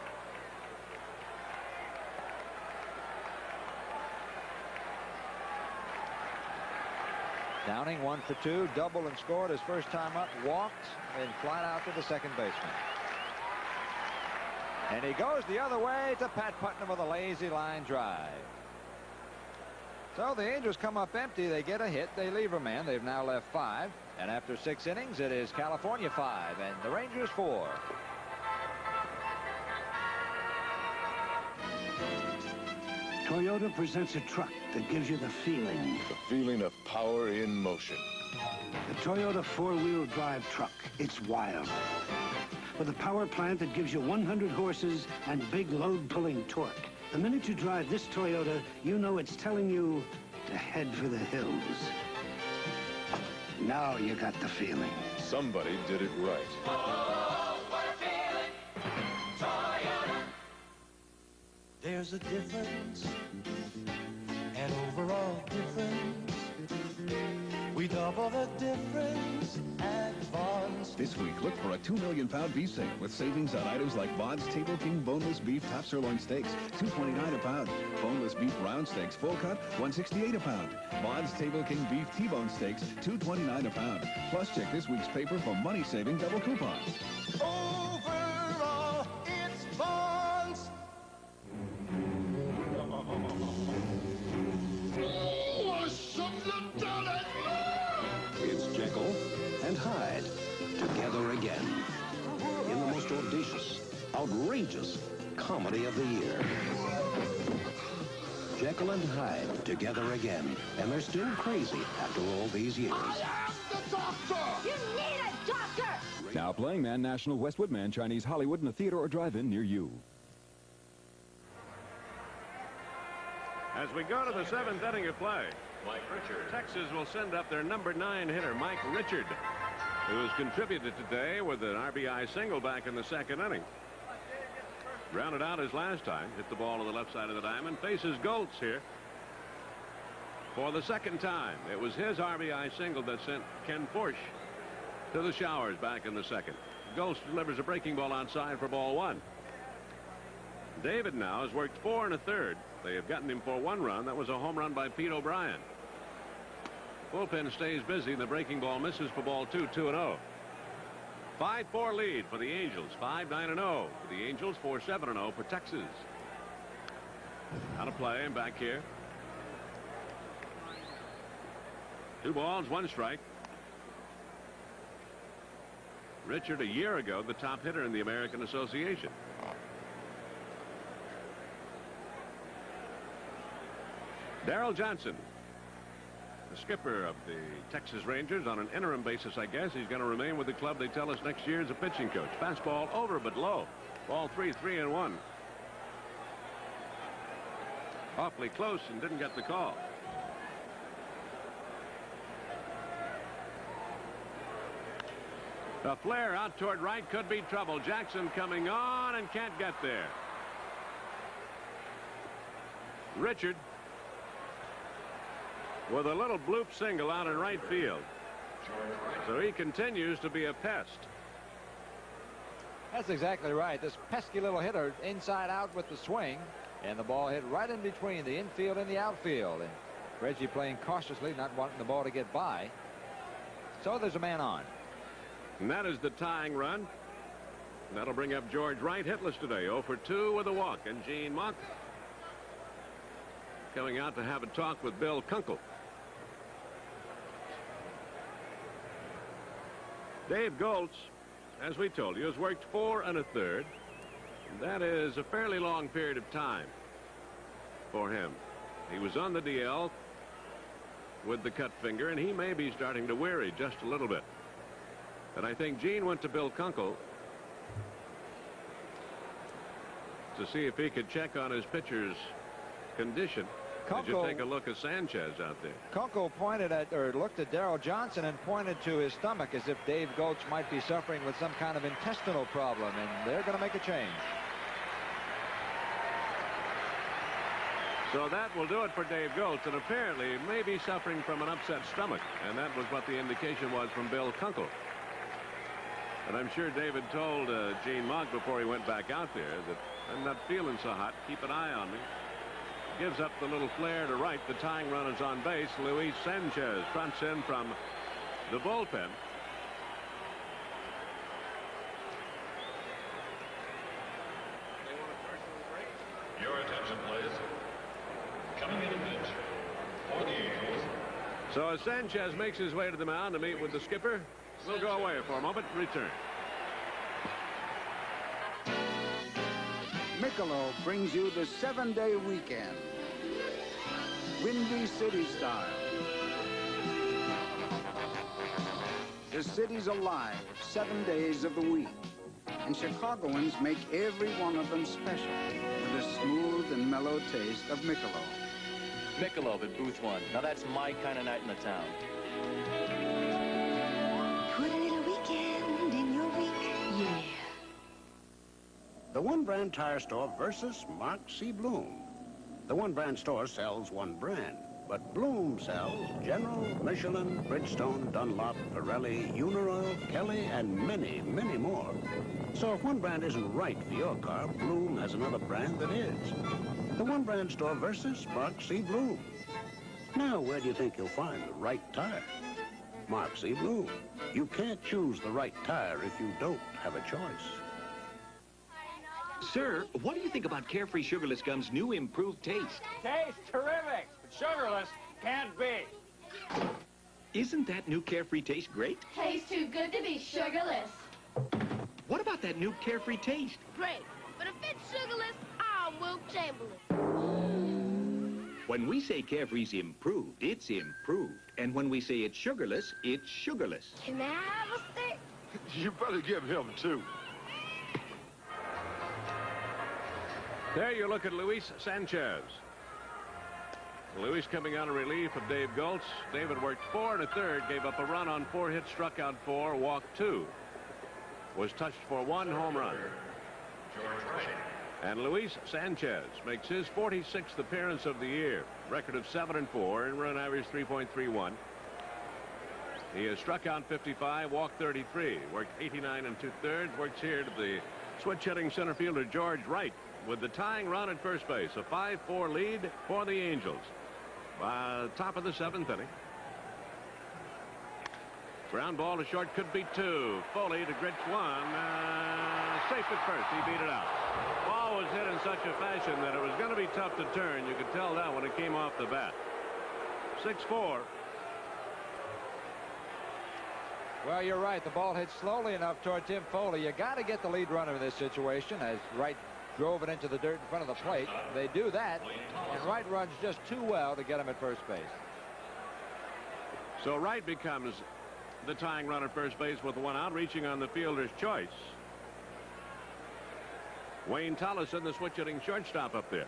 Speaker 3: Downing 1 for 2, double and scored his first time up, walked and flat out to the second baseman. And he goes the other way to Pat Putnam with a lazy line drive. So the Angels come up empty. They get a hit. They leave a man. They've now left 5. And after 6 innings, it is California 5 and the Rangers 4.
Speaker 6: Toyota presents a truck that gives you the feeling.
Speaker 10: The feeling of power in motion.
Speaker 6: The Toyota 4-wheel drive truck. It's wild. With a power plant that gives you 100 horses and big load-pulling torque. The minute you drive this Toyota, you know it's telling you to head for the hills. Now you got the feeling.
Speaker 10: Somebody did it right.
Speaker 7: Oh, what a feeling. Toyota.
Speaker 14: There's
Speaker 7: there's a difference, an overall difference. We double the difference at Vaughn's.
Speaker 15: This week, look for a 2 million pound beef sale with savings on items like Vaughn's Table King boneless beef top sirloin steaks, $2.29 a pound. Boneless beef round steaks full cut, $1.68 a pound. Vaughn's Table King beef T-bone steaks, $2.29 a pound. Plus, check this week's paper for money-saving double coupons.
Speaker 7: Overall, it's Vaughn's.
Speaker 2: It's Jekyll and Hyde together again in the most audacious, outrageous comedy of the year. Jekyll and Hyde together again, and they're still crazy after all these years.
Speaker 7: I am the doctor!
Speaker 14: You need a doctor!
Speaker 23: Now playing Man National Westwood Man Chinese Hollywood in a theater or drive-in near you.
Speaker 4: As we go to the 7th inning of play,
Speaker 9: Mike Richard.
Speaker 4: Texas will send up their number 9 hitter, Mike Richard, who has contributed today with an RBI single back in the 2nd inning. Rounded out his last time, hit the ball to the left side of the diamond, faces Goltz here for the 2nd time. It was his RBI single that sent Ken Forsch to the showers back in the 2nd. Goltz delivers a breaking ball outside for ball 1. David now has worked 4 1/3. They have gotten him for 1 run. That was a home run by Pete O'Brien. Bullpen stays busy. The breaking ball misses for ball 2, 2-0. 5-4 lead for the Angels. 5-9-0 for the Angels. 4-7-0 for Texas. Out of play and back here. 2 balls, 1 strike. Richard, a year ago, the top hitter in the American Association. Darrell Johnson, the skipper of the Texas Rangers, on an interim basis, I guess. He's going to remain with the club, they tell us, next year as a pitching coach. Fastball over but low. Ball 3, 3-1. Awfully close and didn't get the call. A flare out toward right could be trouble. Jackson coming on and can't get there. Richard with a little bloop single out in right field. So he continues to be a pest.
Speaker 3: That's exactly right. This pesky little hitter inside out with the swing, and the ball hit right in between the infield and the outfield. And Reggie playing cautiously, not wanting the ball to get by. So there's a man on.
Speaker 4: And that is the tying run. And that'll bring up George Wright, hitless today, 0 for 2 with a walk. And Gene Mock coming out to have a talk with Bill Kunkel. Dave Goltz, as we told you, has worked 4 1/3. That is a fairly long period of time for him. He was on the DL with the cut finger, and he may be starting to weary just a little bit. And I think Gene went to Bill Kunkel to see if he could check on his pitcher's condition. Did you take a look at Sanchez out there?
Speaker 3: Kunkel pointed at, or looked at Darrell Johnson and pointed to his stomach as if Dave Goltz might be suffering with some kind of intestinal problem, and they're going to make a change.
Speaker 4: So that will do it for Dave Goltz, and apparently may be suffering from an upset stomach, and that was what the indication was from Bill Kunkel. And I'm sure David told Gene Mogg before he went back out there that I'm not feeling so hot. Keep an eye on me. Gives up the little flare to right. The tying run is on base. Luis Sanchez fronts in from the bullpen.
Speaker 9: Your attention, please. Coming in a pitch for the Angels.
Speaker 4: So as Sanchez makes his way to the mound to meet with the skipper, we'll go away for a moment. Return.
Speaker 5: Michelob brings you the 7-day weekend. Windy City style. The city's alive 7 days of the week. And Chicagoans make every one of them special with a smooth and mellow taste of Michelob.
Speaker 21: Michelob at Booth 1. Now that's my kind of night in the town.
Speaker 11: Put a little weekend in your week, yeah.
Speaker 5: The
Speaker 12: The One Brand Tire Store versus Mark C. Bloom. The One Brand store sells one brand, but Bloom sells General, Michelin, Bridgestone, Dunlop, Pirelli, Uniroyal, Kelly, and many, many more. So if one brand isn't right for your car, Bloom has another brand that is. The One Brand store versus Mark C. Bloom. Now, where do you think you'll find the right tire? Mark C. Bloom. You can't choose the right tire if you don't have a choice.
Speaker 1: Sir, what do you think about Carefree Sugarless Gum's new improved taste?
Speaker 13: Tastes terrific, but sugarless can't be.
Speaker 1: Isn't that new Carefree taste great?
Speaker 24: Tastes too good to be sugarless.
Speaker 1: What about that new Carefree taste?
Speaker 14: Great, but if it's sugarless, I'm Will Chamberlain.
Speaker 1: When we say Carefree's improved, it's improved. And when we say it's sugarless, it's sugarless.
Speaker 14: Can I have a stick?
Speaker 10: You better give him two.
Speaker 4: There you look at Luis Sanchez. Luis coming out of relief of Dave Goltz. David worked 4 1/3, gave up a run on 4 hits, struck out 4, walked 2. Was touched for 1 home run. And Luis Sanchez makes his 46th appearance of the year. Record of 7-4, and run average 3.31. He has struck out 55, walked 33, worked 89 2/3. Works here to the switch-hitting center fielder George Wright with the tying run at first base. A 5-4 lead for the Angels. Top of the 7th inning. Ground ball to short, could be 2. Foley to Grich 1. Safe at first. He beat it out. Ball was hit in such a fashion that it was going to be tough to turn. You could tell that when it came off the bat. 6-4.
Speaker 3: Well, you're right. The ball hit slowly enough toward Tim Foley. You got to get the lead runner in this situation, as Wright drove it into the dirt in front of the plate. They do that, and Wright runs just too well to get him at first base.
Speaker 4: So Wright becomes the tying run at first base with 1 out, reaching on the fielder's choice. Wayne Tollison, the switch-hitting shortstop up there.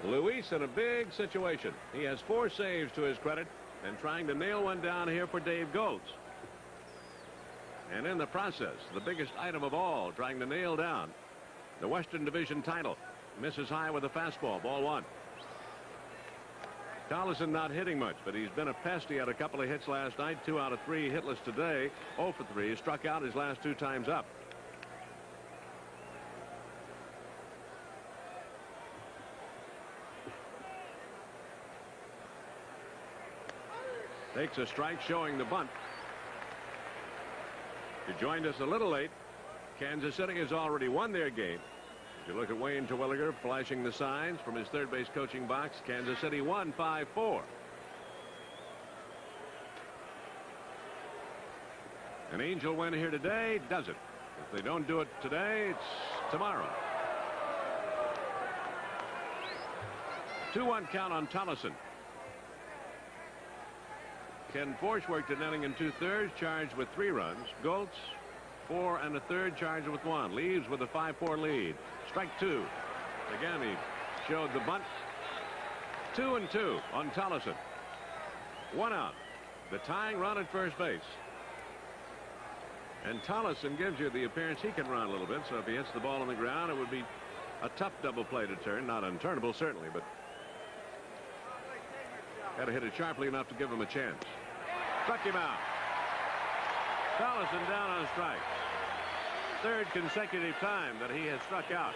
Speaker 4: Luis in a big situation. He has 4 saves to his credit and trying to nail one down here for Dave Goltz. And in the process, the biggest item of all, trying to nail down the Western Division title. Misses high with a fastball, ball 1. Tollison not hitting much, but he's been a pest. He had a couple of hits last night, 2 out of 3 hitless today. 0 for 3. He struck out his last 2 times up. Takes a strike, showing the bunt. You joined us a little late. Kansas City has already won their game. If you look at Wayne Terwilliger flashing the signs from his third base coaching box, Kansas City won 5-4. An Angel win here today does it. If they don't do it today, it's tomorrow. 2-1 count on Tollison. Ken Forsch worked an inning and 2/3, charged with 3 runs. Goltz 4 1/3, charged with 1. Leaves with a 5-4 lead. Strike 2. Again, he showed the bunt. 2-2 on Tollison. 1 out. The tying run at first base. And Tollison gives you the appearance he can run a little bit, so if he hits the ball on the ground, it would be a tough double play to turn. Not unturnable, certainly, but got to hit it sharply enough to give him a chance. Struck him out. Tollison down on strikes. 3rd consecutive time that he has struck out.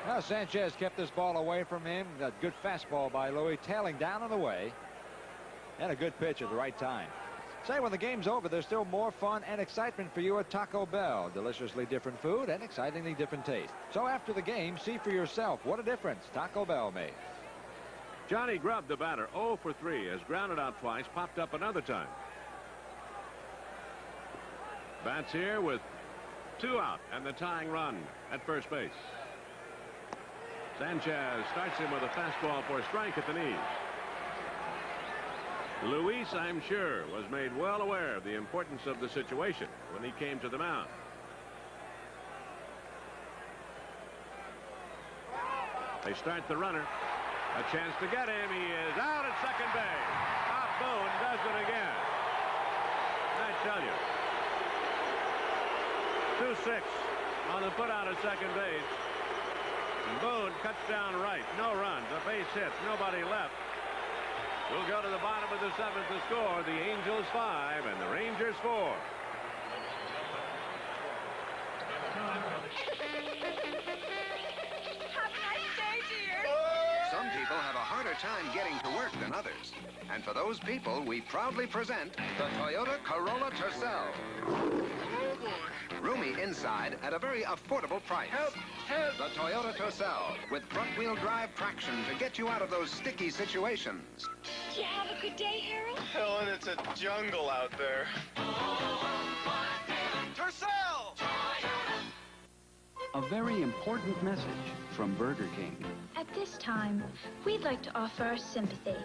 Speaker 3: Now Sanchez kept this ball away from him. That good fastball by Louis, tailing down on the way. And a good pitch at the right time. Say, when the game's over, there's still more fun and excitement for you at Taco Bell. Deliciously different food and excitingly different taste. So after the game, see for yourself what a difference Taco Bell makes.
Speaker 4: Johnny Grubb, the batter, 0 for 3, has grounded out twice, popped up another time. Bats here with 2 out and the tying run at first base. Sanchez starts him with a fastball for a strike at the knees. Luis, I'm sure, was made well aware of the importance of the situation when he came to the mound. They start the runner. A chance to get him. He is out at second base. Bob Boone does it again. That tell you. 2-6 on the put out at second base. And Boone cuts down right. No runs. A base hit. Nobody left. We'll go to the bottom of the seventh to score. The Angels 5 and the Rangers 4.
Speaker 2: Some people have a harder time getting to work than others. And for those people, we proudly present the Toyota Corolla Tercel. Roomy inside at a very affordable price. Help! Help! The Toyota Tercel with front-wheel drive traction to get you out of those sticky situations.
Speaker 14: Did you have a good day, Harold?
Speaker 10: Helen, it's a jungle out there. Tercel!
Speaker 8: A very important message from Burger King.
Speaker 17: At this time, we'd like to offer our sympathy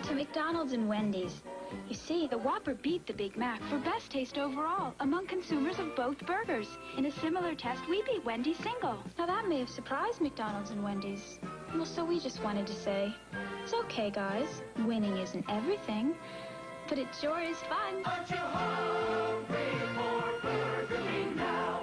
Speaker 17: to McDonald's and Wendy's. You see, the Whopper beat the Big Mac for best taste overall among consumers of both burgers. In a similar test, we beat Wendy's single. Now that may have surprised McDonald's and Wendy's. Well, so we just wanted to say, it's okay, guys. Winning isn't everything, but it sure is fun.
Speaker 7: Aren't you hungry for Burger King now?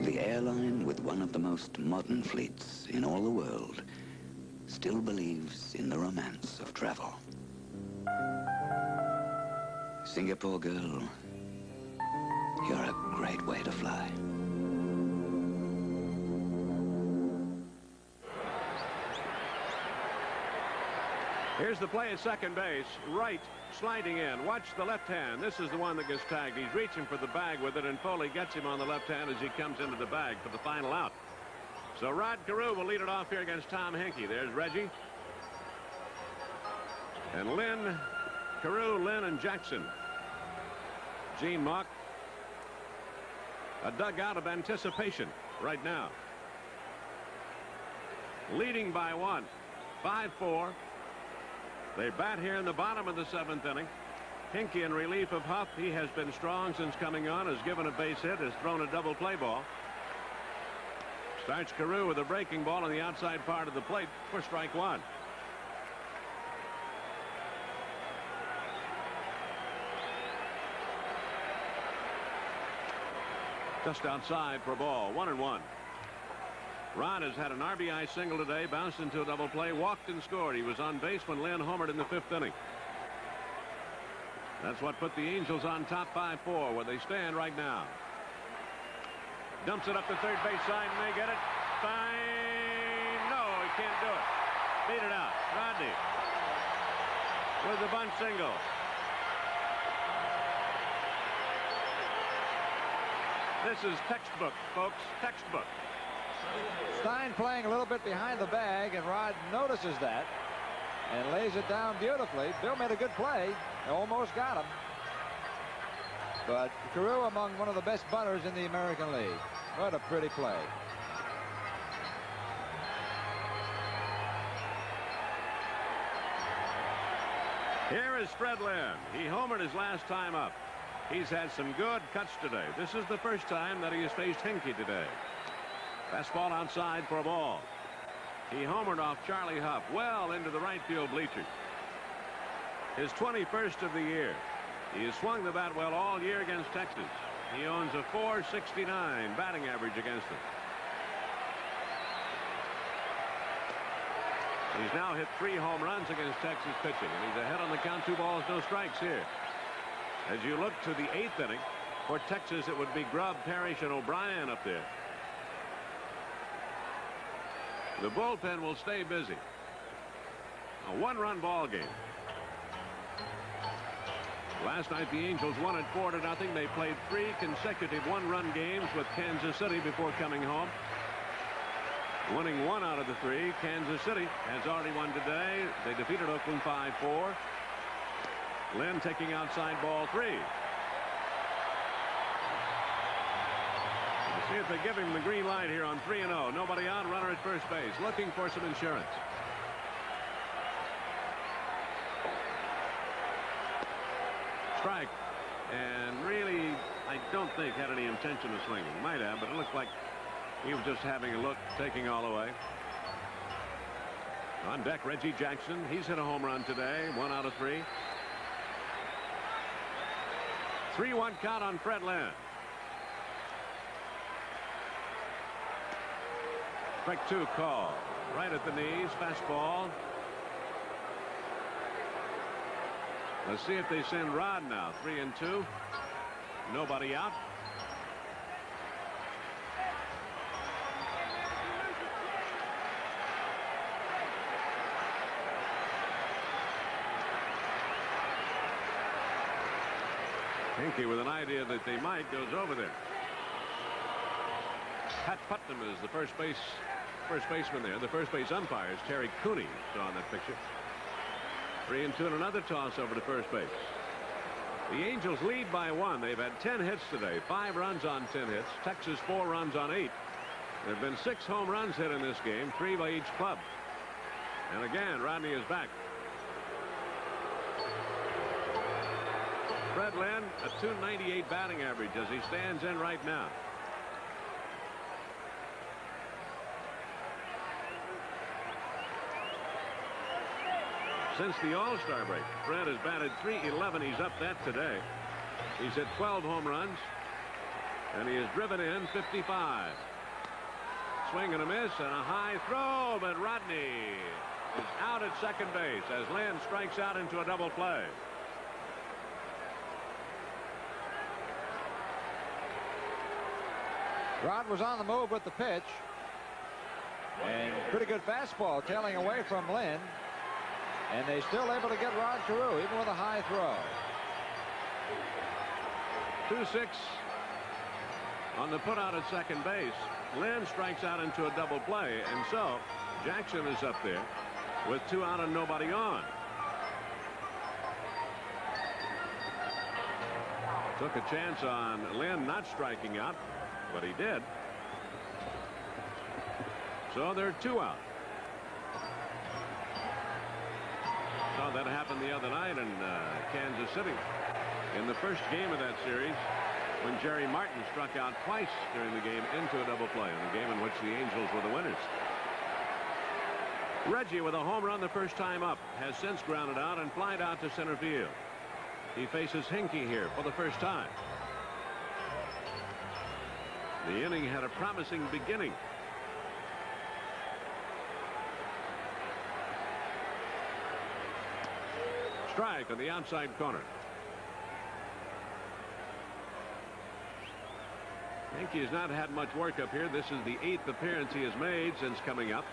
Speaker 18: The airline with one of the most modern fleets in all the world still believes in the romance of travel. Singapore girl, you're a great way to fly.
Speaker 4: Here's the play at second base. Right sliding in. Watch the left hand. This is the one that gets tagged. He's reaching for the bag with it, and Foley gets him on the left hand as he comes into the bag for the final out. So Rod Carew will lead it off here against Tom Henke. There's Reggie. And Lynn, Carew, Lynn, and Jackson. Gene Mock. A dugout of anticipation right now. Leading by 1. 5-4. They bat here in the bottom of the seventh inning. Henke in relief of Huff. He has been strong since coming on, has given a base hit, has thrown a double play ball. Starts Carew with a breaking ball on the outside part of the plate for strike 1. Just outside for a ball. 1-1. Rod has had an RBI single today, bounced into a double play, walked and scored. He was on base when Lynn homered in the 5th inning. That's what put the Angels on top 5-4, where they stand right now. Dumps it up the third base side, and they get it. Fine. No, he can't do it. Beat it out. Rodney with the bunt single. This is textbook, folks. Textbook.
Speaker 3: Stein playing a little bit behind the bag, and Rod notices that and lays it down beautifully. Bill made a good play. Almost got him. But Carew among one of the best bunters in the American League. What a pretty play.
Speaker 4: Here is Fred Lynn. He homered his last time up. He's had some good cuts today. This is the first time that he has faced Henke today. Fastball outside for a ball. He homered off Charlie Huff well into the right field bleachers. His 21st of the year. He has swung the bat well all year against Texas. He owns a .469 batting average against them. He's now hit 3 home runs against Texas pitching, and he's ahead on the count. 2 balls, no strikes here. As you look to the 8th inning, for Texas, it would be Grubb, Parrish, and O'Brien up there. The bullpen will stay busy. A 1-run ball game. Last night, the Angels won it 4-0. They played 3 consecutive 1-run games with Kansas City before coming home. Winning 1 out of the 3. Kansas City has already won today. They defeated Oakland 5-4. Lynn taking outside ball 3. See if they give him the green light here on 3-0. Nobody out, runner at first base, looking for some insurance. Strike. And really, I don't think had any intention of swinging. Might have, but it looked like he was just having a look, taking all away. On deck, Reggie Jackson. He's hit a home run today. 1 out of 3. 3-1 count on Fred Lynn. Strike 2 call. Right at the knees. Fastball. Let's see if they send Rod now. 3-2. Nobody out. Hinkie, with an idea that they might, goes over there. Pat Putnam is the first baseman there. The first base umpire is Terry Cooney. Saw in that picture. 3-2 and another toss over to first base. The Angels lead by 1. They've had 10 hits today. 5 runs on 10 hits. Texas 4 runs on 8. There have been 6 home runs hit in this game, 3 by each club. And again, Rodney is back. Fred Lynn, a .298 batting average as he stands in right now. Since the All-Star break, Fred has batted .311. He's up that today. He's hit 12 home runs, and he has driven in 55. Swing and a miss and a high throw, but Rodney is out at second base as Lynn strikes out into a double play.
Speaker 3: Rod was on the move with the pitch. And pretty good fastball tailing away from Lynn. And they still able to get Rod Carew even with a high throw.
Speaker 4: 2-6 on the put out at second base. Lynn strikes out into a double play, and so Jackson is up there with 2 out and nobody on. Took a chance on Lynn not striking out, but he did. So there are 2 out. Saw that happened the other night in Kansas City in the first game of that series when Jerry Martin struck out twice during the game into a double play in the game in which the Angels were the winners. Reggie with a home run the first time up has since grounded out and flied out to center field. He faces Hinkie here for the first time. The inning had a promising beginning. Strike on the outside corner. Hinkie has not had much work up here. This is the 8th appearance he has made since coming up.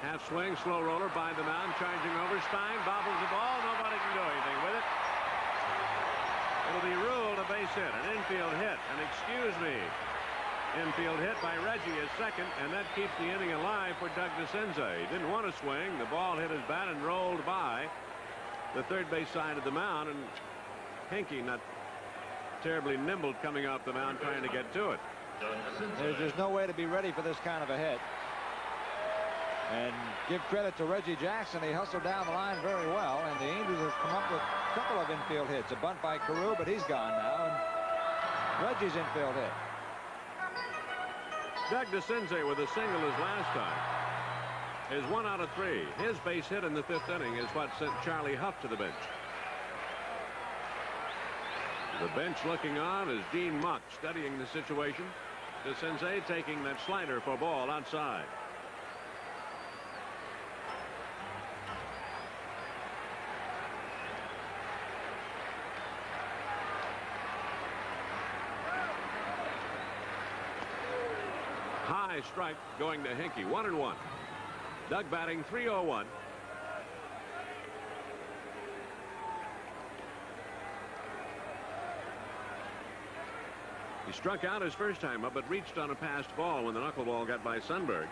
Speaker 4: Half swing, slow roller by the mound, charging over. Stein bobbles the ball. Nobody can do anything with it. It'll be ruled a base hit, an infield hit. And excuse me, infield hit by Reggie is second, and that keeps the inning alive for Doug DeCinza. He didn't want to swing. The ball hit his bat and rolled by the third base side of the mound, and Hinkie not terribly nimble coming off the mound trying to get to it.
Speaker 3: There's just no way to be ready for this kind of a hit. And give credit to Reggie Jackson. He hustled down the line very well, and the Angels have come up with a couple of infield hits. A bunt by Carew, but he's gone now, and Reggie's infield hit.
Speaker 4: Doug DeCinza with a single his last time is 1 out of 3. His base hit in the 5th inning is what sent Charlie Huff to the bench. The bench looking on is Gene Muck studying the situation. DeCinza taking that slider for ball outside. High strike going to Hinkie. 1-1. Doug batting .301. He struck out his first time up, but reached on a passed ball when the knuckleball got by Sundberg.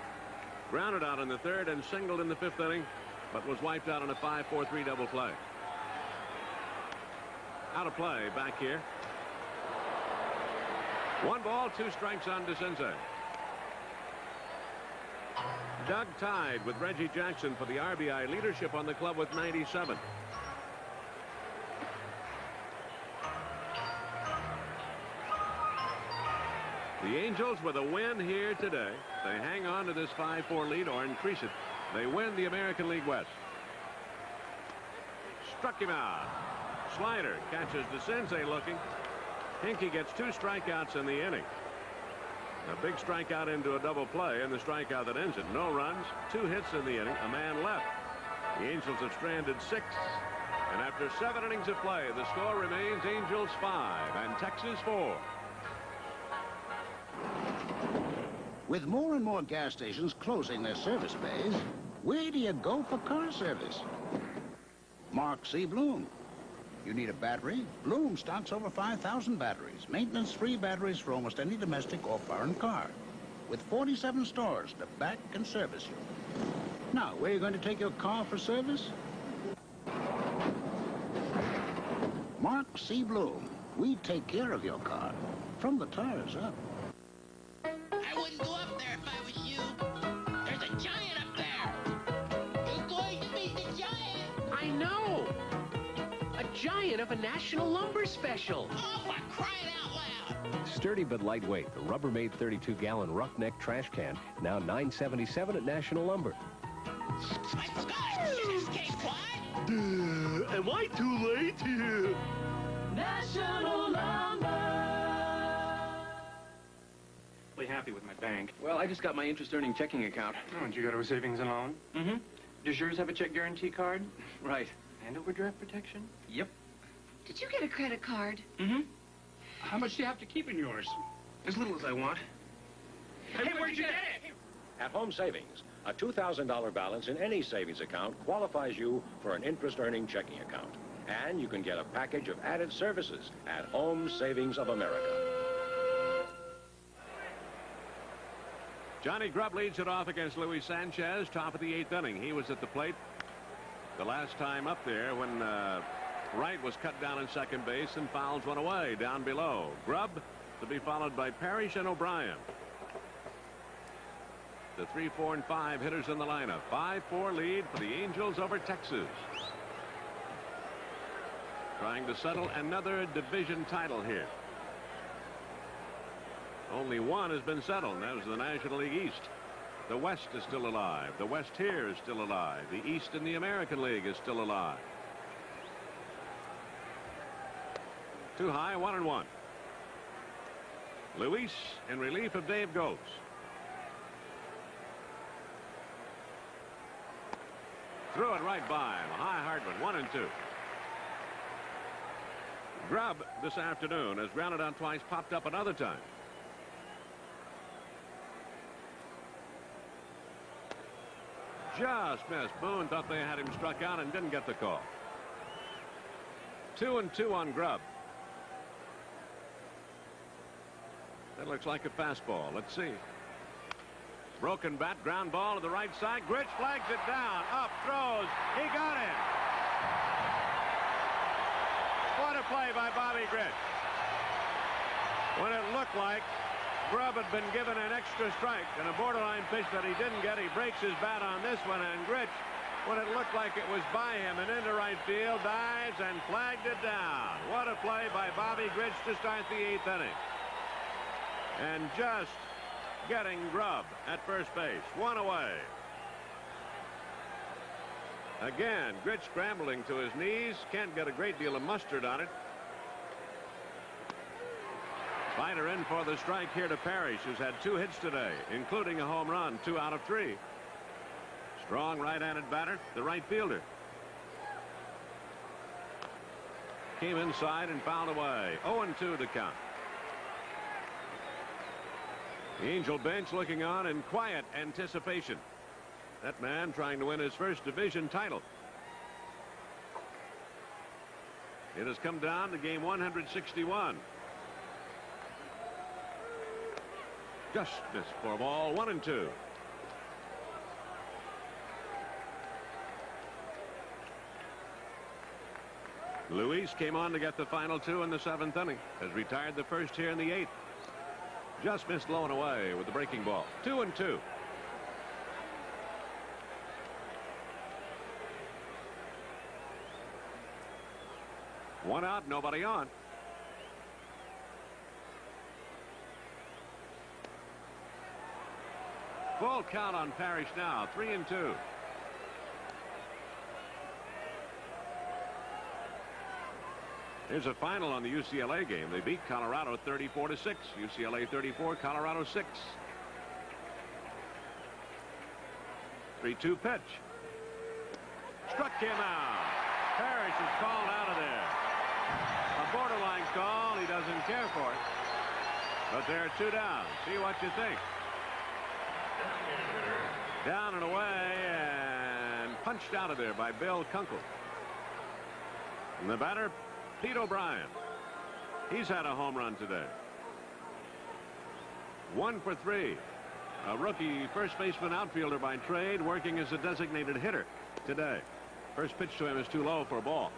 Speaker 4: Grounded out in the 3rd and singled in the 5th inning, but was wiped out on a 5-4-3 double play. Out of play back here. 1 ball, 2 strikes on DeCinza. Doug tied with Reggie Jackson for the RBI leadership on the club with 97.
Speaker 16: The Angels with a win here today. They hang on to this 5-4 lead or increase it. They win the American League West. Struck him out. Slider catches DeCinces looking. Hinkie gets 2 strikeouts in the inning. A big strikeout into a double play, and the strikeout that ends it. No runs, 2 hits in the inning, a man left. The Angels have stranded 6. And after 7 innings of play, the score remains Angels 5 and Texas 4.
Speaker 12: With more and more gas stations closing their service bays, where do you go for car service? Mark C. Bloom. You need a battery? Bloom stocks over 5,000 batteries. Maintenance-free batteries for almost any domestic or foreign car. With 47 stores to back and service you. Now, where are you going to take your car for service? Mark C. Bloom. We take care of your car. From the tires up.
Speaker 7: I wouldn't go up there if I was you. There's a giant up there. You're going to meet the giant.
Speaker 19: I know. A giant of a National Lumber special.
Speaker 7: Oh, for crying out loud.
Speaker 20: Sturdy but lightweight, the Rubbermaid 32-gallon roughneck trash can, now $9.77 at National Lumber.
Speaker 7: My gosh, you escaped, what?
Speaker 19: Am I too late?
Speaker 7: National Lumber.
Speaker 22: Really happy with my bank.
Speaker 8: Well, I just got my interest-earning checking account.
Speaker 22: Oh, did you go to a savings and loan?
Speaker 8: Mm-hmm.
Speaker 22: Does yours have a check guarantee card?
Speaker 8: Right.
Speaker 22: And overdraft protection?
Speaker 8: Yep.
Speaker 14: Did you get a credit card?
Speaker 22: Mm-hmm. How much do you have to keep in yours? As little as I want.
Speaker 13: Hey, where'd you get it?
Speaker 25: At Home Savings, a $2,000 balance in any savings account qualifies you for an interest-earning checking account. And you can get a package of added services at Home Savings of America.
Speaker 16: Johnny Grubb leads it off against Luis Sanchez, top of the 8th inning. He was at the plate the last time up there when Wright was cut down in second base and fouls one away down below. Grubb to be followed by Parrish and O'Brien. The 3, 4, and 5 hitters in the lineup. 5-4 lead for the Angels over Texas. Trying to settle another division title here. Only one has been settled, and that was the National League East. The West is still alive. The West here is still alive. The East in the American League is still alive. Too high, 1-1. Luis in relief of Dave Goetz. Threw it right by him. High Hartman, 1-2. Grubb this afternoon has grounded out twice, popped up another time. Just missed. Boone thought they had him struck out and didn't get the call. 2-2 on Grubb. That looks like a fastball. Let's see. Broken bat, ground ball to the right side. Gritch flags it down. Up, throws. He got it. What a play by Bobby Gritch. When it looked like Grubb had been given an extra strike and a borderline pitch that he didn't get, he breaks his bat on this one, and Gritch, when it looked like it was by him and into right field, dives and flagged it down. What a play by Bobby Gritch to start the 8th inning. And just getting Grubb at first base. One away. Again, Gritch scrambling to his knees. Can't get a great deal of mustard on it. Slider in for the strike here to Parrish, who's had 2 hits today, including a home run, 2 out of 3. Strong right-handed batter, the right fielder. Came inside and fouled away. 0-2 the count. The Angel bench looking on in quiet anticipation. That man trying to win his first division title. It has come down to game 161. Just missed for a ball. 1-2. Luis came on to get the final 2 in the 7th inning. Has retired the first here in the 8th. Just missed low and away with the breaking ball. 2-2. One out, nobody on. Full count on Parrish now, 3-2. Here's a final on the UCLA game. They beat Colorado 34-6. UCLA 34, Colorado 6. 3-2 pitch. Struck him out. Parrish is called out of there. A borderline call. He doesn't care for it. But there are 2 down. See what you think. Down and away and punched out of there by Bill Kunkel. And the batter, Pete O'Brien. He's had a home run today. 1 for 3. A rookie first baseman outfielder by trade, working as a designated hitter today. First pitch to him is too low for a ball.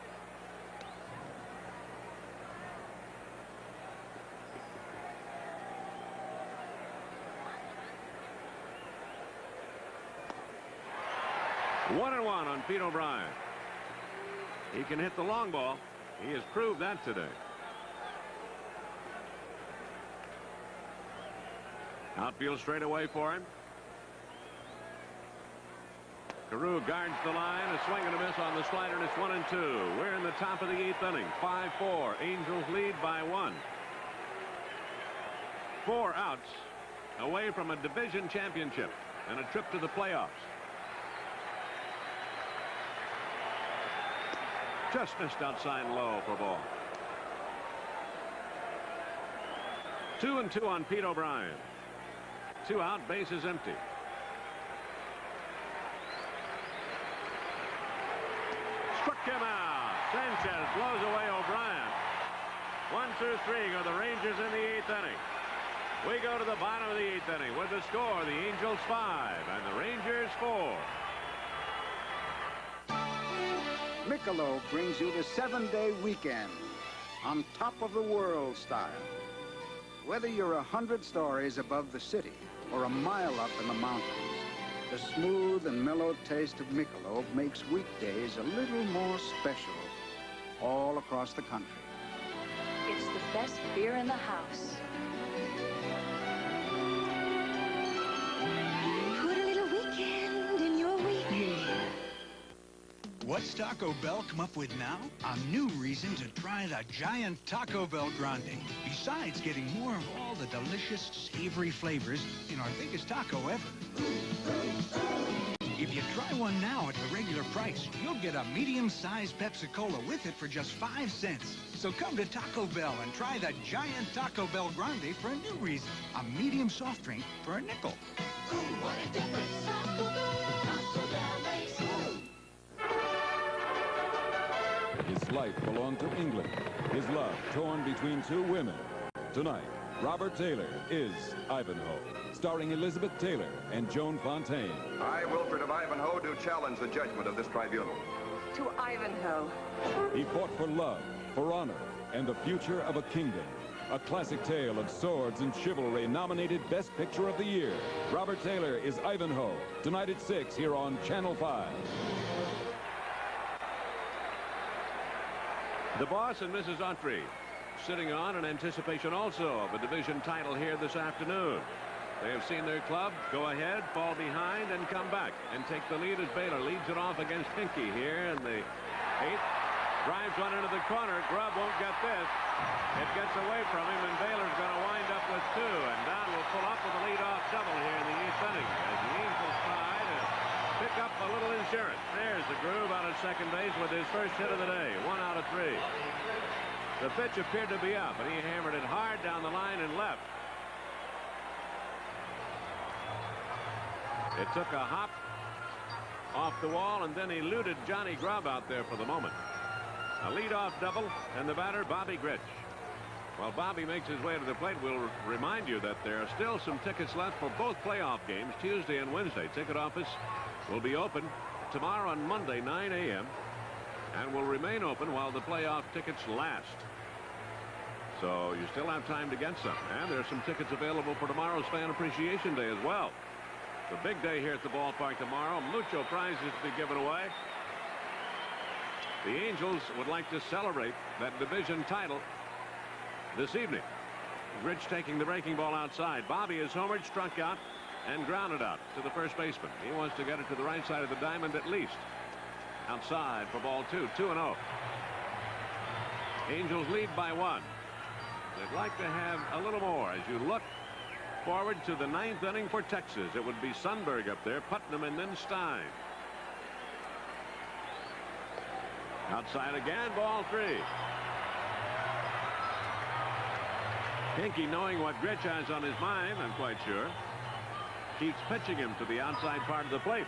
Speaker 16: One and one on Pete O'Brien. He can hit the long ball. He has proved that today. Outfield straight away for him. Carew guards the line. A swing and a miss on the slider, and it's 1-2. We're in the top of the 8th inning. 5-4. Angels lead by 1. 4 outs away from a division championship and a trip to the playoffs. Just missed outside low for a ball. 2-2 on Pete O'Brien. 2 out, bases empty. Struck him out. Sanchez blows away O'Brien. 1-2-3 go the Rangers in the 8th inning. We go to the bottom of the 8th inning with the score, the Angels 5 and the Rangers 4.
Speaker 5: Michelob brings you the 7-day weekend on top of the world style. Whether you're 100 stories above the city or a mile up in the mountains, the smooth and mellow taste of Michelob makes weekdays a little more special all across the country.
Speaker 24: It's the best beer in the house. Put a little weekend in your weekend.
Speaker 6: What's Taco Bell come up with now? A new reason to try the giant Taco Bell Grande. Besides getting more of all the delicious, savory flavors in our biggest taco ever. If you try one now at the regular price, you'll get a medium-sized Pepsi-Cola with it for just 5 cents. So come to Taco Bell and try the giant Taco Bell Grande for a new reason. A medium soft drink for a nickel. Ooh, what a difference Taco Bell makes.
Speaker 9: His life belonged to England. His love torn between 2 women. Tonight, Robert Taylor is Ivanhoe, starring Elizabeth Taylor and Joan Fontaine.
Speaker 15: I, Wilfred of Ivanhoe, do challenge the judgment of this tribunal.
Speaker 21: To Ivanhoe.
Speaker 9: He fought for love, for honor, and the future of a kingdom. A classic tale of swords and chivalry nominated Best Picture of the Year. Robert Taylor is Ivanhoe, tonight at 6 here on Channel 5.
Speaker 16: The boss and Mrs. Autry sitting on in anticipation also of a division title here this afternoon. They have seen their club go ahead, fall behind, and come back and take the lead as Baylor leads it off against Hinkie here in the 8th. Drives one into the corner. Grubb won't get this. It gets away from him, and Baylor's going to wind up with 2. And Don will pull up with a leadoff double here in the 8th inning as the Angels try to pick up a little insurance. There's the groove out at second base with his first hit of the day. 1 out of 3. The pitch appeared to be up, and he hammered it hard down the line and left. It took a hop off the wall and then eluded Johnny Grubb out there for the moment. A leadoff double, and the batter, Bobby Grich. While Bobby makes his way to the plate, we'll remind you that there are still some tickets left for both playoff games, Tuesday and Wednesday. Ticket office will be open tomorrow on Monday, 9 a.m., and will remain open while the playoff tickets last. So you still have time to get some. And there's some tickets available for tomorrow's Fan Appreciation Day as well. It's a big day here at the ballpark tomorrow. Mucho prizes to be given away. The Angels would like to celebrate that division title this evening. Rich taking the breaking ball outside. Bobby is homered, struck out. and grounded out to the first baseman. He wants to get it to the right side of the diamond at least. Outside for ball 2, 2-0. Angels lead by 1. They'd like to have a little more as you look forward to the 9th inning for Texas. It would be Sundberg up there, Putnam, and then Stein. Outside again, ball 3. Hinkie, knowing what Grich has on his mind, I'm quite sure, keeps pitching him to the outside part of the plate.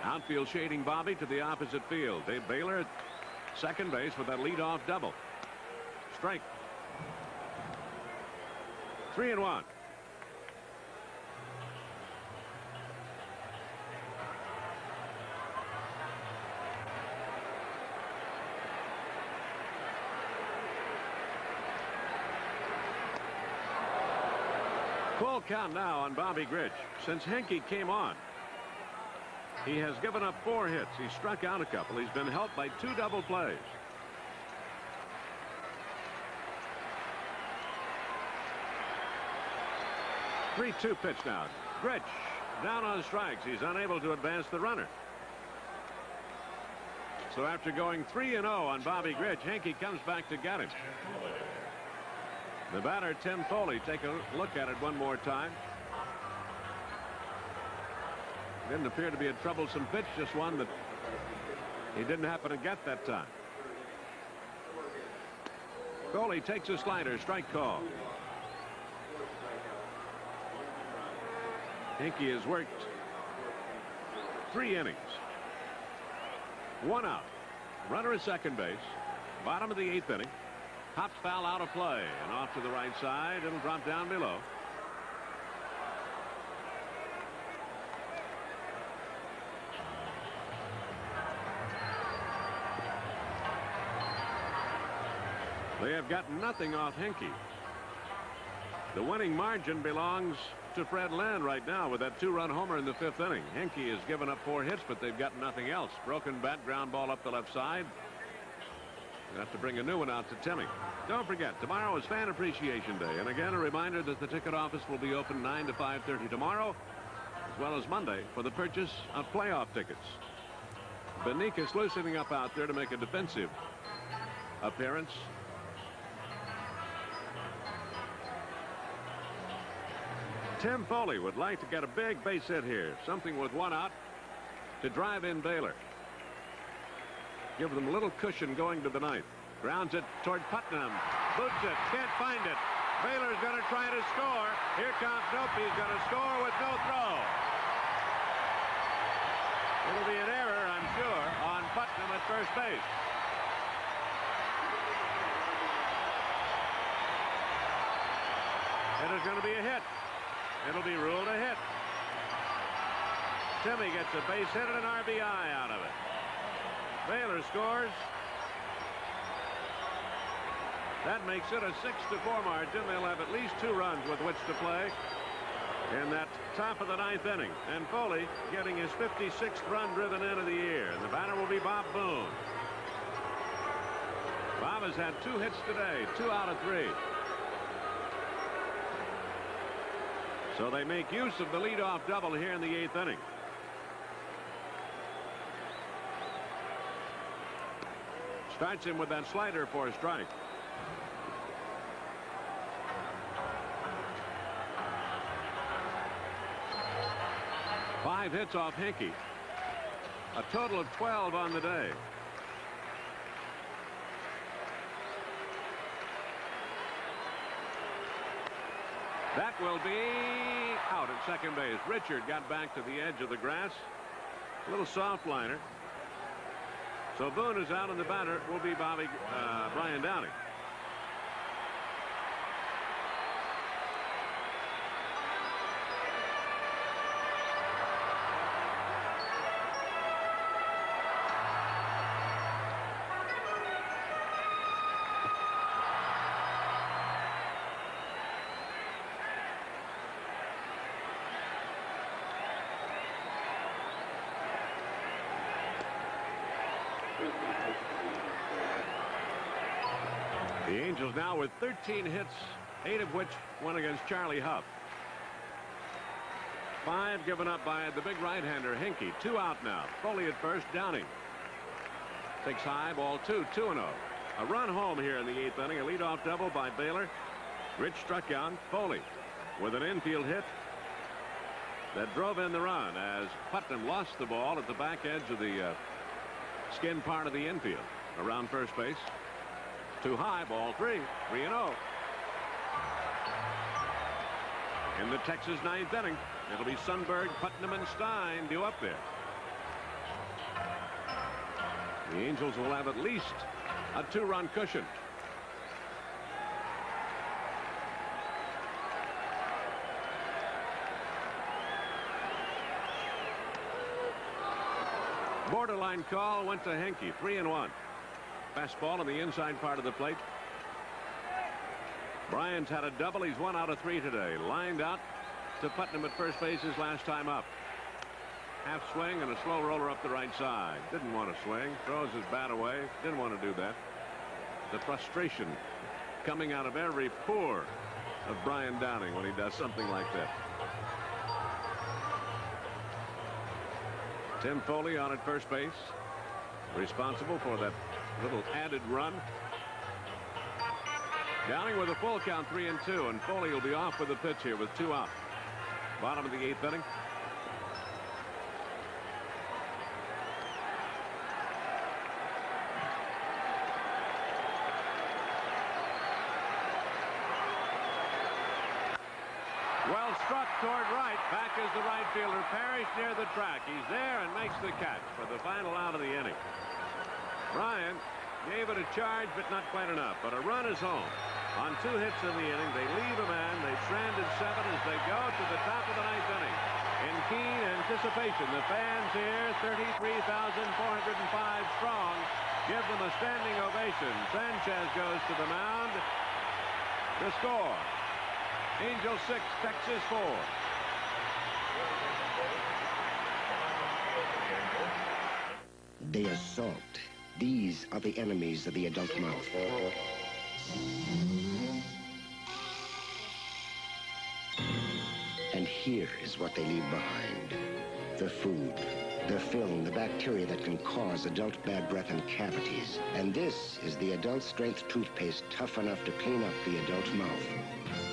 Speaker 16: Outfield shading Bobby to the opposite field. Dave Baylor at second base with that leadoff double. Strike. 3-1. Full count now on Bobby Grich. Since Hinkie came on, he has given up 4 hits. He struck out a couple. He's been helped by 2 double plays. Three-two pitch now. Grich down on strikes. He's unable to advance the runner. So after going 3-0 on Bobby Grich, Hinkie comes back to get him. The batter, Tim Foley, take a look at it one more time. Didn't appear to be a troublesome pitch, just one that he didn't happen to get that time. Foley takes a slider, strike call. Hinkie has worked 3 innings. 1 out. Runner at second base. Bottom of the 8th inning. Hops foul out of play and off to the right side. It'll drop down below. They have gotten nothing off Hinkie. The winning margin belongs to Fred Land right now with that 2-run homer in the 5th inning. Hinkie has given up 4 hits, but they've got nothing else. Broken bat, ground ball up the left side. We'll have to bring a new one out to Timmy. Don't forget, tomorrow is Fan Appreciation Day. And again, a reminder that the ticket office will be open 9 to 5:30 tomorrow, as well as Monday, for the purchase of playoff tickets. Benikas loosening up out there to make a defensive appearance. Tim Foley would like to get a big base hit here. Something with 1 out to drive in Baylor. Give them a little cushion going to the 9th. Grounds it toward Putnam. Boots it. Can't find it. Baylor's going to try to score. Here comes Nope. He's going to score with no throw. It'll be an error, I'm sure, on Putnam at first base. It is going to be a hit. It'll be ruled a hit. Timmy gets a base hit and an RBI out of it. Baylor scores. That makes it a 6-4 margin. They'll have at least 2 runs with which to play in that top of the 9th inning. And Foley getting his 56th run driven in of the year. And the batter will be Bob Boone. Bob has had 2 hits today, 2 out of 3. So they make use of the leadoff double here in the 8th inning. Starts him with that slider for a strike. Five hits off Hinkie. A total of 12 on the day. That will be out at second base. Richard got back to the edge of the grass. A little soft liner. So Boone is out, and the batter will be Brian Downey. The Angels now with 13 hits 8 of which went against Charlie Huff. 5 given up by the big right-hander, Hinkie. 2 out now. Foley at first, Downing. 6 high, ball 2, 2-0. A run home here in the 8th inning. A leadoff double by Baylor. Rich struck out. Foley with an infield hit that drove in the run as Putnam lost the ball at the back edge of the skin part of the infield around first base. Too high, ball 3, 3-0. In the Texas 9th inning, it'll be Sundberg, Putnam, and Stein due up there. The Angels will have at least a 2-run cushion. Borderline call went to Hinkie. 3-1. Fastball on the inside part of the plate. Bryant's had a double. He's 1 out of 3 today. Lined out to Putnam at first base his last time up. Half swing and a slow roller up the right side. Didn't want to swing. Throws his bat away. Didn't want to do that. The frustration coming out of every pore of Brian Downing when he does something like that. Tim Foley on at first base, responsible for that little added run. Downing with a full count, 3-2, and Foley will be off with the pitch here with 2 out. Bottom of the 8th inning. Well struck toward right. Back is the right fielder, Parrish, near the track. He's there and makes the catch for the final out of the inning. Bryant gave it a charge, but not quite enough. But a run is home. On 2 hits in the inning, they leave a man. They've stranded 7 as they go to the top of the 9th inning. In keen anticipation, the fans here, 33,405 strong, give them a standing ovation. Sanchez goes to the mound. The score: Angels 6, Texas 4.
Speaker 1: The assault. These are the enemies of the adult mouth. And here is what they leave behind. The food, the film, the bacteria that can cause adult bad breath and cavities. And this is the adult strength toothpaste tough enough to clean up the adult mouth.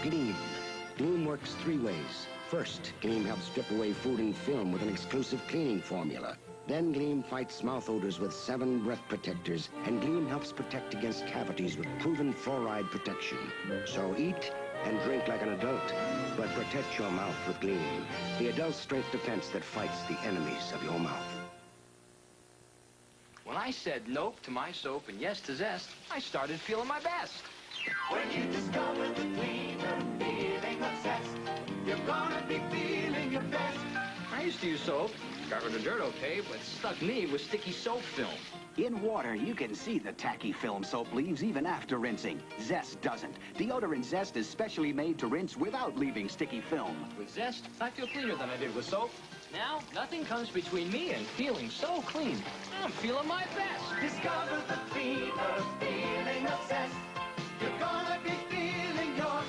Speaker 1: Gleam. Gleam works 3 ways. First, Gleam helps strip away food and film with an exclusive cleaning formula. Then Gleam fights mouth odors with 7 breath protectors, and Gleam helps protect against cavities with proven fluoride protection. So eat and drink like an adult, but protect your mouth with Gleam, the adult strength defense that fights the enemies of your mouth.
Speaker 2: When I said nope to my soap and yes to Zest, I started feeling my best.
Speaker 7: When you discover the Gleam, the feeling of zest, you're gonna be feeling your best.
Speaker 2: I used to use soap. Got rid of dirt okay, but stuck me with sticky soap film.
Speaker 10: In water, you can see the tacky film soap leaves even after rinsing. Zest doesn't. Deodorant Zest is specially made to rinse without leaving sticky film.
Speaker 2: With Zest, I feel cleaner than I did with soap. Now, nothing comes between me and feeling so clean. I'm feeling my best.
Speaker 7: Discover the feeling of zest. You're gonna be feeling your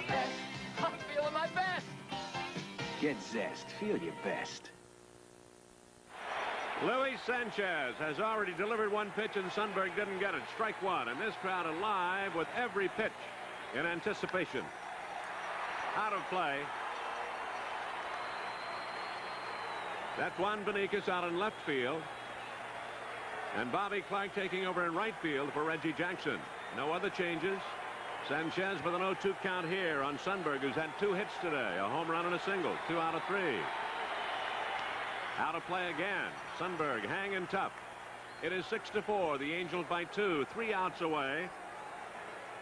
Speaker 7: best.
Speaker 2: I'm feeling my best.
Speaker 10: Get Zest. Feel your best.
Speaker 16: Luis Sanchez has already delivered 1 pitch, and Sundberg didn't get it. Strike 1, and this crowd alive with every pitch in anticipation. Out of play. That's Juan Beniquez out in left field. And Bobby Clark taking over in right field for Reggie Jackson. No other changes. Sanchez with an 0-2 count here on Sundberg, who's had 2 hits today. A home run and a single. 2 out of 3. Out of play again. Sundberg hanging tough. It is 6-4. The Angels by 2. 3 outs away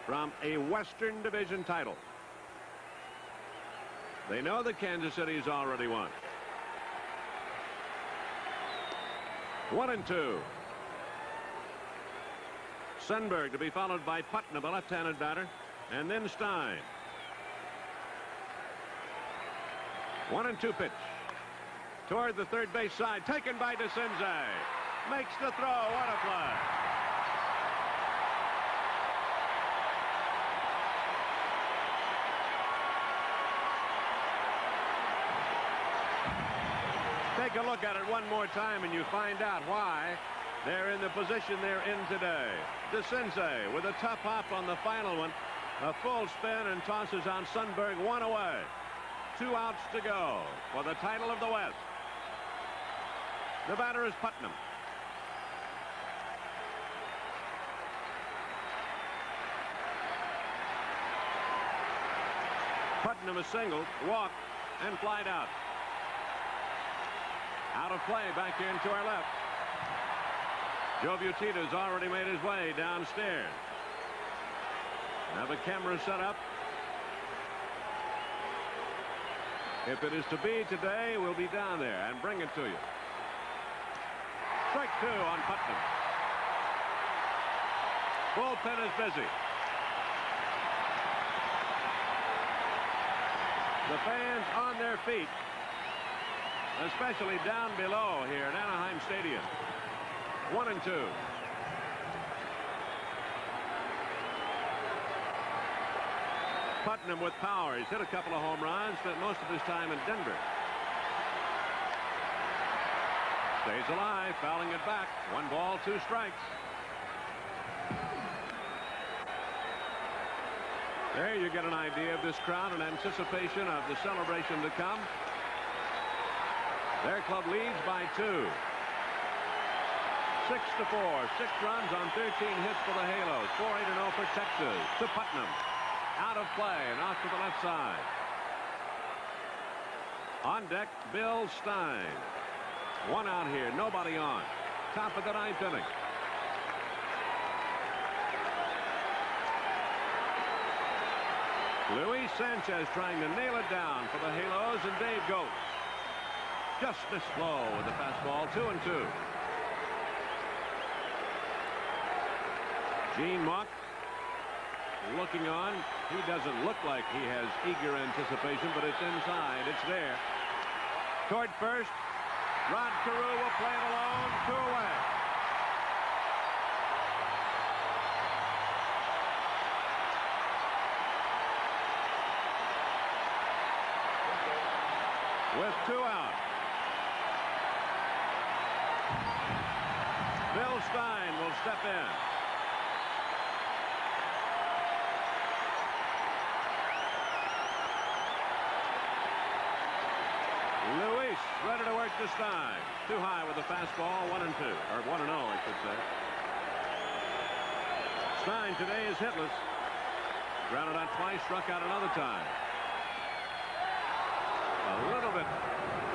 Speaker 16: from a Western Division title. They know that Kansas City's already won. 1-2. Sundberg to be followed by Putnam, a left-handed batter, and then Stein. 1-2 pitch. Toward the third base side, taken by DeCinces. Makes the throw. What a play. Take a look at it one more time and you find out why they're in the position they're in today. DeCinces with a tough hop on the final one. A full spin and tosses on Sundberg one away. 2 outs to go for the title of the West. The batter is Putnam. Putnam is singled, walked, and flied out. Out of play back here to our left. Joe Butita's already made his way downstairs. Now the camera set up. If it is to be today, we'll be down there and bring it to you. Strike 2 on Putnam. Bullpen is busy. The fans on their feet, especially down below here at Anaheim Stadium. 1-2. Putnam with power. He's hit a couple of home runs, spent most of his time in Denver. Stays alive, fouling it back. 1 ball, 2 strikes. There you get an idea of this crowd and anticipation of the celebration to come. Their club leads by 2. 6-4. 6 runs on 13 hits for the Halos. 4-8-0 for Texas. To Putnam. Out of play and off to the left side. On deck, Bill Stein. 1 out here. Nobody on. Top of the 9th inning. Luis Sanchez trying to nail it down for the Halos, and Dave Goat. Just missed low with the fastball. 2-2. Gene Muck looking on. He doesn't look like he has eager anticipation, but it's inside. It's there. Toward first. Rod Carew will play it alone. 2 away. With 2 out. Bill Stein will step in. Luis ready to work the Stein. Too high with the fastball. 1-2. Or 1-0, I should say. Stein today is hitless. Grounded out twice, struck out another time. A little bit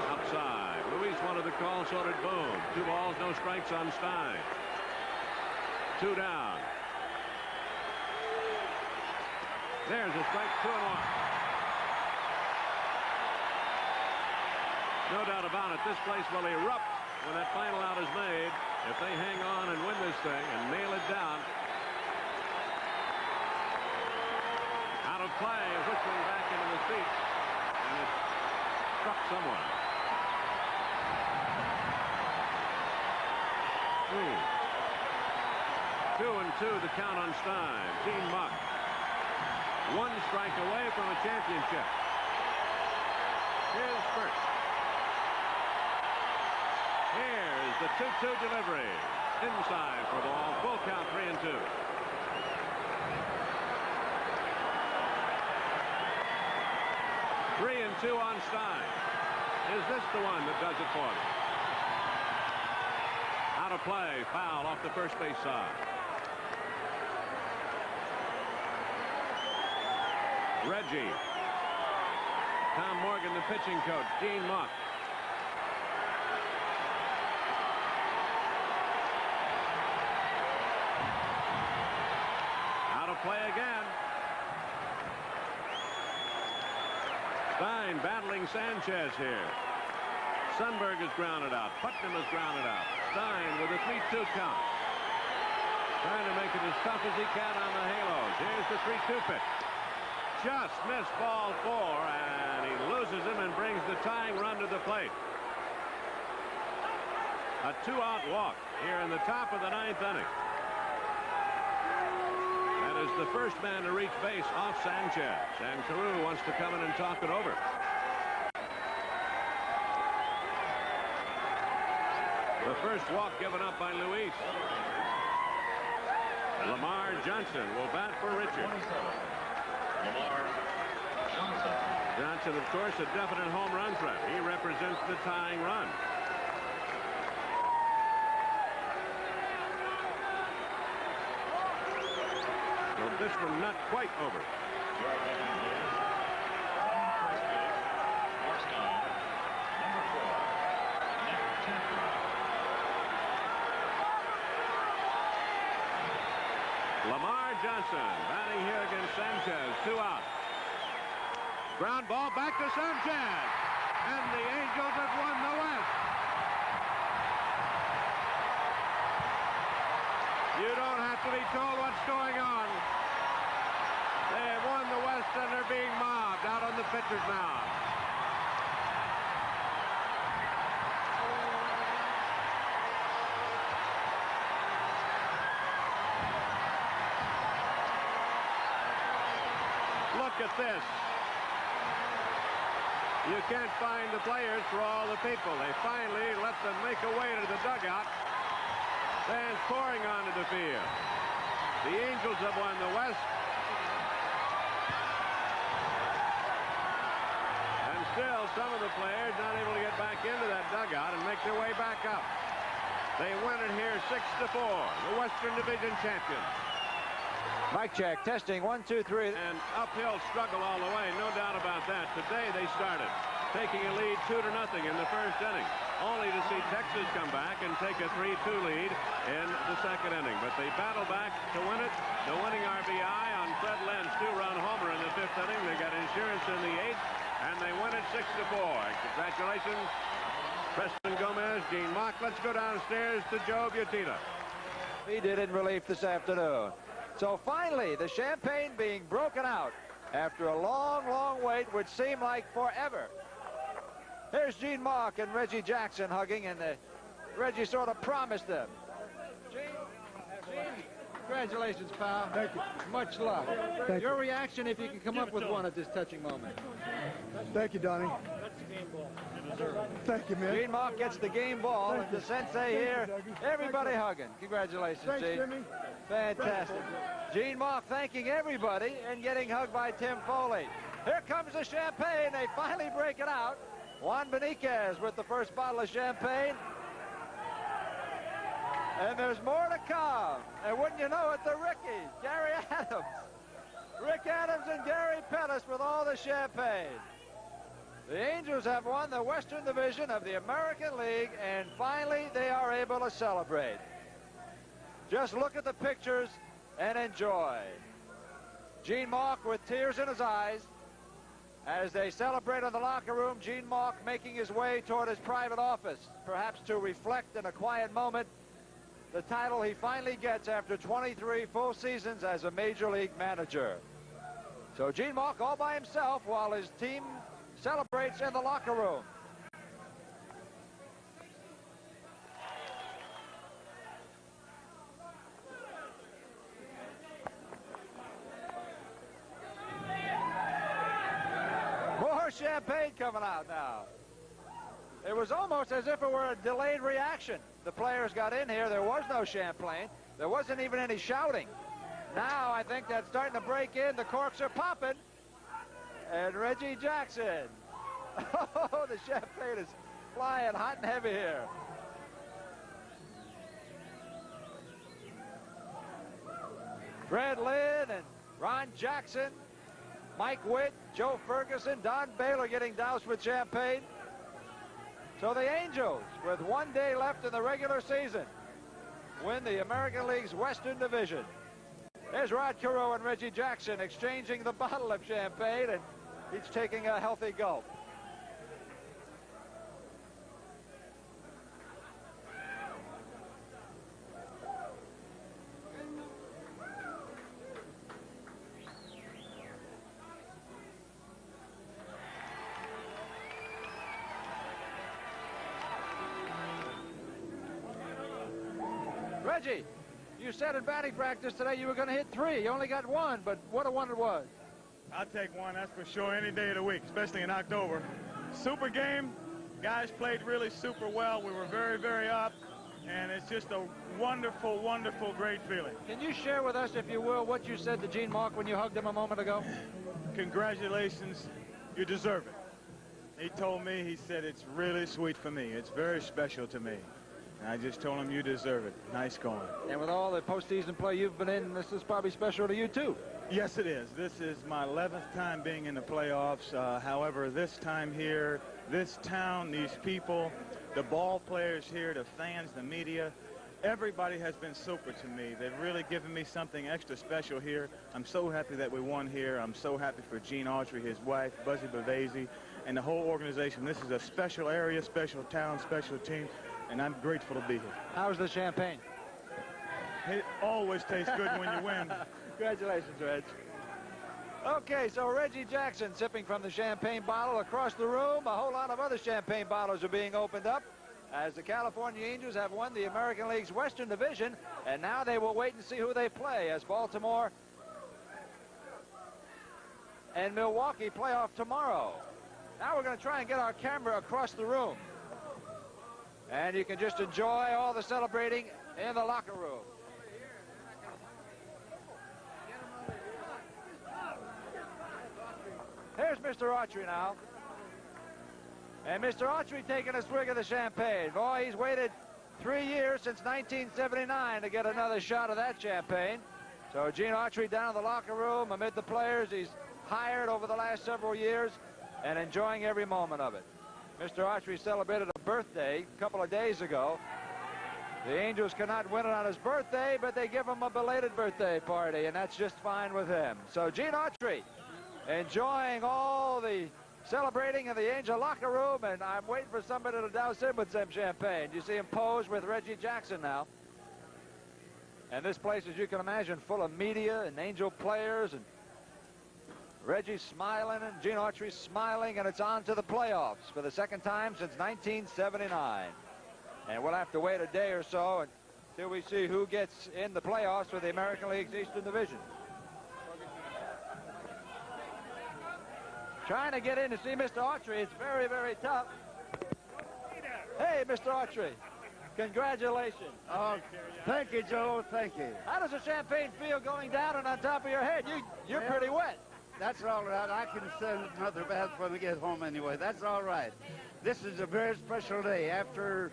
Speaker 16: outside. Luis wanted the call, so did Boone. 2 balls, no strikes on Stein. 2 down. There's a strike. 2-1. No doubt about it, this place will erupt when that final out is made. If they hang on and win this thing and nail it down. Out of play, whistling back into the seat. And it struck someone. 2-2 the count on Stein. Gene Muck. 1 strike away from a championship. Here's first. Here's the 2-2 delivery. Inside for ball. Full count. 3-2. Three and 2 on Stein. Is this the one that does it for them? Out of play. Foul off the first base side. Reggie. Tom Morgan, the pitching coach. Gene Muck. Play again. Stein battling Sanchez here. Sundberg is grounded out. Putnam is grounded out. Stein with a 3-2 count. Trying to make it as tough as he can on the Halos. Here's the 3-2 pitch. Just missed ball 4, and he loses him and brings the tying run to the plate. A 2-out walk here in the top of the 9th inning. Is the first man to reach base off Sanchez, and Carew wants to come in and talk it over. first walk given up by Luis. Lamar Johnson will bat for Richard.
Speaker 3: Lamar Johnson.
Speaker 16: Johnson, of course, a definite home run threat. He represents the tying run. So this one not quite over. Lamar Johnson batting here against Sanchez. 2 out. Ground ball back to Sanchez. And the Angels have won the West. You don't have to be told what's going on. They have won the West and they're being mobbed out on the pitcher's mound. Look at this. You can't find the players for all the people. They finally let them make a way to the dugout. Fans pouring onto the field. The Angels have won the West. And still, some of the players not able to get back into that dugout and make their way back up. They win it here 6-4, the Western Division champions.
Speaker 11: Mic check, testing, 1, 2, 3.
Speaker 16: And uphill struggle all the way, no doubt about that. Today they started taking a lead 2-0 in the first inning, only to see Texas come back and take a 3-2 lead in the second inning. But they battle back to win it. The winning RBI on Fred Lynn's 2-run homer in the fifth inning. They got insurance in the eighth, and they win it 6-4. Congratulations, Preston Gomez, Gene Mock. Let's go downstairs to Joe Butina.
Speaker 11: He did in relief this afternoon. So finally, the champagne being broken out after a long, long wait, which seemed like forever. Here's Gene Mock and Reggie Jackson hugging, and Reggie sort of promised them. Gene, congratulations, pal.
Speaker 17: Thank you.
Speaker 11: Much love.
Speaker 17: Thank
Speaker 11: Your reaction, if you can come up with one at this touching moment.
Speaker 17: Thank you, Donnie. Thank you, man.
Speaker 11: Gene Mock gets the game ball, and the sensei here, everybody hugging. Congratulations,
Speaker 17: Thanks,
Speaker 11: Gene.
Speaker 17: Jimmy.
Speaker 11: Fantastic. Gene Mock thanking everybody and getting hugged by Tim Foley. Here comes the champagne. They finally break it out. Juan Beniquez with the first bottle of champagne. And there's more to come. And wouldn't you know it, the Rickies, Gary Adams. Rick Adams and Gary Pettis with all the champagne. The Angels have won the Western Division of the American League, and finally they are able to celebrate. Just look at the pictures and enjoy. Gene Mock with tears in his eyes as they celebrate in the locker room. Gene Mock making his way toward his private office, perhaps to reflect in a quiet moment the title he finally gets after 23 full seasons as a major league manager. So Gene Mock all by himself while his team celebrates in the locker room. More champagne coming out now. It was almost as if it were a delayed reaction. The players got in here. There was no champagne. There wasn't even any shouting. Now I think that's starting to break in. The corks are popping. And Reggie Jackson. Oh, the champagne is flying hot and heavy here. Fred Lynn and Ron Jackson, Mike Witt, Joe Ferguson, Don Baylor getting doused with champagne. So the Angels, with 1 day left in the regular season, win the American League's Western Division. There's Rod Carew and Reggie Jackson exchanging the bottle of champagne, and each taking a healthy gulp. Reggie, you said in batting practice today you were going to hit 3. You only got 1, but what a one it was.
Speaker 18: I'll take 1, that's for sure, any day of the week, especially in October. Super game. Guys played really super well. We were very, very up. and it's just a wonderful, wonderful, great feeling.
Speaker 11: Can you share with us, if you will, what you said to Gene Mauch when you hugged him a moment ago?
Speaker 18: Congratulations, you deserve it. He told me, he said, it's really sweet for me. It's very special to me. And I just told him, you deserve it. Nice going.
Speaker 11: And with all the postseason play you've been in, this is probably special to you, too.
Speaker 18: Yes, it is. This is my 11th time being in the playoffs. However, this time here, this town, these people, the ball players here, the fans, the media, everybody has been super to me. They've really given me something extra special here. I'm so happy that we won here. I'm so happy for Gene Autry, his wife, Buzzy Bavasi, and the whole organization. This is a special area, special town, special team, and I'm grateful to be here.
Speaker 11: How's the champagne?
Speaker 18: It always tastes good when you win.
Speaker 11: Congratulations, Reg. Okay, so Reggie Jackson sipping from the champagne bottle. Across the room, a whole lot of other champagne bottles are being opened up as the California Angels have won the American League's Western Division, and now they will wait and see who they play as Baltimore and Milwaukee play off tomorrow. Now we're going to try and get our camera across the room, and you can just enjoy all the celebrating in the locker room. Here's Mr. Autry now. And Mr. Autry taking a swig of the champagne. Boy, he's waited 3 years since 1979 to get another shot of that champagne. So Gene Autry down in the locker room amid the players he's hired over the last several years and enjoying every moment of it. Mr. Autry celebrated a birthday a couple of days ago. The Angels cannot win it on his birthday, but they give him a belated birthday party, and that's just fine with him. So Gene Autry enjoying all the celebrating in the Angel locker room, and I'm waiting for somebody to douse him with some champagne. You see him pose with Reggie Jackson now. And this place, as you can imagine, full of media and Angel players, and Reggie's smiling and Gene Autry's smiling, and it's on to the playoffs for the second time since 1979. And we'll have to wait a day or so until we see who gets in the playoffs for the American League's Eastern Division. Trying to get in to see Mr. Autry. It's very, very tough. Hey, Mr. Autry. Congratulations.
Speaker 4: Oh, thank you, Joe. Thank you.
Speaker 11: How does the champagne feel going down and on top of your head? You're pretty wet.
Speaker 4: That's all right. I can send another bath when we get home anyway. That's all right. This is a very special day. After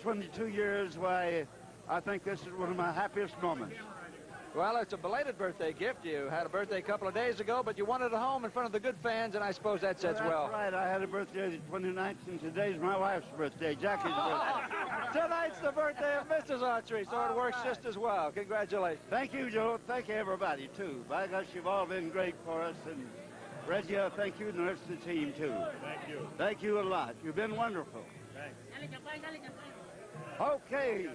Speaker 4: 22 years, why, I think this is one of my happiest moments.
Speaker 11: Well, it's a belated birthday gift. You had a birthday a couple of days ago, but you won it at home in front of the good fans, and I suppose that sets well.
Speaker 4: That's right. I had a birthday the 29th, and today's my wife's birthday, Jackie's birthday.
Speaker 11: Tonight's the birthday of Mrs. Autry, so it works just as well. Congratulations.
Speaker 4: Thank you, Joe. Thank you, everybody, too. By gosh, you've all been great for us, and Reggie, thank you, and the rest of the team, too.
Speaker 18: Thank you.
Speaker 4: Thank you a lot. You've been wonderful.
Speaker 18: Thanks.
Speaker 4: Okay.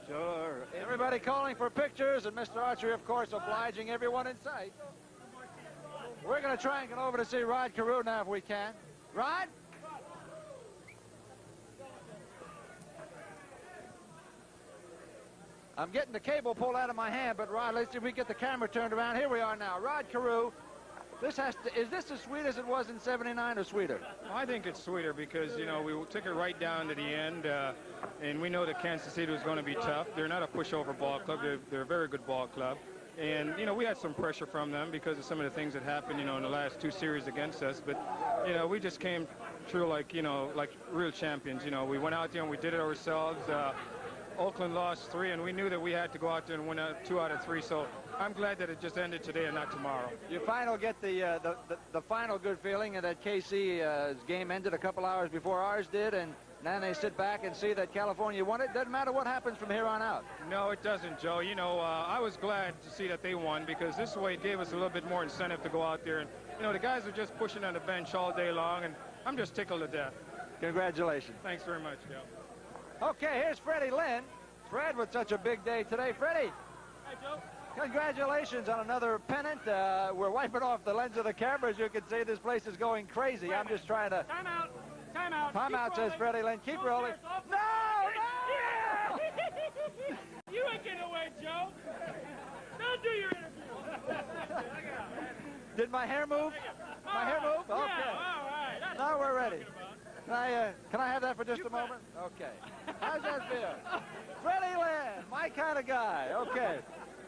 Speaker 4: Sure.
Speaker 11: Everybody calling for pictures, and Mr. Autry, of course, obliging everyone in sight. We're going to try and get over to see Rod Carew now if we can. Rod? I'm getting the cable pulled out of my hand, but Rod, let's see if we get the camera turned around. Here we are now. Rod Carew. Is this as sweet as it was in '79 or sweeter?
Speaker 12: I think it's sweeter because, you know, we took it right down to the end, and we know that Kansas City was going to be tough. They're not a pushover ball club. They're a very good ball club. And, you know, we had some pressure from them because of some of the things that happened, you know, in the last 2 series against us. But, you know, we just came through like, you know, like real champions. You know, we went out there and we did it ourselves. Oakland lost 3, and we knew that we had to go out there and win 2 out of 3. So I'm glad that it just ended today and not tomorrow.
Speaker 11: You finally get the final good feeling that KC's game ended a couple hours before ours did, and then they sit back and see that California won it. Doesn't matter what happens from here on out.
Speaker 12: No, it doesn't, Joe. You know, I was glad to see that they won because this way it gave us a little bit more incentive to go out there. And, you know, the guys are just pushing on the bench all day long, and I'm just tickled to death.
Speaker 11: Congratulations.
Speaker 12: Thanks very much, Joe.
Speaker 11: Okay, here's Freddie Lynn. Fred with such a big day today. Freddie.
Speaker 19: Hi, Joe.
Speaker 11: Congratulations on another pennant. We're wiping off the lens of the camera. As you can see, this place is going crazy. I'm just trying to...
Speaker 19: Time out. Time out.
Speaker 11: Time out, says Freddie Lynn. Keep rolling. No! No!
Speaker 19: Yeah! You ain't getting away, Joe. Don't do your interview.
Speaker 11: Did my hair move? My hair move? Okay.
Speaker 19: Yeah, all right.
Speaker 11: Now we're ready. Can I have that for just a moment? Okay. How's that feel? Freddie Lynn, my kind of guy. Okay.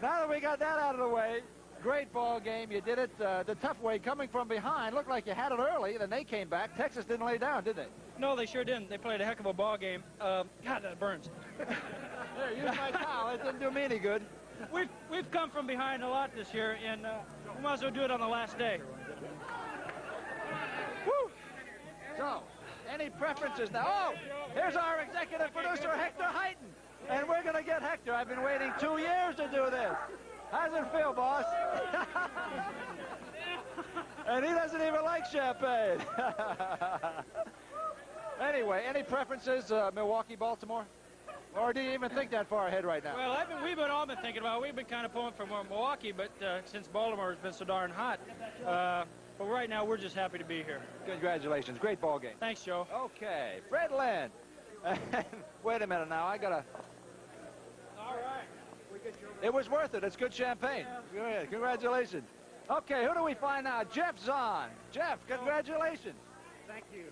Speaker 11: Now that we got that out of the way, great ball game. You did it the tough way, coming from behind. Looked like you had it early, then they came back. Texas didn't lay down, did they?
Speaker 8: No, they sure didn't. They played a heck of a ball game. God, that burns.
Speaker 11: There, use my towel. It didn't do me any good.
Speaker 8: We've come from behind a lot this year, and we might as well do it on the last day.
Speaker 11: Woo! So, any preferences now? Oh, here's our executive producer, Hector Heighton. And we're going to get Hector. I've been waiting 2 years to do this. How's it feel, boss? And he doesn't even like champagne. Anyway, any preferences, Milwaukee, Baltimore? Or do you even think that far ahead right now?
Speaker 8: Well, we've all been thinking about it. We've been kind of pulling for Milwaukee, but since Baltimore has been so darn hot. But right now, we're just happy to be here.
Speaker 11: Congratulations. Great ball game.
Speaker 8: Thanks, Joe.
Speaker 11: Okay. Fred Lynn. Wait a minute now. I got to...
Speaker 8: All right.
Speaker 11: It was worth it. It's good champagne. Yeah. Congratulations. Okay, who do we find now? Jeff Zahn. Jeff, congratulations.
Speaker 14: Thank you.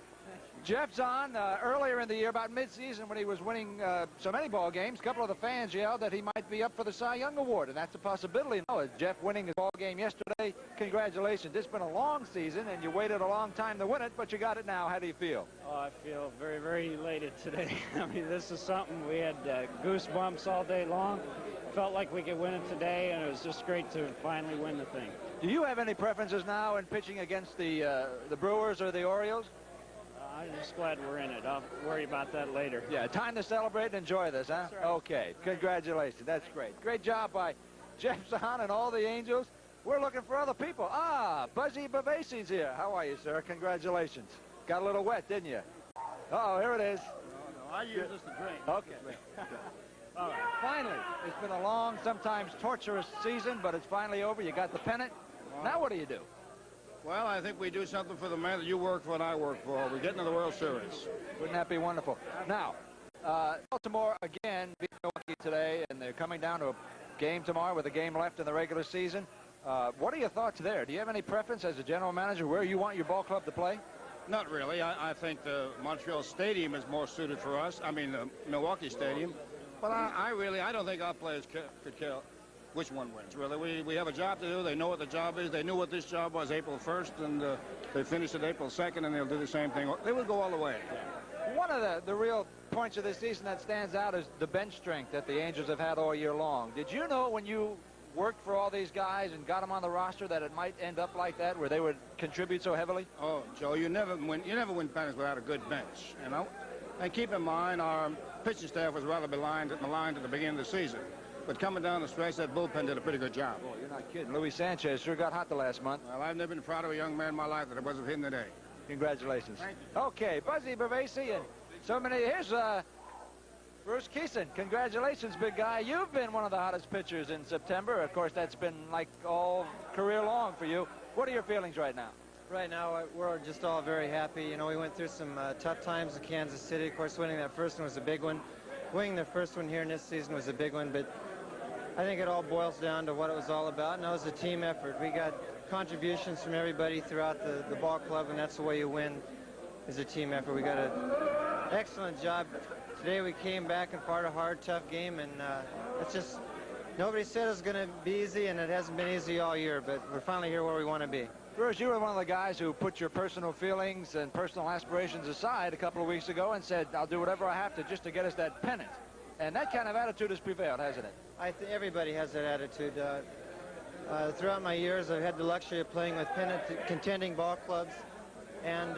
Speaker 11: Jeff Zahn, earlier in the year, about mid-season, when he was winning so many ball games, a couple of the fans yelled that he might be up for the Cy Young Award, and that's a possibility. No, Jeff winning his ball game yesterday, congratulations. It's been a long season, and you waited a long time to win it, but you got it now. How do you feel?
Speaker 14: Oh, I feel very, very elated today. I mean, this is something we had goosebumps all day long. Felt like we could win it today, and it was just great to finally win the thing.
Speaker 11: Do you have any preferences now in pitching against the Brewers or the Orioles?
Speaker 14: I'm just glad we're in it. I'll worry about that later.
Speaker 11: Yeah, time to celebrate and enjoy this, huh?
Speaker 14: That's right.
Speaker 11: Okay, congratulations. That's great. Great job by Jeff Zahn and all the Angels. We're looking for other people. Ah, Buzzy Bavasi's here. How are you, sir? Congratulations. Got a little wet, didn't you? Uh-oh, here it is.
Speaker 14: No, I use this to drink.
Speaker 11: Okay. All right. Finally, it's been a long, sometimes torturous season, but it's finally over. You got the pennant. Now what do you do?
Speaker 20: Well, I think we do something for the man that you work for and I work for. We get into the World Series.
Speaker 11: Wouldn't that be wonderful? Now, Baltimore again beat Milwaukee today, and they're coming down to a game tomorrow with a game left in the regular season. What are your thoughts there? Do you have any preference as a general manager where you want your ball club to play?
Speaker 20: Not really. I think the Montreal Stadium is more suited for us. I mean, the Milwaukee Stadium. But I don't think our players could care which one wins, really. We have a job to do. They know what the job is. They knew what this job was April 1st, and they finished it April 2nd, and they'll do the same thing. They will go all the way.
Speaker 11: One of the real points of this season that stands out is the bench strength that the Angels have had all year long. Did you know when you worked for all these guys and got them on the roster that it might end up like that, where they would contribute so heavily?
Speaker 20: Oh, Joe, you never win pennants without a good bench, you know? And keep in mind, our pitching staff was rather maligned at the beginning of the season. But coming down the stretch, that bullpen did a pretty good job.
Speaker 11: Oh, you're not kidding. Luis Sanchez sure got hot the last month.
Speaker 20: Well, I've never been proud of a young man in my life that it wasn't him today.
Speaker 11: Congratulations.
Speaker 20: Thank you.
Speaker 11: Okay, Buzzy Bavasi and so many. Here's Bruce Keeson. Congratulations, big guy. You've been one of the hottest pitchers in September. Of course, that's been like all career long for you. What are your feelings right now?
Speaker 22: Right now, we're just all very happy. You know, we went through some tough times in Kansas City. Of course, winning that first one was a big one. Winning the first one here in this season was a big one, but I think it all boils down to what it was all about, and that was a team effort. We got contributions from everybody throughout the ball club, and that's the way you win, is a team effort. We got an excellent job. Today we came back and fought a hard, tough game, and it's just, nobody said it was going to be easy, and it hasn't been easy all year, but we're finally here where we want to be.
Speaker 11: Bruce, you were one of the guys who put your personal feelings and personal aspirations aside a couple of weeks ago and said, I'll do whatever I have to just to get us that pennant. And that kind of attitude has prevailed, hasn't it?
Speaker 22: I think everybody has that attitude. Throughout my years, I've had the luxury of playing with contending ball clubs. And,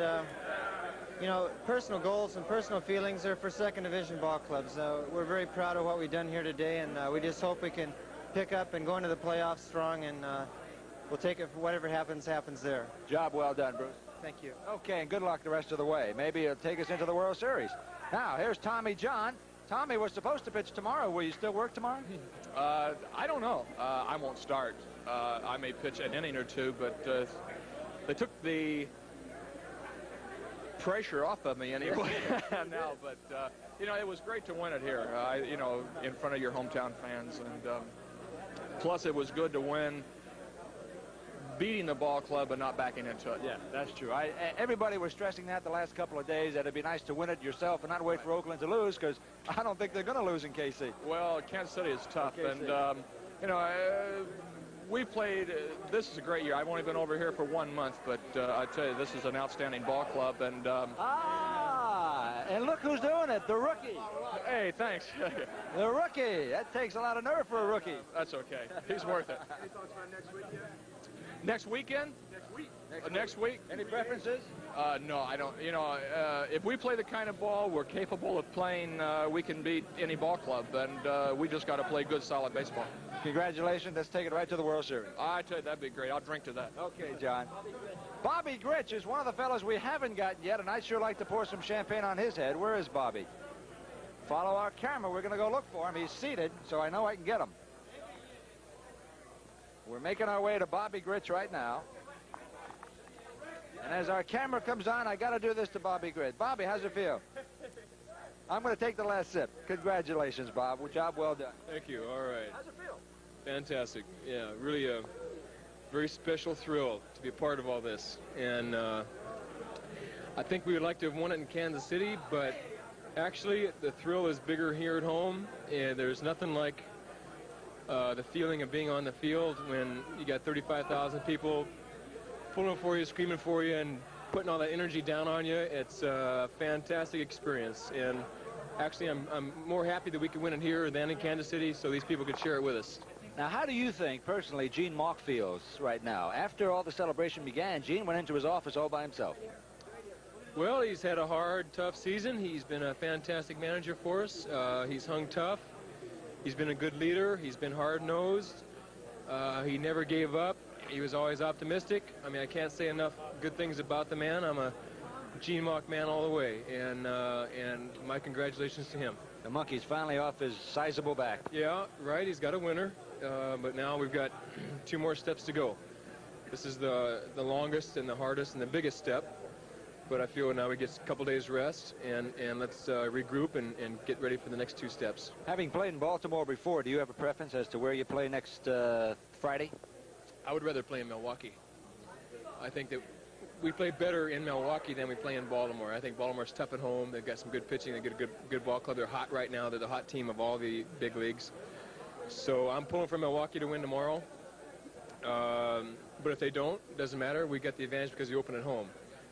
Speaker 22: you know, personal goals and personal feelings are for second division ball clubs. We're very proud of what we've done here today, and we just hope we can pick up and go into the playoffs strong, and we'll take it for whatever happens there.
Speaker 11: Job well done, Bruce.
Speaker 22: Thank you.
Speaker 11: Okay, and good luck the rest of the way. Maybe it'll take us into the World Series. Now, here's Tommy John. Tommy was supposed to pitch tomorrow. Will you still work tomorrow?
Speaker 23: I don't know. I won't start. I may pitch an inning or two, but they took the pressure off of me anyway now. But, you know, it was great to win it here, you know, in front of your hometown fans. And plus, it was good to win beating the ball club but not backing into it.
Speaker 11: Yeah, that's true. Everybody was stressing that the last couple of days, that it'd be nice to win it yourself and not wait for Oakland to lose, because I don't think they're going to lose in KC.
Speaker 23: Well, Kansas City is tough, and you know, we played. This is a great year. I've only been over here for 1 month, but I tell you, this is an outstanding ball club. And
Speaker 11: and look who's doing it, the rookie.
Speaker 23: Hey, thanks.
Speaker 11: The rookie. That takes a lot of nerve for a rookie.
Speaker 23: That's okay. He's worth it.
Speaker 11: Any thoughts about next weekend?
Speaker 23: Next weekend? Next week.
Speaker 11: Any preferences?
Speaker 23: No, I don't. You know, if we play the kind of ball we're capable of playing, we can beat any ball club, and we just got to play good, solid baseball.
Speaker 11: Congratulations. Let's take it right to the World Series.
Speaker 23: I tell you, that'd be great. I'll drink to that.
Speaker 11: Okay, John. Bobby Grich is one of the fellows we haven't gotten yet, and I'd sure like to pour some champagne on his head. Where is Bobby? Follow our camera. We're going to go look for him. He's seated, so I know I can get him. We're making our way to Bobby Grich right now. And as our camera comes on, I got to do this to Bobby Grich. Bobby, how's it feel? I'm going to take the last sip. Congratulations, Bob. Job well done.
Speaker 5: Thank you. All right.
Speaker 11: How's it feel?
Speaker 5: Fantastic. Yeah, really a very special thrill to be a part of all this. And I think we would like to have won it in Kansas City, but actually the thrill is bigger here at home, and there's nothing like the feeling of being on the field when you got 35,000 people pulling for you, screaming for you, and putting all that energy down on you. It's a fantastic experience, and actually I'm more happy that we can win it here than in Kansas City, so these people could share it with us.
Speaker 11: Now, how do you think, personally, Gene Mauch feels right now? After all the celebration began, Gene went into his office all by himself.
Speaker 5: Well, he's had a hard, tough season. He's been a fantastic manager for us. He's hung tough. He's been a good leader. He's been hard-nosed. He never gave up. He was always optimistic. I mean, I can't say enough good things about the man. I'm a Gene Mauch man all the way, and my congratulations to him.
Speaker 11: The monkey's finally off his sizable back.
Speaker 5: Yeah, right. He's got a winner, but now we've got 2 more steps to go. This is the longest and the hardest and the biggest step, but I feel now we get a couple days rest, and let's regroup and get ready for the next 2 steps.
Speaker 11: Having played in Baltimore before, do you have a preference as to where you play next Friday?
Speaker 5: I would rather play in Milwaukee. I think that we play better in Milwaukee than we play in Baltimore. I think Baltimore's tough at home. They've got some good pitching. They've got a good ball club. They're hot right now. They're the hot team of all the big leagues. So I'm pulling for Milwaukee to win tomorrow. But if they don't, it doesn't matter. We get the advantage because we open at home.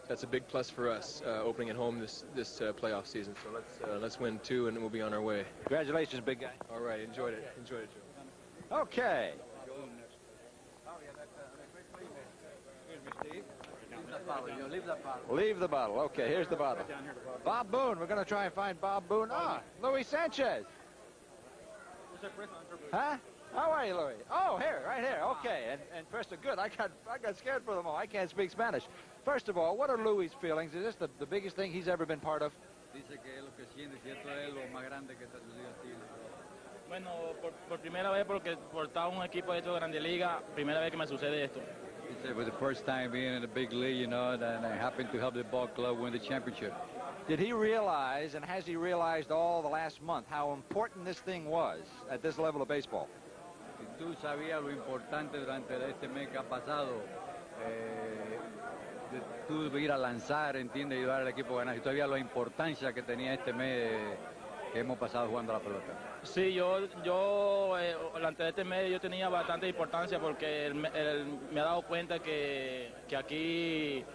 Speaker 5: That's a big plus for us, opening at home this playoff season. So let's win 2, and we'll be on our way.
Speaker 11: Congratulations, big guy.
Speaker 5: All right, enjoyed it. Enjoyed it, Joe.
Speaker 11: Okay. Leave the bottle. Okay, here's the bottle. Bob Boone. We're going to try and find Bob Boone. Luis Sanchez. Huh? How are you, Louis? Oh, here, right here. Okay, and Preston, good. I got scared for them all. I can't speak Spanish. First of all, what are Louis' feelings? Is this the biggest thing he's ever been part of?
Speaker 6: Bueno, por primera vez porque portaba un equipo de Grande Liga, primera vez que me sucede esto.
Speaker 13: It was the first time being in a big league, you know, and I happened to help the ball club win the championship.
Speaker 11: Did he realize, and has he realized all the last month, how important this thing was at this level of baseball?
Speaker 13: Si tú sabías lo importante durante este mes que ha pasado, de tú ir a lanzar, entiende, ayudar al equipo a ganar, y todavía la importancia que tenía este mes que hemos pasado jugando la pelota.
Speaker 6: Sí, yo durante este mes yo tenía bastante importancia porque me ha dado cuenta que aquí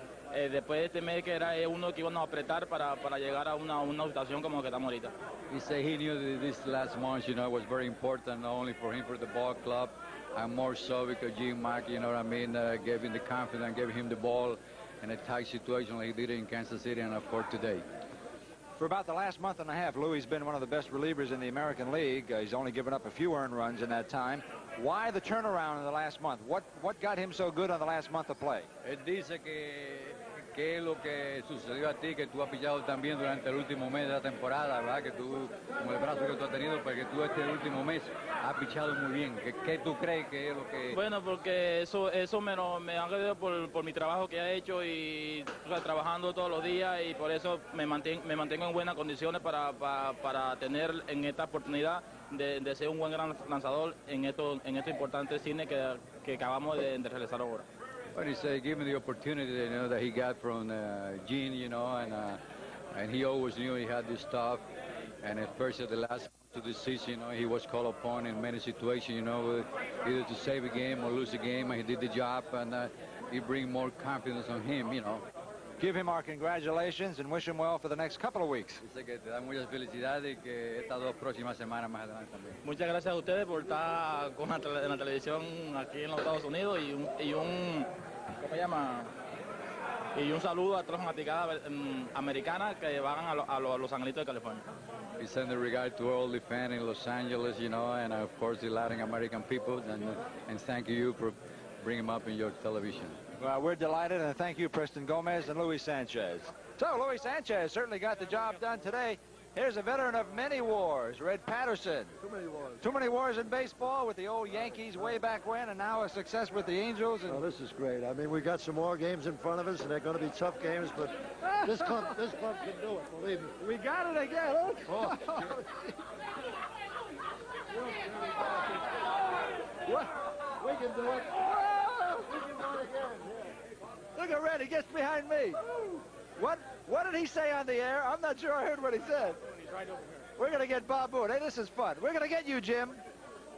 Speaker 6: después de este mes que era uno que íbamos a apretar para llegar a una situación como que estamos ahorita.
Speaker 13: He said he knew that this last month, you know, was very important, not only for him, for the ball club, and more so because Gene Mauch, you know what I mean, gave him the confidence, gave him the ball in a tight situation like he did in Kansas City and, of course, today.
Speaker 11: For about the last month and a half, Louis been one of the best relievers in the American League. He's only given up a few earned runs in that time. Why the turnaround in the last month? What got him so good on the last month of play?
Speaker 13: Él dice que es lo que sucedió a ti, que tú has pillado también durante el último mes de la temporada, ¿verdad? Que tú, como el brazo que tú has tenido, pues que tú este último mes has pichado muy bien. ¿Qué tú crees que es lo que...?
Speaker 6: Bueno, porque eso me han querido por mi trabajo que he hecho y trabajando todos los días, y por eso me mantengo en buenas condiciones para tener en esta oportunidad de ser un buen gran lanzador en estos importantes cines que acabamos de realizar ahora.
Speaker 13: What do you say? Give him the opportunity, you know, that he got from Gene, you know, and he always knew he had this stuff. And especially the last to the season, you know, he was called upon in many situations, you know, either to save a game or lose a game, and he did the job, and he bring more confidence on him, you know.
Speaker 11: Give him our congratulations and wish him well for the next couple of weeks.
Speaker 13: Dice que te da muchas felicidades y que estas 2 próximas semanas más adelante también.
Speaker 6: Muchas gracias a ustedes por estar en la televisión aquí en los Estados Unidos y un ¿cómo se llama? Y un saludo a todas las fanaticadas americanas que van a los Angelitos de California.
Speaker 13: We send a regard to all the fans in Los Angeles, you know, and of course the Latin American people, and thank you for bringing them up in your television.
Speaker 11: Well, we're delighted, and thank you, Preston Gomez and Luis Sanchez. So, Luis Sanchez certainly got the job done today. Here's a veteran of many wars, Red Patterson.
Speaker 17: Too many wars.
Speaker 11: Too many wars in baseball with the old Yankees way back when, and now a success with the Angels. And
Speaker 17: This is great. I mean, we got some more games in front of us, and they're going to be tough games, but this club can do it, believe me.
Speaker 11: We got it again, huh?
Speaker 17: Oh.
Speaker 11: What? We can do it. We can do it again. Yeah. Look at Red, he gets behind me. What did he say on the air? I'm not sure I heard what he said.
Speaker 8: He's right over here.
Speaker 11: We're going to get Bob Boone. Hey, this is fun. We're going to get you, Jim.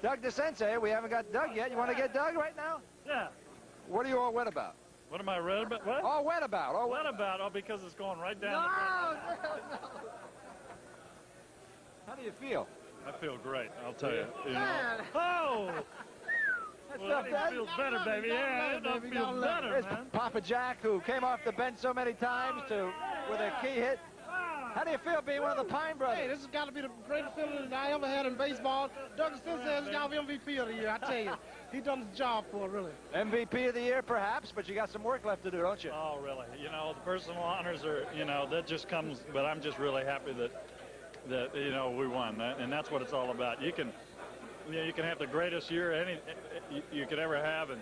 Speaker 11: Doug DeSensei. We haven't got Doug yet. You want to get Doug right now?
Speaker 8: Yeah.
Speaker 11: What are you all wet about?
Speaker 8: What am I red about? What?
Speaker 11: All wet about. All
Speaker 8: Wet about? Oh, because it's going right down.
Speaker 11: No. How do you feel?
Speaker 8: I feel great, I'll tell you.
Speaker 11: Man.
Speaker 8: Oh!
Speaker 11: That's
Speaker 8: Well,
Speaker 11: not
Speaker 8: it
Speaker 11: bad.
Speaker 8: feels better, baby. Yeah, it feels better,
Speaker 11: There's
Speaker 8: man.
Speaker 11: Papa Jack, who came off the bench so many times with a key hit. How do you feel being one of the Pine brothers?
Speaker 9: Hey, this has got to be the greatest feeling that I ever had in baseball. Doug DeSensei has got MVP of the year, I tell you. He done the job for it, really.
Speaker 11: MVP of the year, perhaps, but you got some work left to do, don't you?
Speaker 8: Oh, really? You know, the personal honors are, you know, that just comes, but I'm just really happy that you know, we won. And that's what it's all about. You can have the greatest year you could ever have, and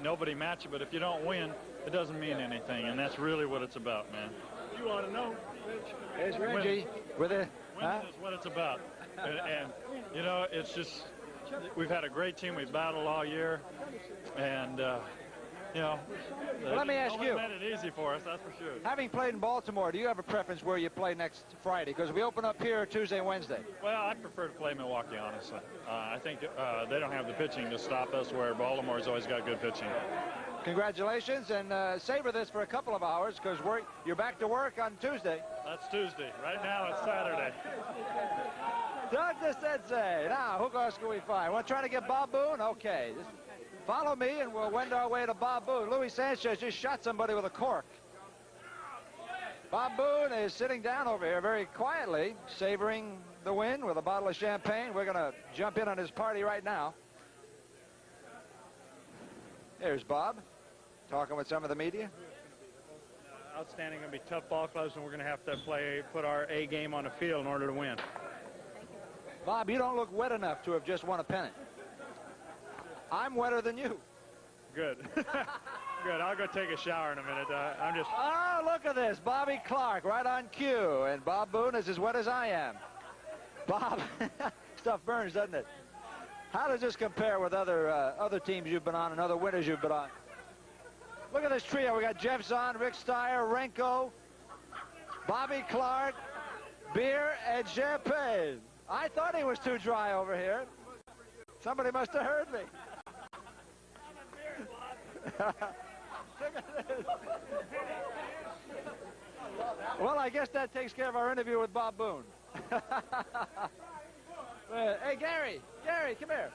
Speaker 8: nobody match it, but if you don't win, it doesn't mean anything, and that's really what it's about, man. You ought to know, Rich.
Speaker 11: There's Reggie with it.
Speaker 8: Winning is what it's about. And, you know, it's just, we've had a great team. We've battled all year, and, you know,
Speaker 11: Well, let me ask you.
Speaker 8: made it easy for us, that's for sure.
Speaker 11: Having played in Baltimore, do you have a preference where you play next Friday? Because we open up here Tuesday and Wednesday.
Speaker 8: Well, I prefer to play Milwaukee, honestly. I think they don't have the pitching to stop us, where Baltimore's always got good pitching.
Speaker 11: Congratulations, and savor this for a couple of hours, because you're back to work on Tuesday.
Speaker 8: That's Tuesday. Right now, it's Saturday.
Speaker 11: Doug DeSensei. Now, who else can we find? Want to try to get Bob Boone? Okay. Just follow me, and we'll wend our way to Bob Boone. Luis Sanchez just shot somebody with a cork. Bob Boone is sitting down over here very quietly, savoring the win with a bottle of champagne. We're going to jump in on his party right now. There's Bob, talking with some of the media.
Speaker 8: Outstanding. Going to be tough ball clubs, and we're going to have to put our A game on the field in order to win.
Speaker 11: Bob, you don't look wet enough to have just won a pennant. I'm wetter than you.
Speaker 8: Good. Good. I'll go take a shower in a minute. I'm just...
Speaker 11: Oh, look at this. Bobby Clark right on cue. And Bob Boone is as wet as I am. Bob, stuff burns, doesn't it? How does this compare with other teams you've been on and other winters you've been on? Look at this trio. We got Jeff Zahn, Rick Steyer, Renko, Bobby Clark, beer, and champagne. I thought he was too dry over here. Somebody must have heard me. Well, I guess that takes care of our interview with Bob Boone. Hey, Gary, come here.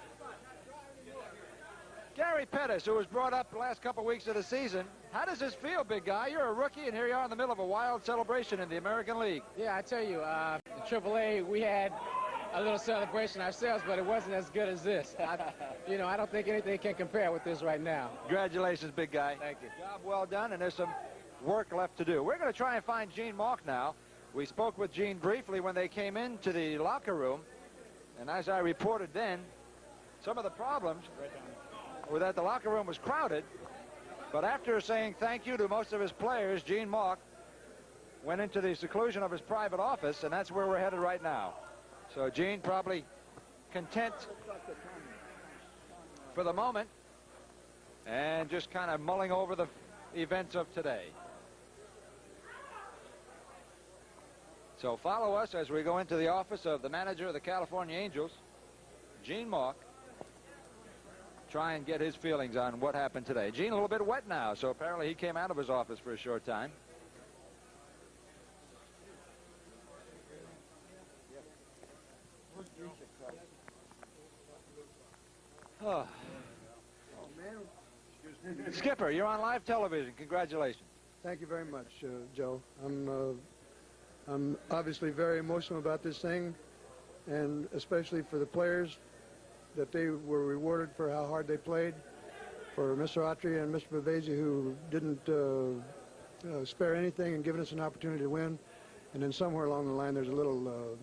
Speaker 11: Gary Pettis, who was brought up the last couple weeks of the season. How does this feel, big guy? You're a rookie, and here you are in the middle of a wild celebration in the American League.
Speaker 15: Yeah, I tell you, in AAA, we had a little celebration ourselves, but it wasn't as good as this. You know, I don't think anything can compare with this right now.
Speaker 11: Congratulations, big guy.
Speaker 15: Thank you.
Speaker 11: Job well done, and there's some work left to do. We're going to try and find Gene Mauch now. We spoke with Gene briefly when they came into the locker room, and as I reported then, some of the problems were that the locker room was crowded, but after saying thank you to most of his players, Gene Mauch went into the seclusion of his private office, and that's where we're headed right now. So Gene probably content for the moment and just kind of mulling over the events of today. So follow us as we go into the office of the manager of the California Angels, Gene Mauch. Try and get his feelings on what happened today. Gene, a little bit wet now, so apparently he came out of his office for a short time. Oh. Skipper, you're on live television. Congratulations.
Speaker 1: Thank you very much, Joe. I'm obviously very emotional about this thing, and especially for the players, that they were rewarded for how hard they played, for Mr. Autry and Mr. Bavesi, who didn't spare anything and given us an opportunity to win. And then somewhere along the line, there's a little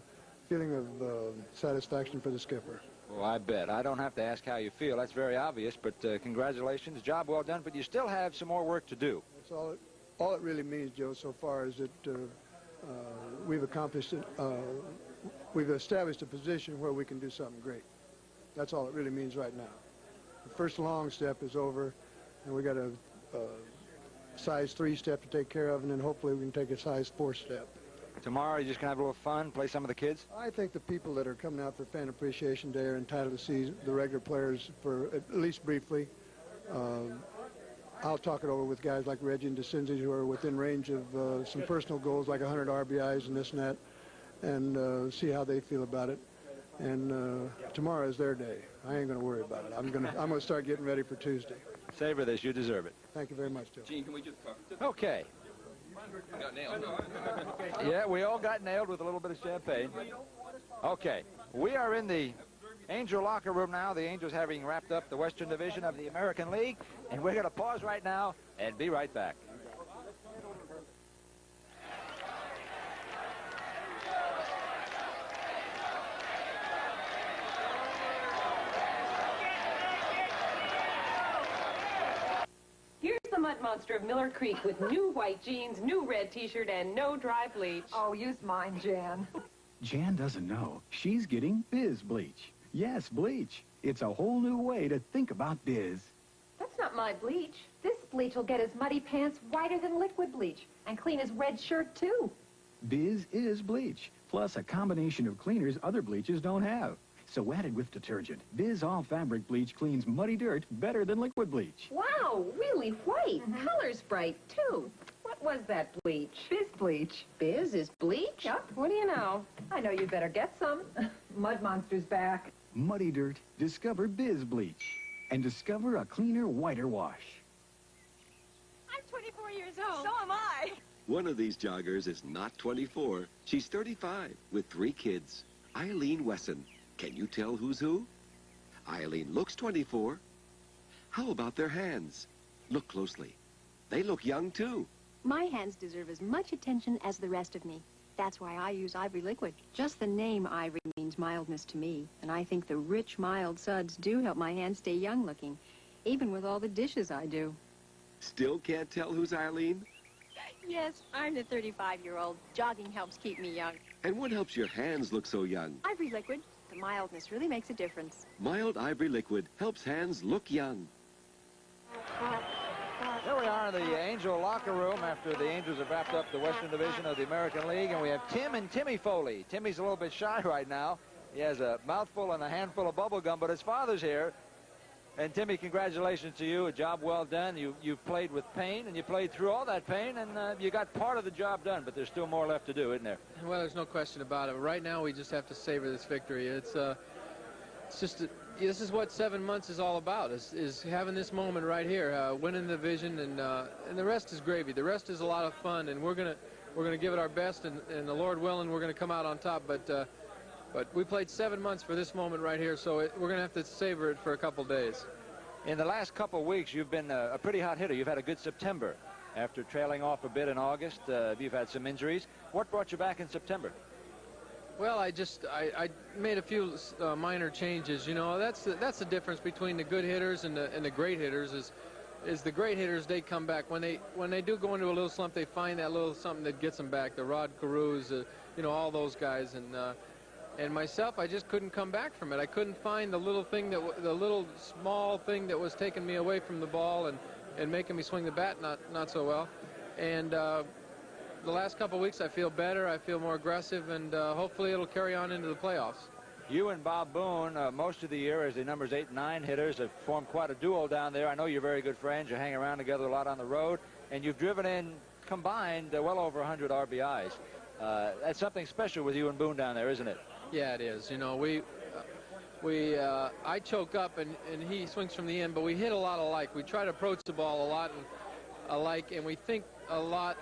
Speaker 1: feeling of satisfaction for the skipper.
Speaker 11: Well, I bet. I don't have to ask how you feel. That's very obvious, but congratulations. Job well done, but you still have some more work to do.
Speaker 1: That's all it really means, Joe, so far is that we've accomplished it. We've established a position where we can do something great. That's all it really means right now. The first long step is over, and we got a size 3 step to take care of, and then hopefully we can take a size 4 step.
Speaker 11: Tomorrow, you're just going to have a little fun, play some of the kids?
Speaker 1: I think the people that are coming out for Fan Appreciation Day are entitled to see the regular players for at least briefly. I'll talk it over with guys like Reggie and DeCinces, who are within range of some personal goals like 100 RBIs and this and that, and see how they feel about it. And tomorrow is their day. I ain't going to worry about it. I'm going to start getting ready for Tuesday.
Speaker 11: Savor this. You deserve it.
Speaker 1: Thank you very much, Joe.
Speaker 5: Gene, can we just talk?
Speaker 11: Okay.
Speaker 5: Got nailed.
Speaker 11: Yeah, we all got nailed with a little bit of champagne. Okay. We are in the Angel locker room now. The Angels having wrapped up the Western Division of the American League. And we're going to pause right now and be right back.
Speaker 7: Here's the Mud Monster of Miller Creek with new white jeans, new red T-shirt, and no dry bleach.
Speaker 21: Oh, use mine, Jan.
Speaker 24: Jan doesn't know. She's getting Biz Bleach. Yes, bleach. It's a whole new way to think about Biz.
Speaker 21: That's not my bleach. This bleach will get his muddy pants whiter than liquid bleach and clean his red shirt, too.
Speaker 24: Biz is bleach, plus a combination of cleaners other bleaches don't have. So added with detergent, Biz All Fabric Bleach cleans muddy dirt better than liquid bleach.
Speaker 7: Wow, really white. Color's bright, too. What was that bleach?
Speaker 21: Biz bleach.
Speaker 7: Biz is bleach?
Speaker 21: Yep.
Speaker 7: What do you know?
Speaker 21: I know you better get some. Mud Monster's back.
Speaker 24: Muddy dirt, discover Biz Bleach. And discover a cleaner, whiter wash.
Speaker 25: I'm 24 years old. So am I.
Speaker 26: One of these joggers is not 24. She's 35 with 3 kids. Eileen Wesson. Can you tell who's who? Eileen looks 24. How about their hands? Look closely. They look young, too.
Speaker 27: My hands deserve as much attention as the rest of me. That's why I use Ivory Liquid. Just the name Ivory means mildness to me, and I think the rich, mild suds do help my hands stay young-looking, even with all the dishes I do.
Speaker 26: Still can't tell who's Eileen?
Speaker 27: Yes, I'm the 35-year-old. Jogging helps keep me young.
Speaker 26: And what helps your hands look so young?
Speaker 27: Ivory Liquid. The mildness really makes a difference.
Speaker 26: Mild Ivory Liquid helps hands look young.
Speaker 11: Here we are in the Angel locker room after the Angels have wrapped up the Western Division of the American League, and we have Tim and Timmy Foley. Timmy's a little bit shy right now. He has a mouthful and a handful of bubble gum, but his father's here. And Timmy, congratulations to you. A job well done. You've played with pain, and you played through all that pain, and you got part of the job done, but there's still more left to do, isn't there?
Speaker 28: Well, there's no question about it. Right now, we just have to savor this victory. It's just this is what 7 months is all about, is having this moment right here, winning the division, and the rest is gravy. The rest is a lot of fun, and we're gonna give it our best, and the Lord willing, we're gonna come out on top. But we played 7 months for this moment right here, so we're going to have to savor it for a couple days.
Speaker 11: In the last couple of weeks, you've been a pretty hot hitter. You've had a good September. After trailing off a bit in August, you've had some injuries. What brought you back in September?
Speaker 28: Well, I made a few minor changes. You know, that's the difference between the good hitters and the great hitters is the great hitters, they come back. When they do go into a little slump, they find that little something that gets them back. The Rod Carews, you know, all those guys. And And myself, I just couldn't come back from it. I couldn't find the little thing the little small thing that was taking me away from the ball and making me swing the bat not so well. And the last couple of weeks, I feel better. I feel more aggressive, and hopefully it'll carry on into the playoffs.
Speaker 11: You and Bob Boone, most of the year as the numbers 8 and 9 hitters, have formed quite a duo down there. I know you're very good friends. You hang around together a lot on the road, and you've driven in combined well over 100 RBIs. That's something special with you and Boone down there, isn't it?
Speaker 28: Yeah, it is. You know, I choke up and he swings from the end, but we hit a lot alike. We try to approach the ball a lot alike, and we think a lot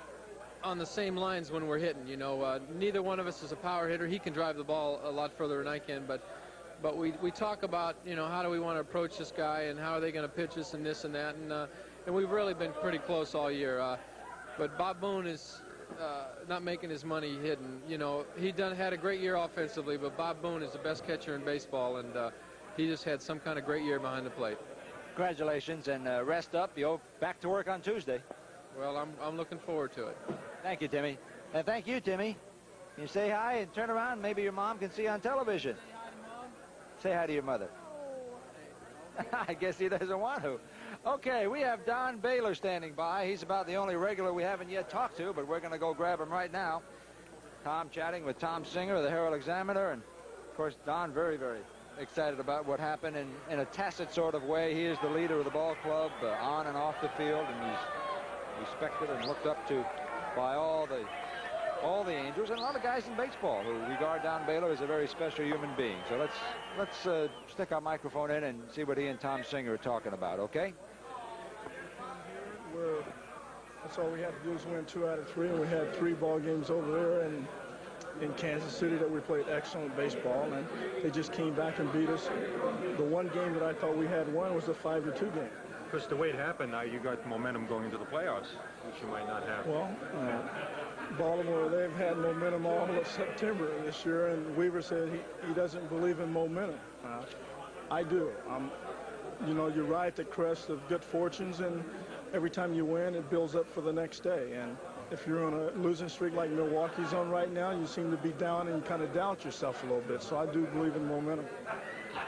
Speaker 28: on the same lines when we're hitting. You know, neither one of us is a power hitter. He can drive the ball a lot further than I can, but we talk about, you know, how do we want to approach this guy and how are they going to pitch us and this and that, and we've really been pretty close all year. But Bob Boone is not making his money hitting. You know, had a great year offensively, but Bob Boone is the best catcher in baseball, and he just had some kind of great year behind the plate.
Speaker 11: Congratulations, and rest up. You'll back to work on Tuesday.
Speaker 28: Well, I'm looking forward to it.
Speaker 11: Thank you, Timmy. And thank you, Timmy. Can you say hi and turn around? Maybe your mom can see you on television. Say hi to your mother. I guess he doesn't want to. Okay, we have Don Baylor standing by. He's about the only regular we haven't yet talked to, but we're going to go grab him right now. Tom chatting with Tom Singer of the Herald Examiner, and of course Don very, very excited about what happened in a tacit sort of way. He is the leader of the ball club on and off the field, and he's respected and looked up to by all the Angels and a lot of guys in baseball who regard Don Baylor as a very special human being. So let's stick our microphone in and see what he and Tom Singer are talking about, okay?
Speaker 2: That's all we had to do is win 2 out of 3, and we had 3 ball games over there and in Kansas City that we played excellent baseball, and they just came back and beat us. The one game that I thought we had won was the 5-2 game.
Speaker 3: Because the way it happened, now you got momentum going into the playoffs, which you might not have.
Speaker 2: Well, Baltimore, they've had momentum all of September this year, and Weaver said he doesn't believe in momentum. I do. You know, you ride the crest of good fortunes, and every time you win, it builds up for the next day. And if you're on a losing streak like Milwaukee's on right now, you seem to be down and you kind of doubt yourself a little bit. So I do believe in momentum.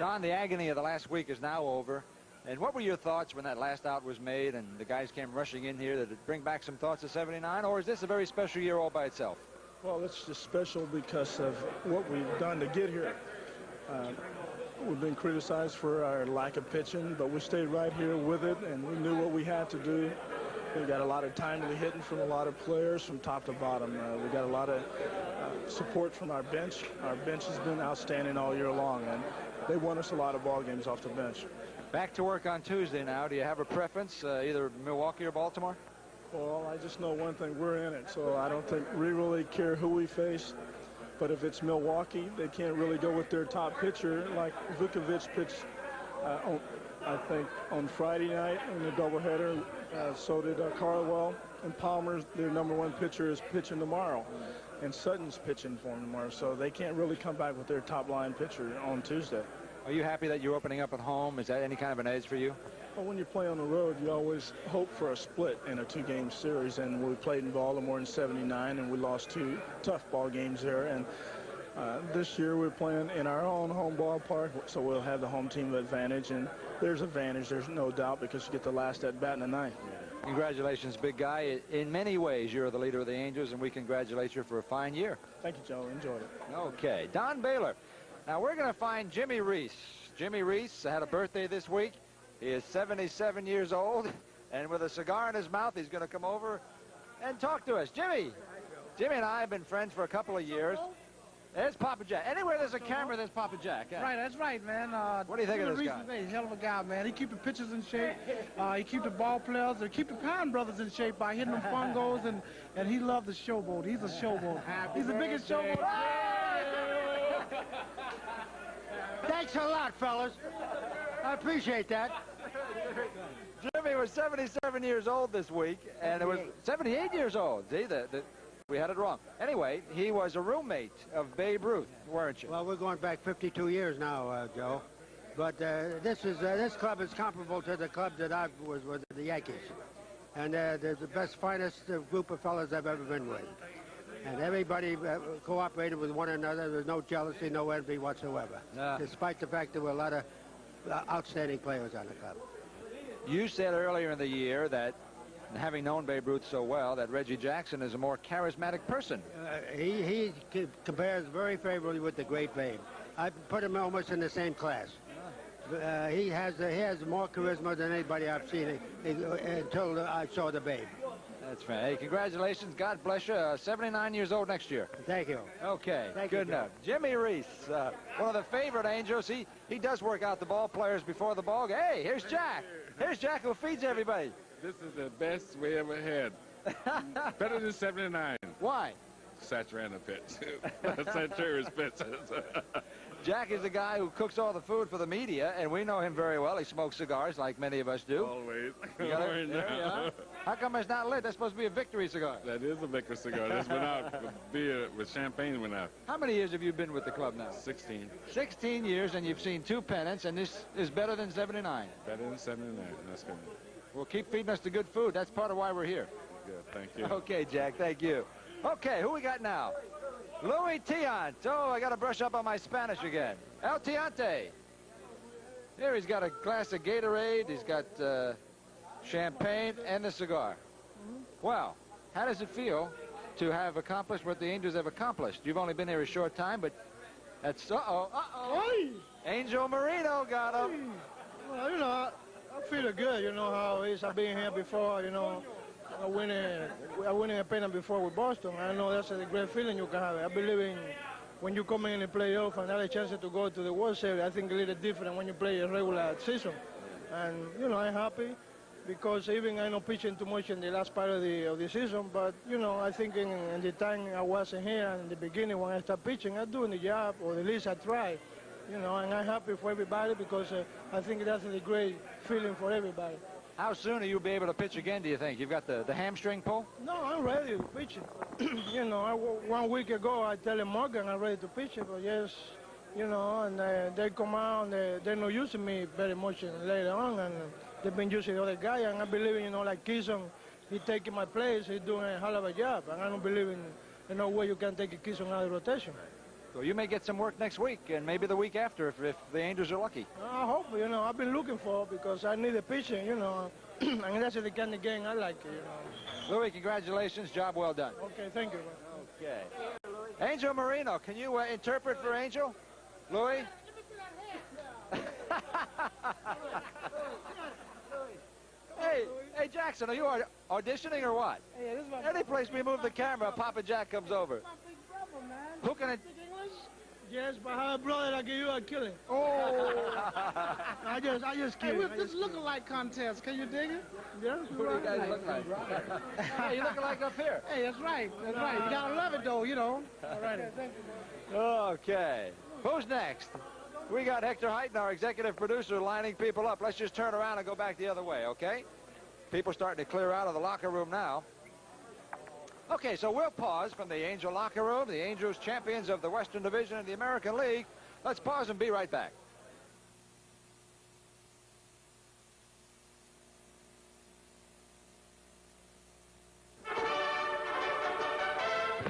Speaker 11: Don, the agony of the last week is now over. And what were your thoughts when that last out was made and the guys came rushing in here? Did it bring back some thoughts of '79, or is this a very special year all by itself?
Speaker 2: Well, it's just special because of what we've done to get here. We've been criticized for our lack of pitching, but we stayed right here with it, and we knew what we had to do. We got a lot of timely hitting from a lot of players from top to bottom. We got a lot of support from our bench. Our bench has been outstanding all year long, and they won us a lot of ball games off the bench.
Speaker 11: Back to work on Tuesday now. Do you have a preference, either Milwaukee or Baltimore?
Speaker 2: Well, I just know one thing. We're in it, so I don't think we really care who we face. But if it's Milwaukee, they can't really go with their top pitcher like Vukovic pitched, I think, on Friday night in the doubleheader. So did Carwell. And Palmer, their #1 pitcher, is pitching tomorrow. And Sutton's pitching for them tomorrow. So they can't really come back with their top-line pitcher on Tuesday.
Speaker 11: Are you happy that you're opening up at home? Is that any kind of an edge for you?
Speaker 2: Well, when you play on the road, you always hope for a split in a 2-game series. And we played in Baltimore in '79, and we lost 2 tough ball games there. And this year we're playing in our own home ballpark, so we'll have the home team advantage. And there's advantage, there's no doubt, because you get the last at bat in the ninth.
Speaker 11: Congratulations, big guy. In many ways, you're the leader of the Angels, and we congratulate you for a fine year.
Speaker 2: Thank you, Joe. Enjoyed it.
Speaker 11: Okay. Don Baylor. Now we're going to find Jimmy Reese. Jimmy Reese had a birthday this week. He is 77 years old, and with a cigar in his mouth, he's going to come over and talk to us. Jimmy and I have been friends for a couple of years. There's Papa Jack. Anywhere there's a camera, there's Papa Jack. Yeah.
Speaker 9: Right, that's right, man.
Speaker 11: What do you think of this guy?
Speaker 9: He's a hell of a guy, man. He keep the pitchers in shape. He keep the ball players. He keep the Pound brothers in shape by hitting them fungos, and he loves the showboat. He's a showboat. He's the biggest showboat.
Speaker 17: Thanks a lot, fellas. I appreciate that.
Speaker 11: Jimmy was 77 years old this week, and it was 78 years old. See, we had it wrong. Anyway, he was a roommate of Babe Ruth, weren't you?
Speaker 4: Well, we're going back 52 years now, Joe. But this club is comparable to the club that I was with, the Yankees. And they're the best, finest group of fellas I've ever been with. And everybody cooperated with one another. There was no jealousy, no envy whatsoever, despite the fact there were a lot of outstanding players on the club.
Speaker 11: You said earlier in the year that, having known Babe Ruth so well, that Reggie Jackson is a more charismatic person.
Speaker 4: He compares very favorably with the great Babe. I put him almost in the same class. He has more charisma than anybody I've seen until I saw the Babe.
Speaker 11: That's right. Hey, congratulations. God bless you. 79 years old next year.
Speaker 4: Thank you.
Speaker 11: Okay,
Speaker 4: Thank you,
Speaker 11: good enough. Jimmy Reese, one of the favorite Angels. He does work out the ball players before the ball. Hey, here's Jack. Here's Jack who feeds everybody.
Speaker 10: This is the best we ever had. Better than 79.
Speaker 11: Why?
Speaker 10: Saturana pits. Satura's pits.
Speaker 11: Jack is the guy who cooks all the food for the media, and we know him very well. He smokes cigars like many of us do.
Speaker 10: Always.
Speaker 11: You got it? There you are. How come it's not lit? That's supposed to be a victory cigar.
Speaker 10: That is a victory cigar. That's went out with beer, with champagne went out.
Speaker 11: How many years have you been with the club now?
Speaker 10: 16.
Speaker 11: 16 years, and you've seen 2 pennants, and this is better than 79.
Speaker 10: Better than 79. That's good.
Speaker 11: Well, keep feeding us the good food. That's part of why we're here.
Speaker 10: Good. Thank you.
Speaker 11: Okay, Jack. Thank you. Okay, who we got now? Louis Tiant. Oh, I got to brush up on my Spanish again. El Tiante. Here he's got a glass of Gatorade. He's got champagne and a cigar. Well, how does it feel to have accomplished what the Angels have accomplished? You've only been here a short time, but that's... Angel Marino got him.
Speaker 2: Well, you know, I feel good. You know how it is. I've been here before, you know. I winning a pennant before with Boston. I know that's a great feeling you can have. I believe in when you come in the playoff and have a chance to go to the World Series. I think a little different when you play a regular season. And, you know, I'm happy because even I'm not pitching too much in the last part of the season. But, you know, I think in the time I wasn't here and in the beginning when I start pitching, I'm doing the job, or at least I try. You know, and I'm happy for everybody because I think that's a great feeling for everybody.
Speaker 11: How soon will you be able to pitch again, do you think? You've got the hamstring pull?
Speaker 2: No, I'm ready to pitch it. You know, 1 week ago I tell Morgan I'm ready to pitch it, but yes, you know, and they come out and they're not using me very much later on, and they've been using the other guy, and I believe, you know, like Kison, he's taking my place, he's doing a hell of a job, and I don't believe in no way you can take a Kison out of the rotation.
Speaker 11: Well, you may get some work next week and maybe the week after if the Angels are lucky.
Speaker 2: I hope, you know, I've been looking for it because I need a pitching, you know, and that's the kind of game I like, you know.
Speaker 11: Louis, congratulations. Job well done.
Speaker 2: Okay, thank you.
Speaker 11: Okay. Angel Marino, can you interpret for Angel? Louis? Hey, Jackson, are you auditioning or what?
Speaker 9: Hey, this is my
Speaker 11: Any place we move the camera, Papa Jack comes over. Who can it?
Speaker 2: Yes, but how brother I give you a killing.
Speaker 9: Oh!
Speaker 2: I just
Speaker 9: Hey,
Speaker 2: kidding.
Speaker 9: this look-alike contest. Can you dig it?
Speaker 2: Yeah.
Speaker 11: Who do you guys look like? Hey, you looking like up here.
Speaker 9: Hey, that's right. That's right. You gotta love it, though, you know. All right. Thank you.
Speaker 11: Okay. Who's next? We got Hector Heighton, our executive producer, lining people up. Let's just turn around and go back the other way, okay? People starting to clear out of the locker room now. Okay, so we'll pause from the Angel locker room. The Angels champions of the Western Division of the American League. Let's pause and be right back.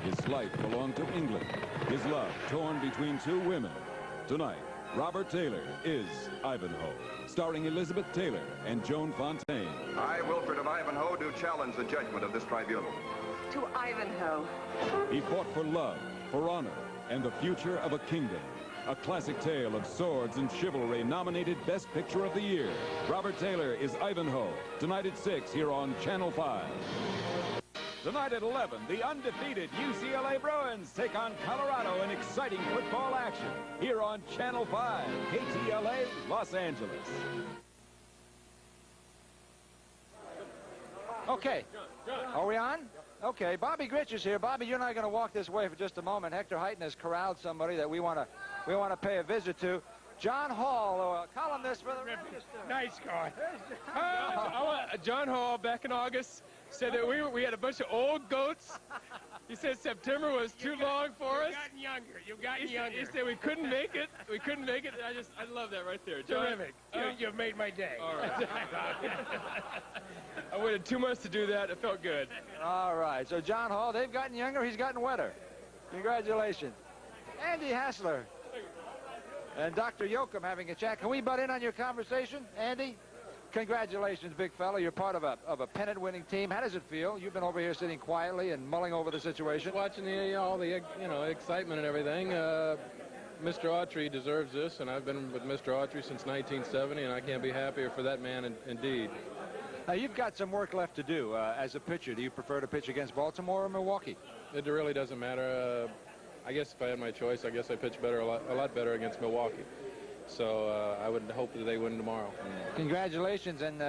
Speaker 12: His life belonged to England. His love torn between 2 women. Tonight, Robert Taylor is Ivanhoe, starring Elizabeth Taylor and Joan Fontaine.
Speaker 14: I, Wilfred of Ivanhoe, do challenge the judgment of this tribunal.
Speaker 7: To Ivanhoe.
Speaker 12: He fought for love, for honor, and the future of a kingdom. A classic tale of swords and chivalry nominated Best Picture of the Year. Robert Taylor is Ivanhoe, tonight at 6 here on Channel 5. Tonight at 11, the undefeated UCLA Bruins take on Colorado in exciting football action here on Channel 5, KTLA, Los Angeles.
Speaker 11: Okay, are we on? Okay, Bobby Gritch is here. Bobby, you and I are going to walk this way for just a moment. Hector Heighton has corralled somebody that we want to pay a visit to. John Hall, a columnist for the Register.
Speaker 16: Nice guy. John Hall, back in August, said that we had a bunch of old goats. He said September was too long for us.
Speaker 15: You've gotten younger.
Speaker 16: He said we couldn't make it. We couldn't make it. I love that right there. John,
Speaker 15: Terrific. You've made my day.
Speaker 16: All right. I waited 2 months to do that. It felt good.
Speaker 11: All right. So John Hall, they've gotten younger. He's gotten wetter. Congratulations. Andy Hassler and Dr. Yoakum having a chat. Can we butt in on your conversation, Andy? Congratulations, big fella. You're part of a pennant-winning team. How does it feel? You've been over here sitting quietly and mulling over the situation.
Speaker 28: Watching all the excitement and everything. Mr. Autry deserves this, and I've been with Mr. Autry since 1970, and I can't be happier for that man indeed.
Speaker 11: Now, you've got some work left to do as a pitcher. Do you prefer to pitch against Baltimore or Milwaukee?
Speaker 28: It really doesn't matter. I guess if I had my choice, I guess I pitch better, a lot better against Milwaukee. So I would hope that they win tomorrow.
Speaker 11: Congratulations, and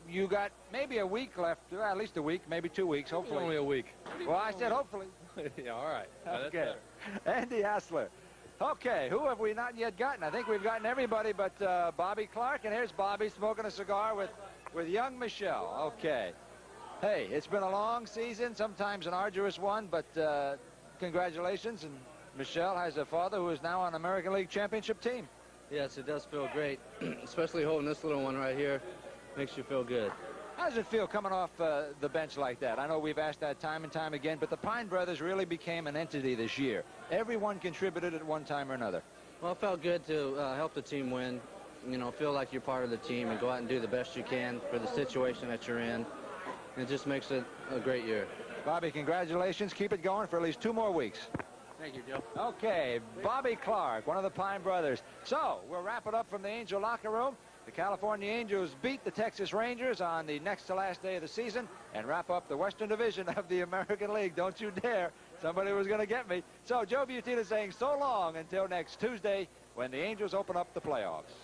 Speaker 11: you got maybe a week left, at least a week, maybe 2 weeks, hopefully.
Speaker 28: Only a week.
Speaker 11: Well, I said hopefully.
Speaker 28: Yeah, all right.
Speaker 11: Okay. Andy Hassler. Okay, who have we not yet gotten? I think we've gotten everybody but Bobby Clark, and here's Bobby smoking a cigar with young Michelle. Okay. Hey, it's been a long season, sometimes an arduous one, but congratulations. And Michelle has a father who is now on American League Championship team.
Speaker 6: Yes, it does feel great, especially holding this little one right here. Makes you feel good.
Speaker 11: How does it feel coming off the bench like that? I know we've asked that time and time again, but the Pine brothers really became an entity this year. Everyone contributed at one time or another.
Speaker 6: Well, it felt good to help the team win. You know, feel like you're part of the team and go out and do the best you can for the situation that you're in. It just makes it a great year.
Speaker 11: Bobby, congratulations. Keep it going for at least 2 more weeks.
Speaker 6: Thank you, Joe.
Speaker 11: Okay, Bobby Clark, one of the Pine brothers. So, we'll wrap it up from the Angel locker room. The California Angels beat the Texas Rangers on the next to last day of the season and wrap up the Western Division of the American League. Don't you dare. Somebody was going to get me. So, Joe Butina saying so long until next Tuesday when the Angels open up the playoffs.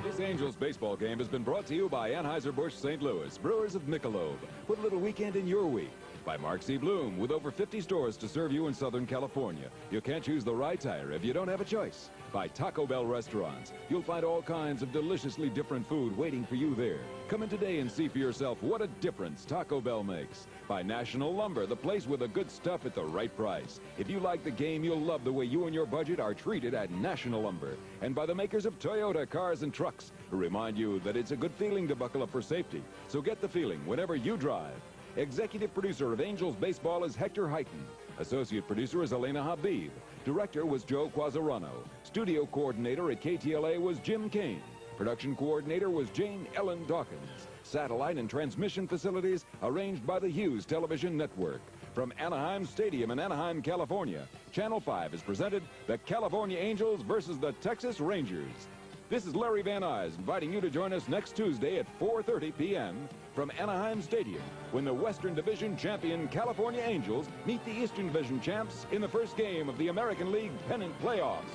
Speaker 12: This Angels baseball game has been brought to you by Anheuser-Busch St. Louis, brewers of Michelob. Put a little weekend in your week. By Mark C. Bloom, with over 50 stores to serve you in Southern California. You can't choose the right tire if you don't have a choice. By Taco Bell Restaurants. You'll find all kinds of deliciously different food waiting for you there. Come in today and see for yourself what a difference Taco Bell makes. By National Lumber, the place with the good stuff at the right price. If you like the game, you'll love the way you and your budget are treated at National Lumber. And by the makers of Toyota Cars and Trucks, who remind you that it's a good feeling to buckle up for safety. So get the feeling whenever you drive. Executive producer of Angels Baseball is Hector Heighton. Associate producer is Elena Habib. Director was Joe Quazzarano. Studio coordinator at KTLA was Jim Kane. Production coordinator was Jane Ellen Dawkins. Satellite and transmission facilities arranged by the Hughes Television Network. From Anaheim Stadium in Anaheim, California, Channel 5 has presented the California Angels versus the Texas Rangers. This is Larry Van Nuys inviting you to join us next Tuesday at 4:30 p.m. from Anaheim Stadium when the Western Division champion California Angels meet the Eastern Division champs in the first game of the American League pennant playoffs.